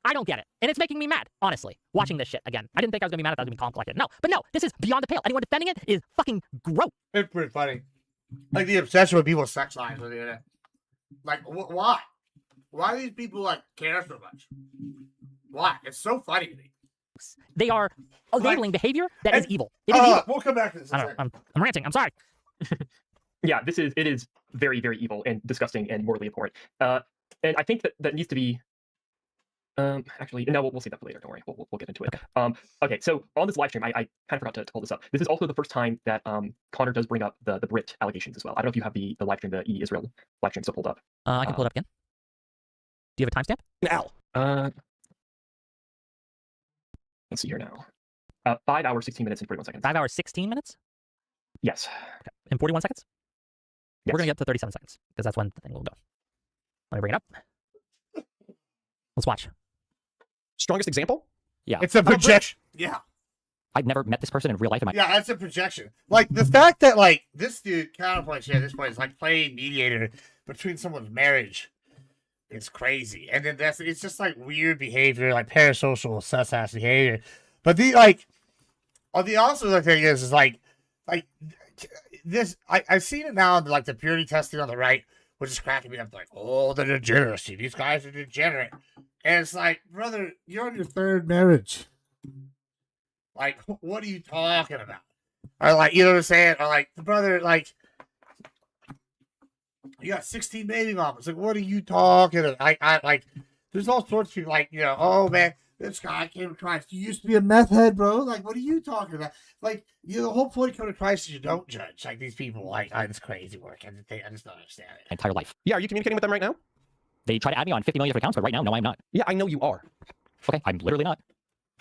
I don't get it. And it's making me mad, honestly, watching this shit again. I didn't think I was going to be mad if I was going to be calm collected. No, but no, this is beyond the pale. Anyone defending it is fucking gross. It's pretty funny. Like the obsession with people's sex lives on the internet. Like, why? Why do these people like care so much? Why? It's so funny to me. They are enabling behavior that is evil. It is Oh, evil. we'll come back to this. I don't know, I'm ranting. I'm sorry. Yeah, it is very, very evil and disgusting and morally abhorrent. And I think that needs to be. Actually, no, we'll see that for later. Don't worry, we'll get into it. Okay, so on this live stream, I kind of forgot to pull this up. This is also the first time that Connor does bring up the Brit allegations as well. I don't know if you have the live stream, the E-Israel live stream still pulled up. I can pull it up again. Do you have a timestamp? Al. Let's see here now. 5 hours, 16 minutes, and 41 seconds. 5 hours, 16 minutes? Yes. Okay. In 41 seconds? Yes. We're going to get up to 37 seconds, because that's when the thing will go. Let me bring it up. Let's watch. Strongest example? Yeah. It's a projection. Yeah. I've never met this person in real life in my Yeah, that's a projection. Like the fact that like this dude counterpoint here at this point is like playing mediator between someone's marriage is crazy. And then it's just like weird behavior, like parasocial sus-ass behavior. But the like also the thing is like this I've seen it now in like the purity testing on the right, which is cracking me up like, oh, the degeneracy. These guys are degenerate. And it's like, brother, you're on your third marriage. Like, what are you talking about? Or like, you know what I'm saying? Or like, brother, like, you got 16 baby mamas. Like, what are you talking about? I like, there's all sorts of people like, you know, oh man, this guy came to Christ. You used to be a meth head, bro. Like, what are you talking about? Like, you know, the whole point of coming to Christ is you don't judge. Like these people, like, it's crazy work. I just don't understand it. entire life. Yeah, are you communicating with them right now? They try to add me on 50 million different accounts, but right now, no, I'm not. Yeah, I know you are. Okay, I'm literally not.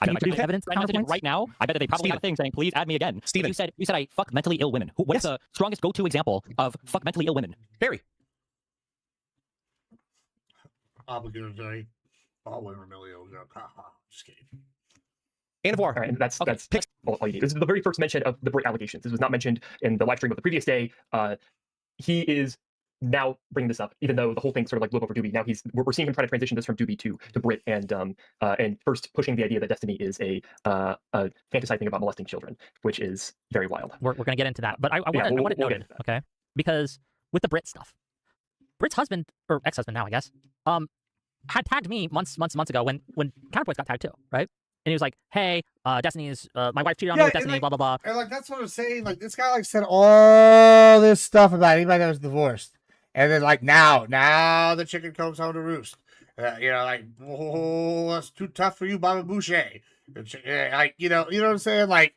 Can you produce evidence? I'm messaging right now. I bet that they probably have a thing saying, please add me again. Steven. You said I fuck mentally ill women. What's the strongest go-to example of fuck mentally ill women? Barry. I'm gonna say all women are mentally ill. Just kidding. All right, and that's all you need. This is the very first mention of the Brit allegations. This was not mentioned in the live stream of the previous day. He is now bringing this up, even though the whole thing sort of like blew over Doobie. Now we're seeing him try to transition this from Doobie to Brit, and first pushing the idea that Destiny is a fantasizing about molesting children, which is very wild. We're going to get into that, but I want it noted, okay? Because with the Brit stuff, Brit's husband, or ex-husband now, I guess, had tagged me months ago when Counterpoints got tagged too, right? And he was like, "Hey, Destiny is my wife cheated on me with Destiny, like, blah blah blah." And like that's what I'm saying. Like this guy like said all this stuff about anybody that was divorced, and then like now the chicken comes home to roost. You know, like, oh, that's too tough for you, Baba Boucher. Like, you know what I'm saying? Like,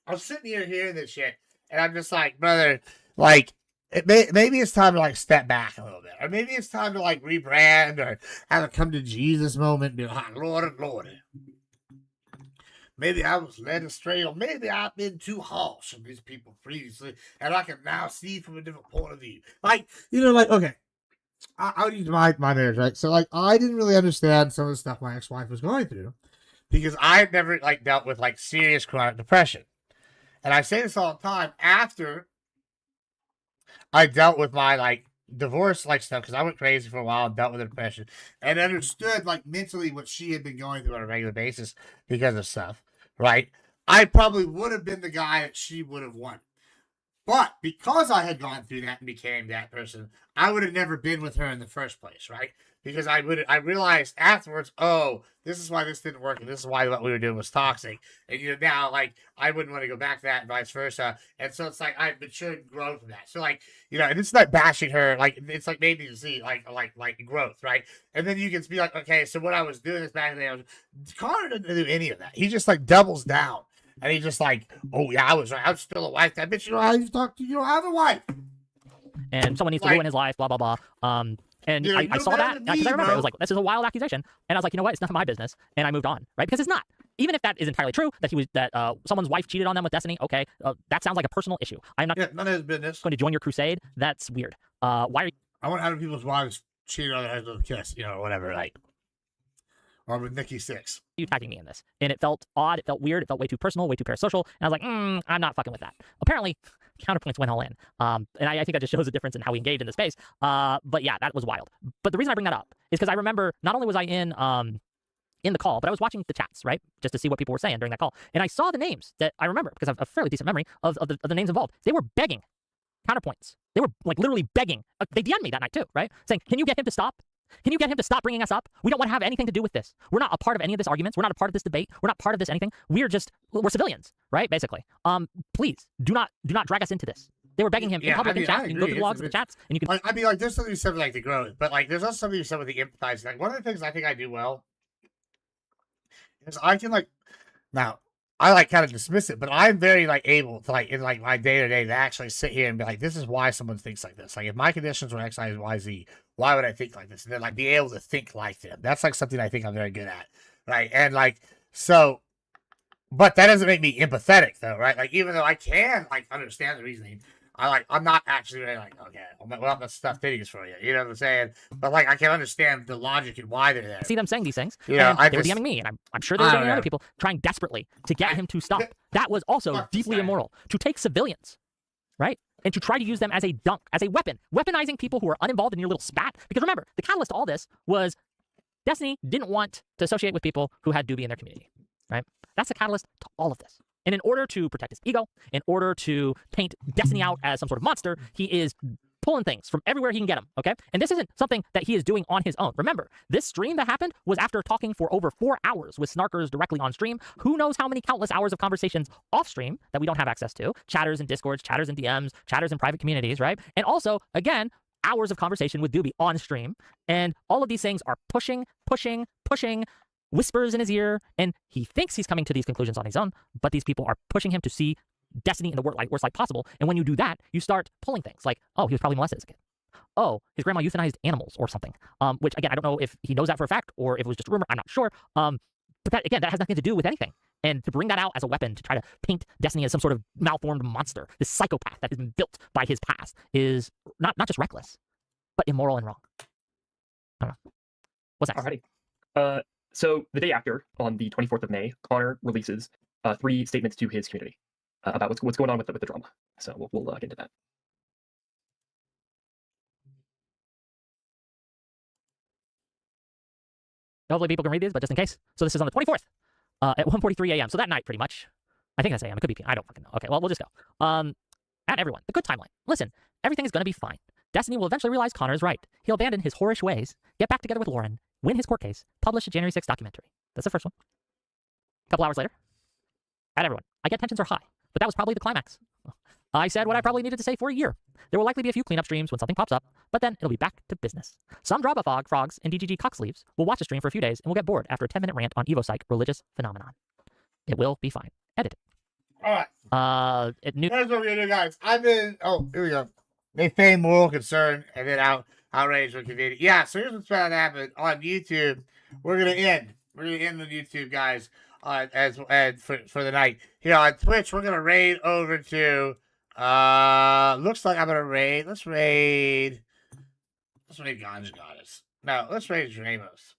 I'm sitting here hearing this shit, and I'm just like, brother, like. Maybe it's time to like step back a little bit, or maybe it's time to like rebrand, or have a come to Jesus moment. Be like, Lord, maybe I was led astray, or maybe I've been too harsh on these people previously, and I can now see from a different point of view. Like, you know, like okay, I'll use my marriage, right? So like, I didn't really understand some of the stuff my ex-wife was going through because I had never like dealt with like serious chronic depression, and I say this all the time after I dealt with my like divorce like stuff because I went crazy for a while and dealt with depression and understood like mentally what she had been going through on a regular basis because of stuff, right? I probably would have been the guy that she would have wanted. But because I had gone through that and became that person, I would have never been with her in the first place, right? Because I realized afterwards, oh, this is why this didn't work, and this is why what we were doing was toxic. And you know, now like I wouldn't want to go back to that and vice versa. And so it's like I've matured and grown from that. So like, you know, and it's not bashing her, like it's like made me to see like growth, right? And then you can be like, okay, so what I was doing this back then, Connor didn't do any of that. He just like doubles down. And he's just like, oh yeah, I was right. I was still a wife. That bitch, you know how you talk to, you don't have a wife. And someone needs to ruin his life, blah blah blah. And Dude, I saw that because I remember it was like, this is a wild accusation. And I was like, you know what? It's none of my business. And I moved on, right? Because it's not. Even if that is entirely true, that someone's wife cheated on them with Destiny, okay, that sounds like a personal issue. I'm not none of his business. going to join your crusade. That's weird. Why are you? I want other people's wives cheated on their husband with a kiss, or whatever, like, or with Nikki Sixx. You tagging me in this, and it felt odd. It felt weird. It felt way too personal, way too parasocial. And I was like, I'm not fucking with that. Apparently, Counterpoints went all in. And I think that just shows a difference in how we engage in the space. But yeah, that was wild. But the reason I bring that up is because I remember not only was I in the call, but I was watching the chats, right? Just to see what people were saying during that call. And I saw the names that I remember because I have a fairly decent memory of the names involved. They were begging Counterpoints. They were like literally begging. They DM'd me that night too, right? Saying, can you get him to stop? Can you get him to stop bringing us up? We don't want to have anything to do with this. We're not a part of any of this arguments. We're not a part of this debate. We're not part of this anything. We're civilians, right? Basically. Please do not drag us into this. They were begging him in public and chat. You can go through the logs of the chats and you can. I mean, like, there's something to like the growth, but like, there's also something to say with the empathize. Like, one of the things I think I do well is I can now I kind of dismiss it, but I'm very able to in my day to day to actually sit here and be like, this is why someone thinks like this. Like, if my conditions were X, Y, Z, why would I think like this? And then be able to think like them. That's something I think I'm very good at, right? And so, but that doesn't make me empathetic though, right? Like, even though I can understand the reasoning, I'm not actually really okay, well, that's stuff titties for you. You know what I'm saying? But I can understand the logic and why they're there. See them saying these things. Yeah, and they were DMing me, and I'm sure they were DMing other people, trying desperately to get him to stop. That was also deeply immoral. To take civilians, right? And to try to use them as a dunk, as a weapon, weaponizing people who are uninvolved in your little spat. Because remember, the catalyst to all this was Destiny didn't want to associate with people who had Doobie in their community, right? That's the catalyst to all of this. And in order to protect his ego, in order to paint Destiny out as some sort of monster, he is pulling things from everywhere he can get them, okay? And this isn't something that he is doing on his own. Remember, this stream that happened was after talking for over 4 hours with snarkers directly on stream. Who knows how many countless hours of conversations off stream that we don't have access to? Chatters in Discords, chatters in DMs, chatters in private communities, right? And also, again, hours of conversation with Doobie on stream. And all of these things are pushing, whispers in his ear, and he thinks he's coming to these conclusions on his own, but these people are pushing him to see Destiny in the worst light possible. And when you do that, you start pulling things like, oh, he was probably molested as a kid. Oh, his grandma euthanized animals or something. Which, again, I don't know if he knows that for a fact or if it was just a rumor. I'm not sure. But that, again, that has nothing to do with anything. And to bring that out as a weapon to try to paint Destiny as some sort of malformed monster, this psychopath that has been built by his past, is not just reckless, but immoral and wrong. I don't know. What's next? Alrighty. So the day after, on the 24th of May, Connor releases 3 statements to his community about what's going on with the drama. So we'll get into that. Hopefully people can read these, but just in case. So this is on the 24th at 1:43 a.m. So that night, pretty much. I think that's a.m. It could be p.m. I don't fucking know. Okay, well, we'll just go. At everyone, the good timeline. Listen, everything is going to be fine. Destiny will eventually realize Connor is right. He'll abandon his whorish ways, get back together with Lauren, win his court case, publish a January 6th documentary. That's the first one. A couple hours later. At everyone, I get tensions are high, but that was probably the climax. I said what I probably needed to say for a year. There will likely be a few cleanup streams when something pops up, but then it'll be back to business. Some drama frogs and DGG cocksleeves will watch the stream for a few days and will get bored after a 10-minute rant on EvoPsych religious phenomenon. It will be fine. Edit it. All right. Here's what we're gonna do, guys. Here we go. They feign moral concern and then outrage or convenient. Yeah, so here's what's about to happen on YouTube. We're gonna end the YouTube, guys, for the night. Here on Twitch, we're gonna raid over to looks like I'm gonna raid. Let's raid Ganja Goddess. No, let's raid Dramos.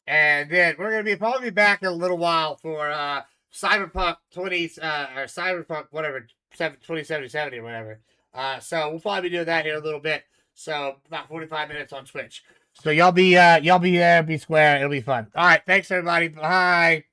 And then we're gonna probably be back in a little while for Cyberpunk 2077 or whatever. So we'll probably be doing that here a little bit. So about 45 minutes on Twitch. So y'all be there, be square. It'll be fun. All right, thanks everybody. Bye.